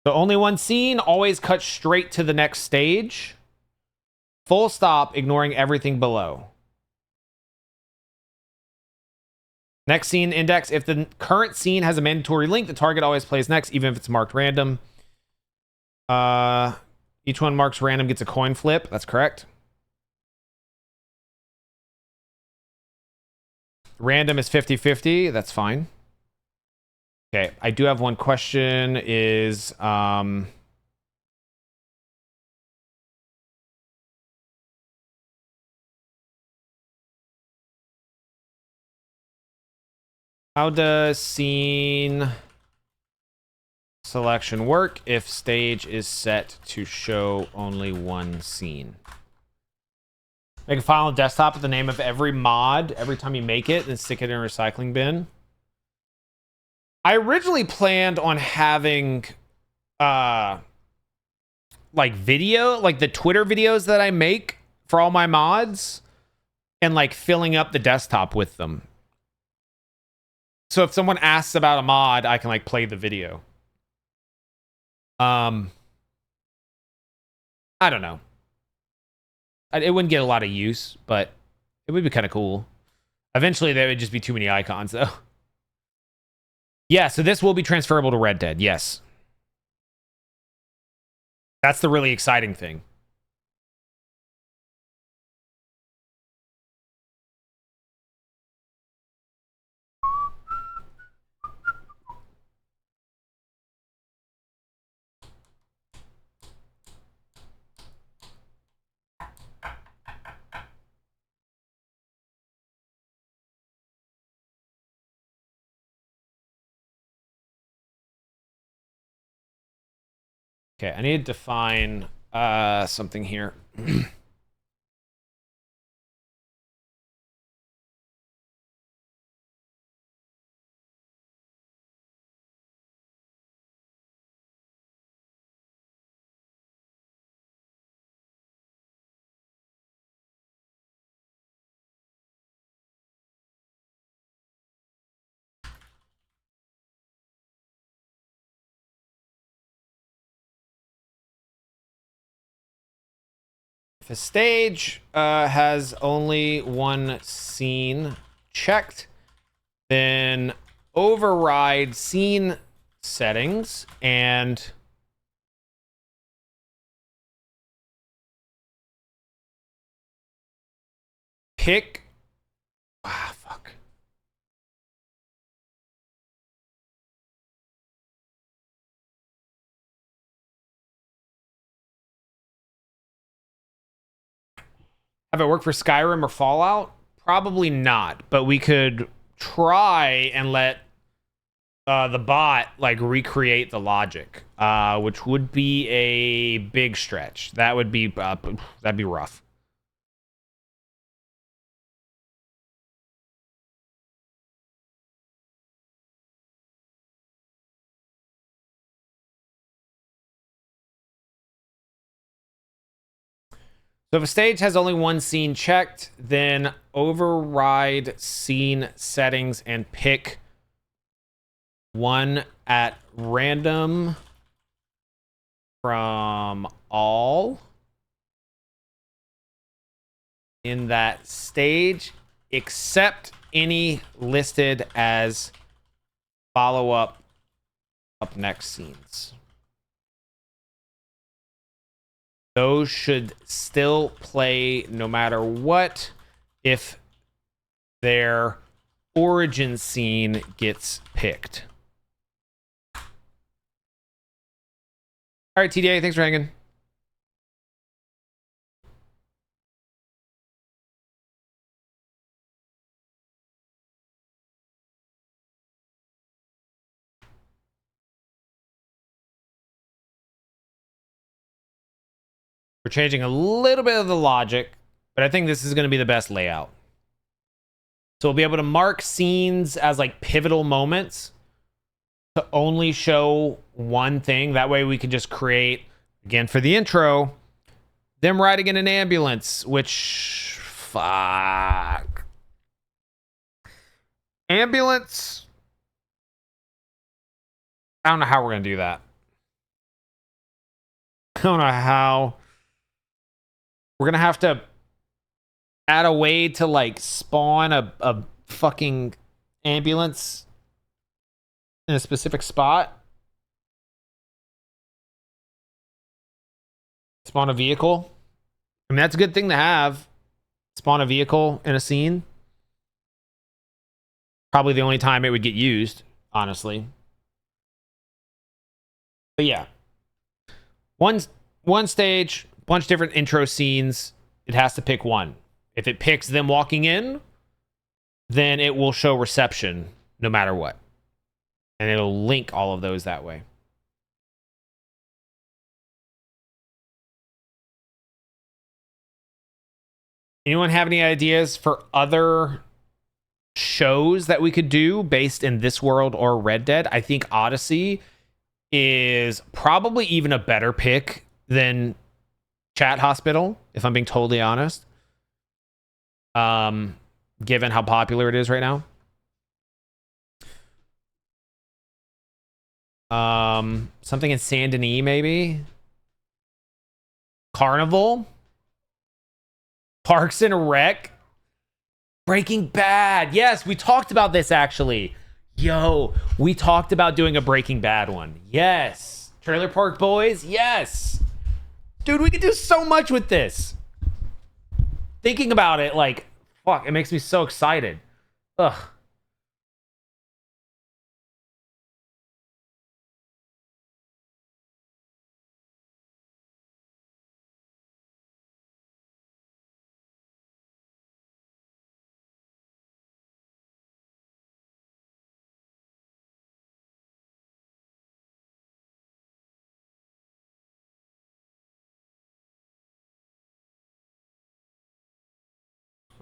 So only one scene, always cut straight to the next stage. Full stop, ignoring everything below. Next scene index. If the current scene has a mandatory link, the target always plays next, even if it's marked random. Each one marks random gets a coin flip. That's correct. Random is 50-50. That's fine. Okay, I do have one question is... How does scene selection work if stage is set to show only one scene? Make a file on desktop with the name of every mod every time you make it, and stick it in a recycling bin. I originally planned on having like video, like the Twitter videos that I make for all my mods, and like filling up the desktop with them. So if someone asks about a mod, I can like play the video. I don't know. It wouldn't get a lot of use, but it would be kind of cool. Eventually, there would just be too many icons, though. Yeah, so this will be transferable to Red Dead, yes. That's the really exciting thing. Okay, I need to define something here. If a stage has only one scene checked, then override scene settings and pick. Fuck. Have it work for Skyrim or Fallout? Probably not, but we could try and let the bot like recreate the logic, which would be a big stretch. That would be that'd be rough. So if a stage has only one scene checked, then override scene settings and pick one at random from all in that stage, except any listed as follow-up up next scenes. Those should still play no matter what if their origin scene gets picked. All right, TDA, thanks for hanging. We're changing a little bit of the logic, but I think this is going to be the best layout. So we'll be able to mark scenes as like pivotal moments to only show one thing. That way we can just create, again for the intro, them riding in an ambulance, which, fuck. Ambulance. I don't know how we're going to do that. I don't know how. We're gonna have to add a way to like spawn a fucking ambulance in a specific spot. Spawn a vehicle. I mean, that's a good thing to have. Spawn a vehicle in a scene. Probably the only time it would get used, honestly. But yeah. One stage, bunch of different intro scenes. It has to pick one. If it picks them walking in, then it will show reception no matter what. And it'll link all of those that way. Anyone have any ideas for other shows that we could do based in this world or Red Dead? I think Odyssey is probably even a better pick than Chat Hospital, if I'm being totally honest. Given how popular it is right now. Something in Saint Denis, maybe. Carnival. Parks and Rec. Breaking Bad. Yes, we talked about this actually. Yo, we talked about doing a Breaking Bad one. Yes. Trailer Park Boys. Yes. Dude, we could do so much with this. Thinking about it, like, fuck, it makes me so excited. Ugh.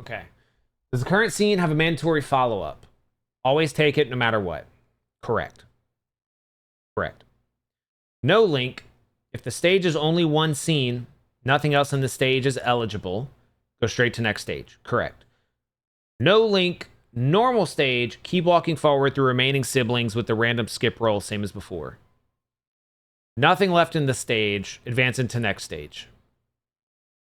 Okay. Does the current scene have a mandatory follow-up? Always take it no matter what. Correct. Correct. No link. If the stage is only one scene, nothing else in the stage is eligible. Go straight to next stage. Correct. No link. Normal stage. Keep walking forward through remaining siblings with the random skip roll, same as before. Nothing left in the stage. Advance into next stage.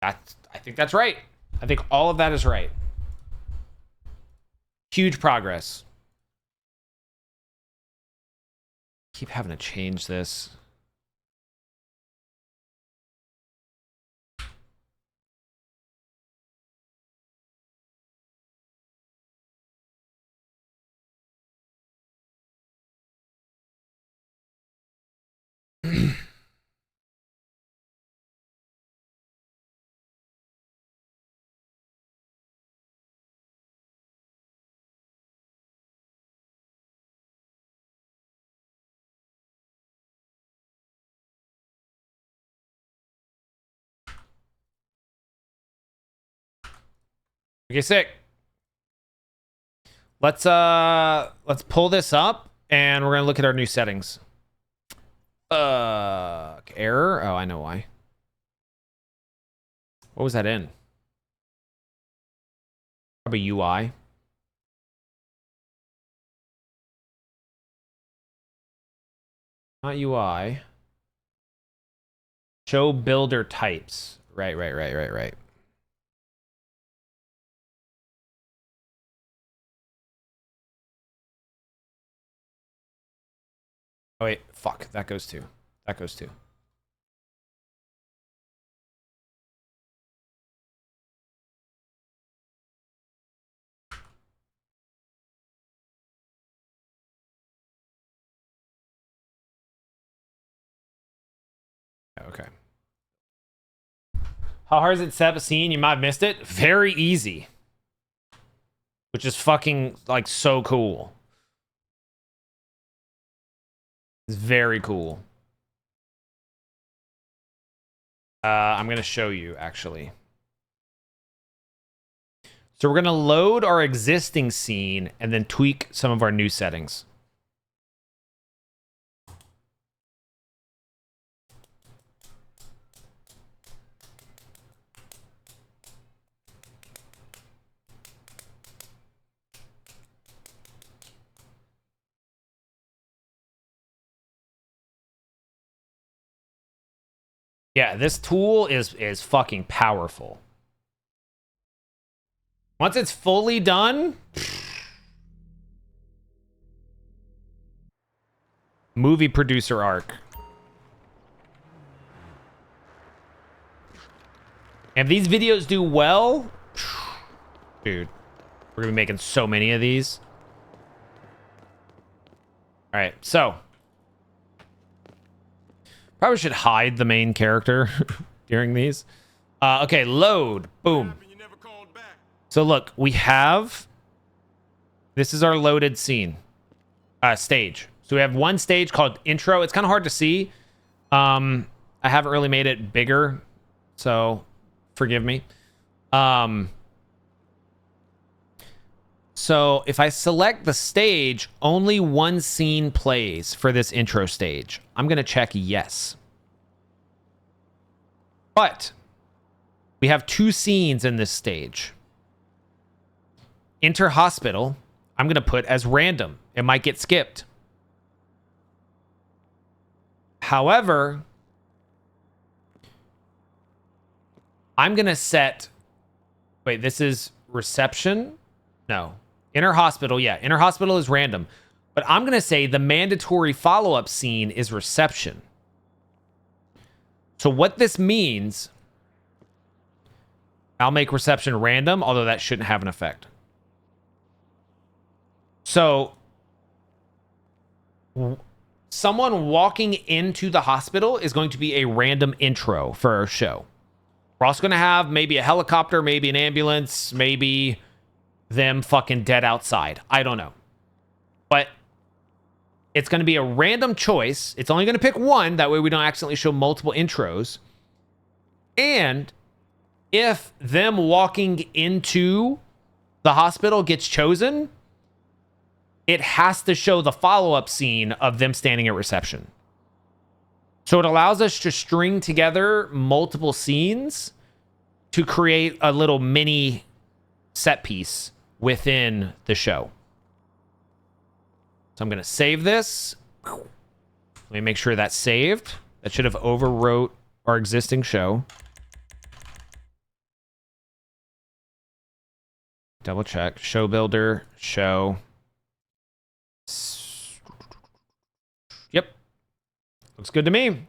I think that's right. I think all of that is right. Huge progress. Keep having to change this. Okay, sick. Let's pull this up and we're gonna look at our new settings. Error. Oh, I know why. What was that in? Probably UI. Not UI. Show builder types. Right. Oh wait, fuck. That goes too. That goes too. Okay. How hard is it to set up a scene? You might have missed it. Very easy. Which is fucking, like, so cool. It's very cool. I'm going to show you, actually. So we're going to load our existing scene and then tweak some of our new settings. Yeah, this tool is fucking powerful. Once it's fully done, movie producer arc. And if these videos do well, dude, we're gonna be making so many of these. All right, so probably should hide the main character during these. Okay, load. Boom. So look, we have... This is our loaded scene. Stage. So we have one stage called intro. It's kind of hard to see. I haven't really made it bigger, so forgive me. So if I select the stage, only one scene plays for this intro stage. I'm going to check yes. But we have two scenes in this stage. Enter hospital, I'm going to put as random. It might get skipped. However, I'm going to set... Wait, this is reception? No. Enter hospital, yeah. Enter hospital is random. But I'm going to say the mandatory follow-up scene is reception. So what this means... I'll make reception random, although that shouldn't have an effect. So... someone walking into the hospital is going to be a random intro for our show. We're also going to have maybe a helicopter, maybe an ambulance, maybe them fucking dead outside. I don't know. But it's going to be a random choice. It's only going to pick one. That way we don't accidentally show multiple intros. And if them walking into the hospital gets chosen, it has to show the follow-up scene of them standing at reception. So it allows us to string together multiple scenes to create a little mini set piece within the show. So I'm going to save this. Let me make sure that's saved. That should have overwrote our existing show. double check. Show builder, show. Yep. Looks good to me.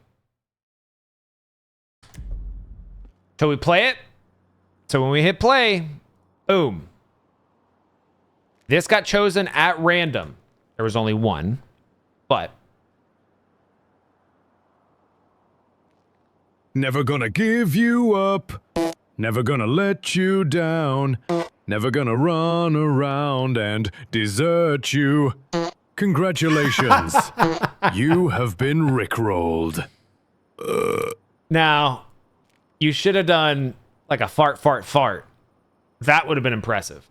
So we play it. So when we hit play, boom. This got chosen at random. There was only one, but. Never gonna give you up. Never gonna let you down. Never gonna run around and desert you. Congratulations. You have been rickrolled. Now, you should have done like a fart, fart, fart. That would have been impressive.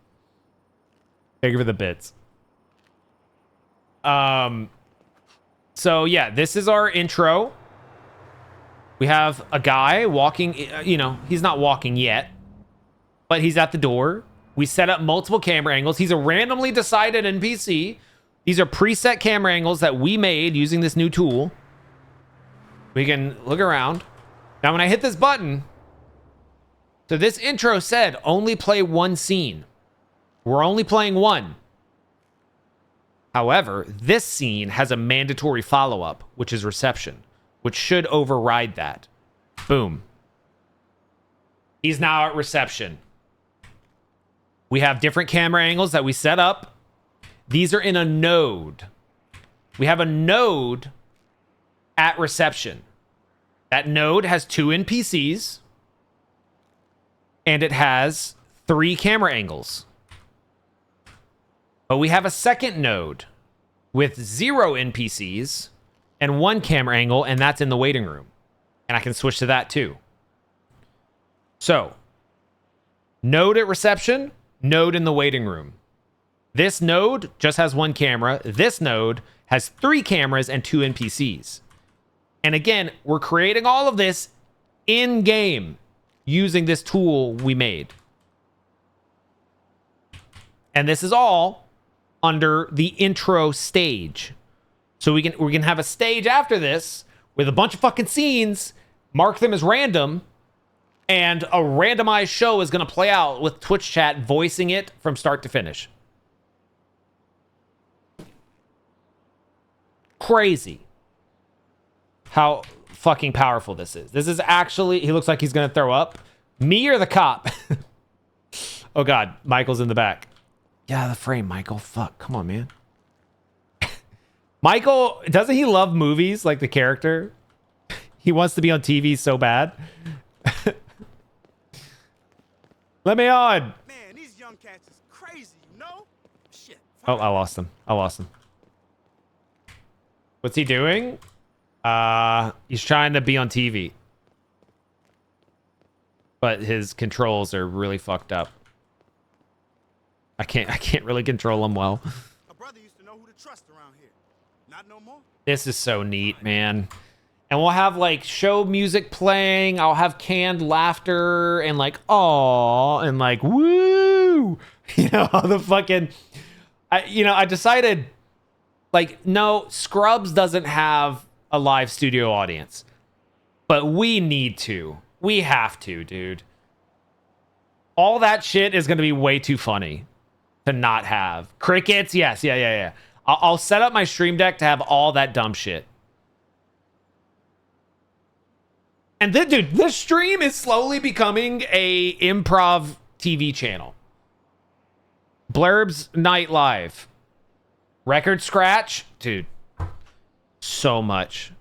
Thank you for the bits. So yeah, this is our intro. We have a guy walking, you know, he's not walking yet, but he's at the door. We set up multiple camera angles. He's a randomly decided NPC. These are preset camera angles that we made using this new tool. We can look around. Now, when I hit this button, so this intro said only play one scene. We're only playing one. However, this scene has a mandatory follow-up, which is reception, which should override that. Boom. He's now at reception. We have different camera angles that we set up. These are in a node. We have a node at reception. That node has 2 NPCs. And it has 3 camera angles. But we have a second node with 0 NPCs and 1 camera angle, and that's in the waiting room. And I can switch to that too. So, node at reception, node in the waiting room. This node just has 1 camera. This node has 3 cameras and 2 NPCs. And again, we're creating all of this in-game using this tool we made. And this is all under the intro stage. So we can have a stage after this with a bunch of fucking scenes, mark them as random, and a randomized show is going to play out with Twitch chat voicing it from start to finish. Crazy how fucking powerful this is. This is actually, he looks like he's going to throw up. Me or the cop? Oh God, Michael's in the back. Get out of the frame, Michael. Fuck, come on, man. Michael, doesn't he love movies like the character? He wants to be on TV so bad. Let me on. Man, these young cats is crazy, you know? Shit. Oh, I lost him. What's he doing? He's trying to be on TV. But his controls are really fucked up. I can't really control him well. A brother used to know who to trust around here. Not no more. This is so neat, man. And we'll have like show music playing. I'll have canned laughter and like aw and like woo. You know, all the fucking I decided like no, Scrubs doesn't have a live studio audience. But we need to. We have to, dude. All that shit is going to be way too funny to not have. Crickets, yes, yeah. I'll set up my stream deck to have all that dumb shit. And then, dude, this stream is slowly becoming a improv TV channel. Blurbs Night Live. Record scratch, dude. So much.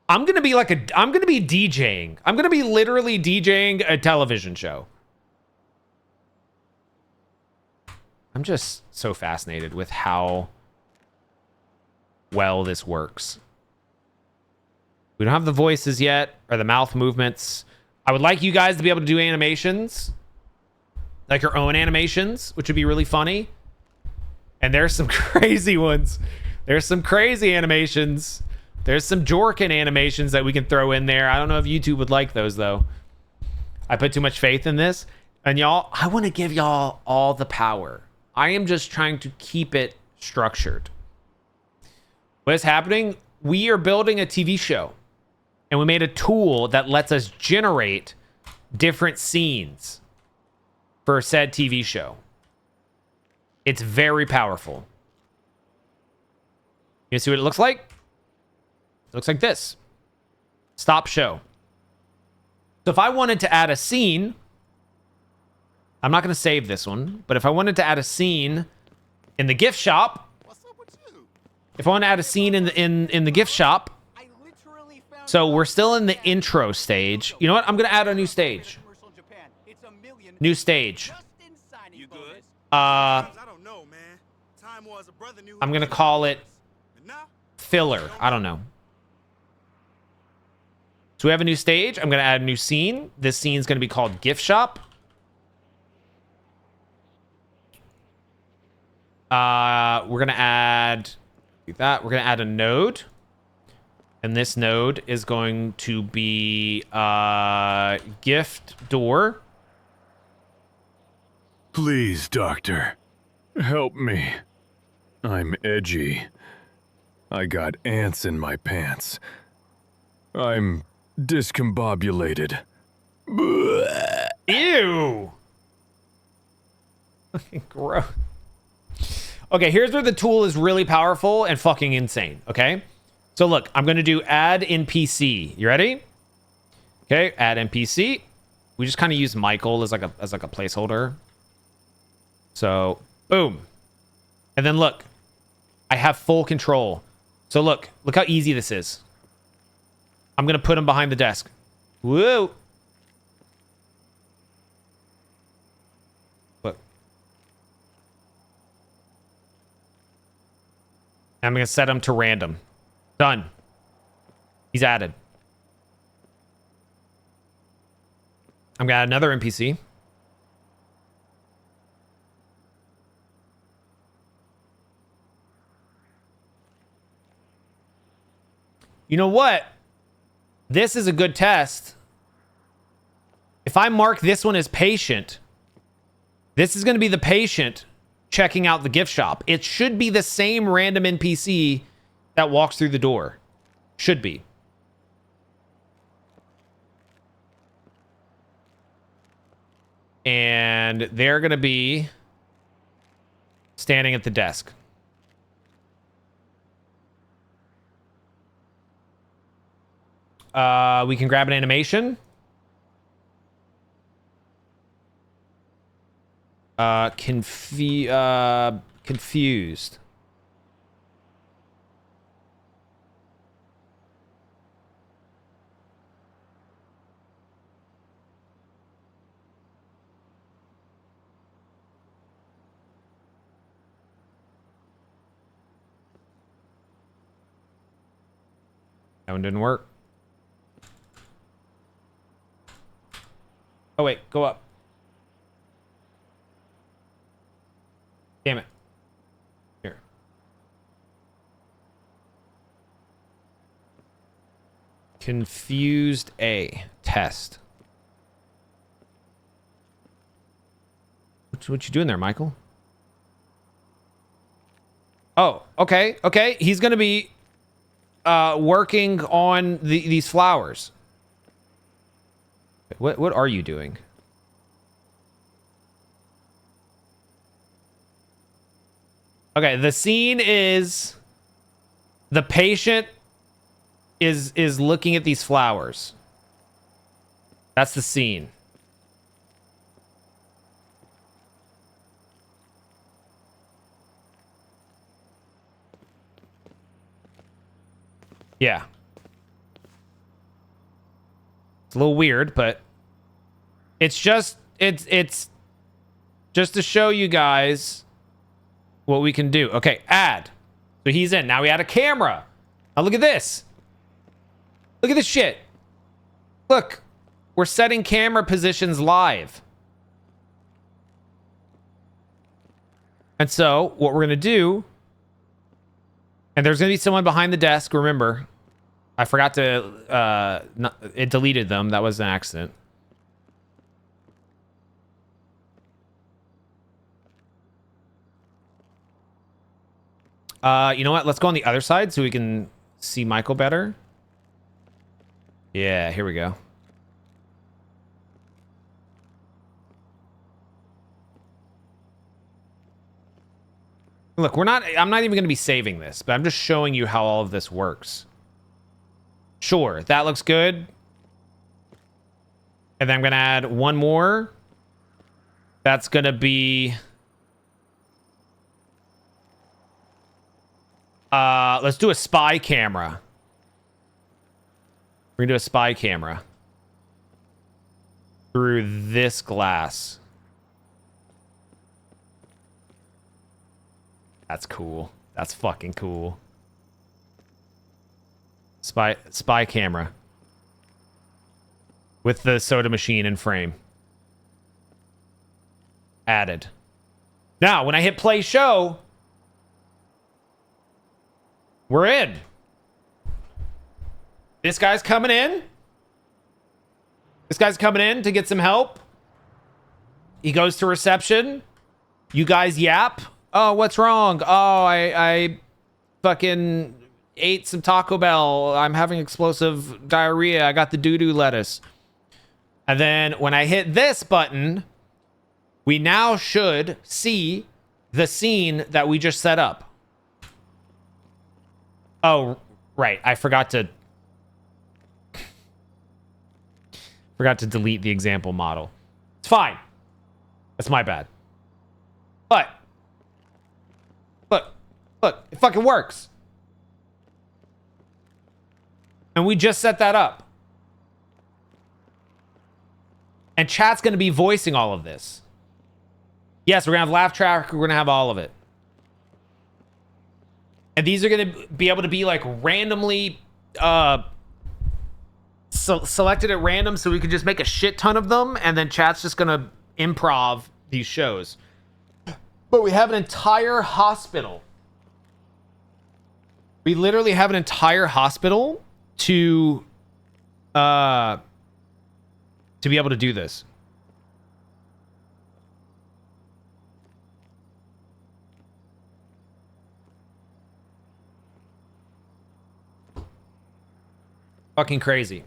I'm gonna be DJing. I'm gonna be literally DJing a television show. I'm just so fascinated with how well this works. We don't have the voices yet or the mouth movements. I would like you guys to be able to do animations, like your own animations, which would be really funny. And there's some crazy ones. There's some crazy animations. There's some Jorkin animations that we can throw in there. I don't know if YouTube would like those, though. I put too much faith in this. And y'all, I want to give y'all all the power. I am just trying to keep it structured. What is happening? We are building a TV show. And we made a tool that lets us generate different scenes for said TV show. It's very powerful. You see what it looks like? It looks like this. Stop show. So if I wanted to add a scene, I'm not going to save this one, but if I wanted to add a scene in the gift shop, What's up with you? if I want to add a scene in the gift shop, I literally found so we're still in the intro stage. You know what? I'm going to add a new stage. commercial in Japan. It's $1 million New stage. just in signing bonus. Uh, I don't know, man. Time was a brother knew I'm going to call it And now, filler. I don't know. So we have a new stage. I'm going to add a new scene. This scene is going to be called gift shop. We're going to add that. We're going to add a node. And this node is going to be gift door. Please, doctor. Help me. I'm edgy. I got ants in my pants. I'm discombobulated. Ew. Fucking gross. Okay, here's where the tool is really powerful and fucking insane, okay? So look, I'm going to do add NPC. You ready? Okay, add NPC. We just kind of use Michael as like a placeholder. So, boom. And then look, I have full control. So look how easy this is. I'm going to put him behind the desk. Whoa. Look. I'm going to set him to random. Done. He's added. I'm going to add another NPC. You know what? This is a good test. If I mark this one as patient, this is going to be the patient checking out the gift shop. It should be the same random NPC that walks through the door. Should be. And they're going to be standing at the desk. We can grab an animation. Confused. That one didn't work. Oh, wait. Go up. Damn it. Here. Confused A. Test. What you doing there, Michael? Oh, okay. Okay. He's going to be working on these flowers. What are you doing? Okay, the scene is the patient is looking at these flowers. That's the scene. Yeah. It's a little weird, but it's just just to show you guys what we can do. Okay, add. So he's in. Now we add a camera. Now look at this. Look at this shit. Look. We're setting camera positions live. And so what we're going to do, and there's going to be someone behind the desk, remember. I forgot to, it deleted them. That was an accident. You know what? Let's go on the other side so we can see Michael better. Yeah, here we go. Look, I'm not even going to be saving this, but I'm just showing you how all of this works. Sure, that looks good. And then I'm going to add one more. That's going to be... let's do a spy camera. We're going to do a spy camera. Through this glass. That's cool. That's fucking cool. Spy camera. With the soda machine in frame. Added. Now, when I hit play show, we're in. This guy's coming in. This guy's coming in to get some help. He goes to reception. You guys yap. Oh, what's wrong? Oh, I fucking ate some Taco Bell. I'm having explosive diarrhea. I got the doo-doo lettuce. And then when I hit this button, we now should see the scene that we just set up. Oh, right. I forgot to delete the example model. It's fine. That's my bad. But look, it fucking works. And we just set that up. And chat's going to be voicing all of this. Yes, we're going to have laugh track. We're going to have all of it. And these are going to be able to be like randomly selected at random, so we can just make a shit ton of them. And then chat's just going to improv these shows. But we have an entire hospital. We literally have an entire hospital to be able to do this. Fucking crazy.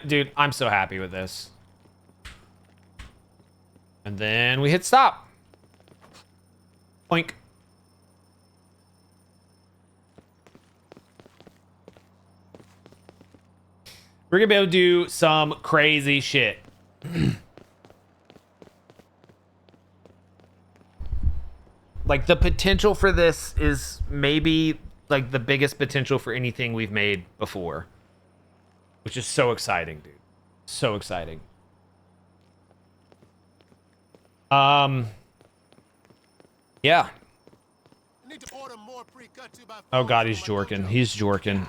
Dude, I'm so happy with this. And then we hit stop. Oink. We're gonna be able to do some crazy shit. Like, the potential for this is maybe like the biggest potential for anything we've made before. Which is so exciting, dude. So exciting. Yeah. Oh god, he's jorking. He's jorking.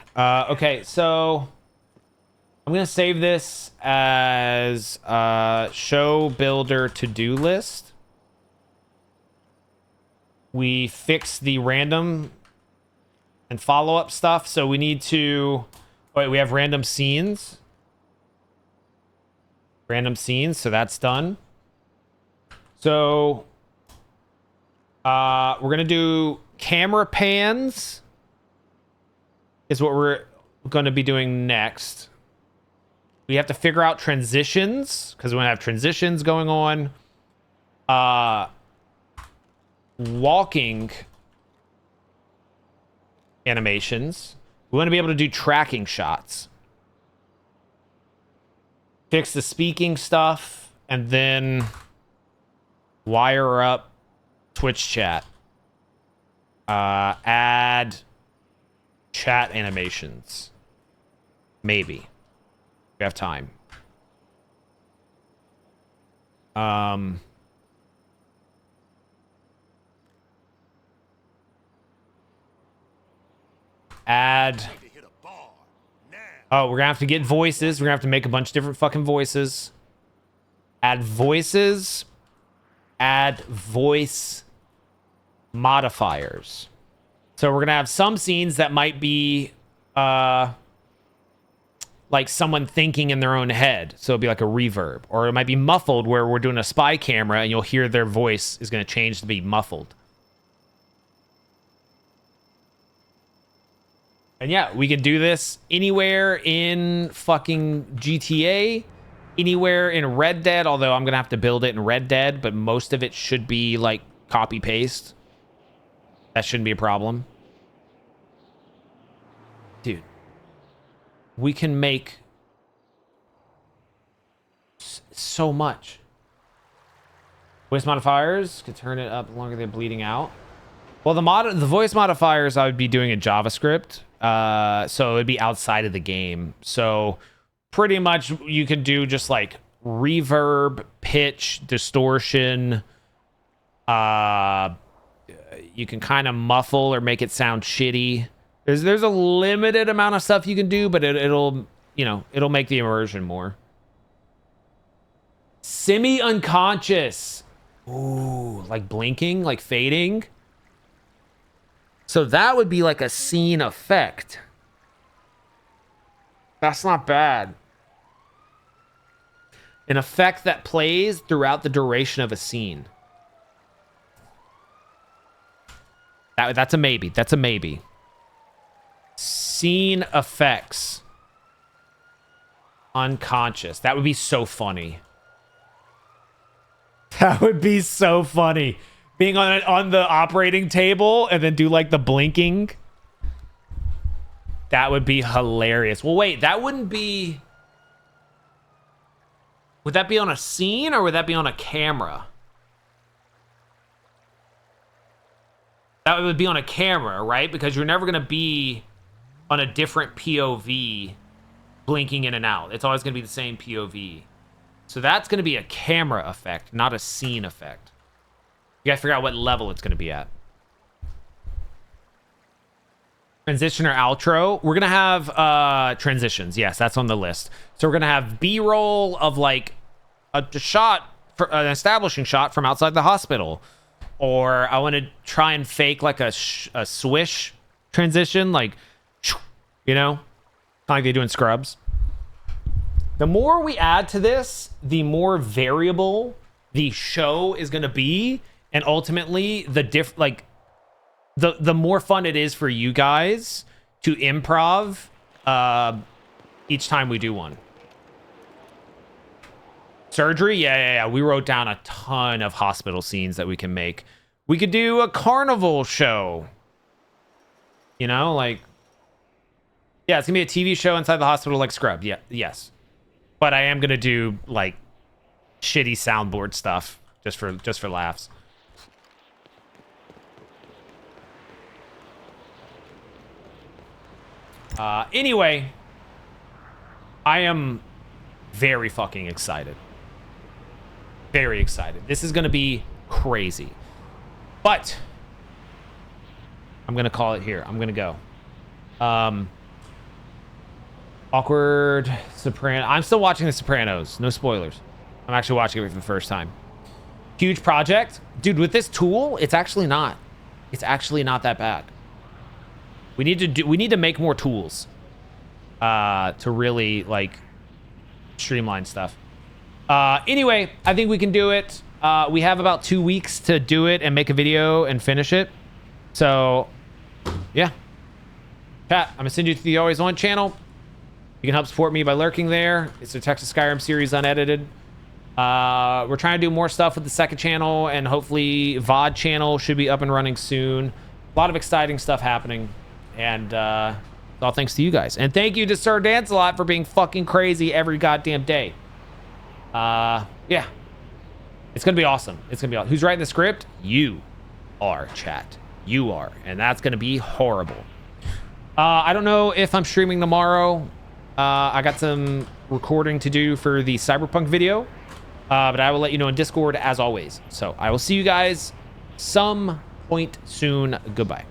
Okay, so I'm gonna save this as show builder to-do list. We fix the random and follow-up stuff, so we need to... Wait, we have random scenes. Random scenes, so that's done. So we're gonna do camera pans is what we're gonna be doing next. We have to figure out transitions, because we're gonna have transitions going on. Walking animations. We want to be able to do tracking shots. Fix the speaking stuff, and then wire up Twitch chat. Add chat animations. Maybe. We have time. Add... Oh, we're gonna have to get voices. We're gonna have to make a bunch of different fucking voices. Add voices. Add voice modifiers. So we're gonna have some scenes that might be like someone thinking in their own head. So it'll be like a reverb. Or it might be muffled, where we're doing a spy camera and you'll hear their voice is gonna change to be muffled. And yeah, we can do this anywhere in fucking GTA. anywhere in Red Dead, although I'm gonna have to build it in Red Dead, but most of it should be like copy paste. That shouldn't be a problem. Dude, we can make so much. Voice modifiers could turn it up the longer they're bleeding out. Well, the voice modifiers I would be doing in JavaScript, so it'd be outside of the game. So pretty much you can do just like reverb, pitch, distortion. You can kind of muffle or make it sound shitty. There's a limited amount of stuff you can do, but it'll make the immersion more. Semi-unconscious. Ooh, like blinking, like fading. So that would be like a scene effect. That's not bad. An effect that plays throughout the duration of a scene. That's a maybe. That's a maybe. Scene effects. Unconscious. That would be so funny. That would be so funny. Being on the operating table and then do like the blinking. That would be hilarious. Well, wait, that wouldn't be... Would that be on a scene or would that be on a camera? That would be on a camera, right? Because you're never going to be on a different POV blinking in and out. It's always going to be the same POV. So that's going to be a camera effect, not a scene effect. You got to figure out what level it's going to be at. Transition or outro. We're going to have transitions. Yes, that's on the list. So we're going to have B-roll of like a shot, an establishing shot from outside the hospital. Or I want to try and fake like a swish transition, like, you know, kind of like they do in Scrubs. The more we add to this, the more variable the show is going to be, and ultimately the more fun it is for you guys to improv each time we do one. Surgery, yeah. We wrote down a ton of hospital scenes that we can make. We could do a carnival show. You know, like, yeah, it's gonna be a TV show inside the hospital like Scrub. Yeah, yes. But I am gonna do like shitty soundboard stuff just for laughs. Anyway, I am very fucking excited. Very excited. This is gonna be crazy. But I'm gonna call it here. I'm gonna go. Awkward Soprano. I'm still watching The Sopranos. No spoilers. I'm actually watching it for the first time. Huge project, dude. With this tool, it's actually not. It's actually not that bad. We need to make more tools to really like streamline stuff. Anyway, I think we can do it. We have about 2 weeks to do it and make a video and finish it. So, yeah. Chat, I'm gonna send you to the Always On channel. You can help support me by lurking there. It's the Texas Skyrim series unedited. We're trying to do more stuff with the second channel, and hopefully VOD channel should be up and running soon. A lot of exciting stuff happening, and all thanks to you guys. And thank you to Sir Dancelot for being fucking crazy every goddamn day. Yeah. It's gonna be awesome. It's gonna be awesome. Who's writing the script? You are, chat. You are. And that's gonna be horrible. I don't know if I'm streaming tomorrow. I got some recording to do for the Cyberpunk video. But I will let you know in Discord as always. So I will see you guys some point soon. Goodbye.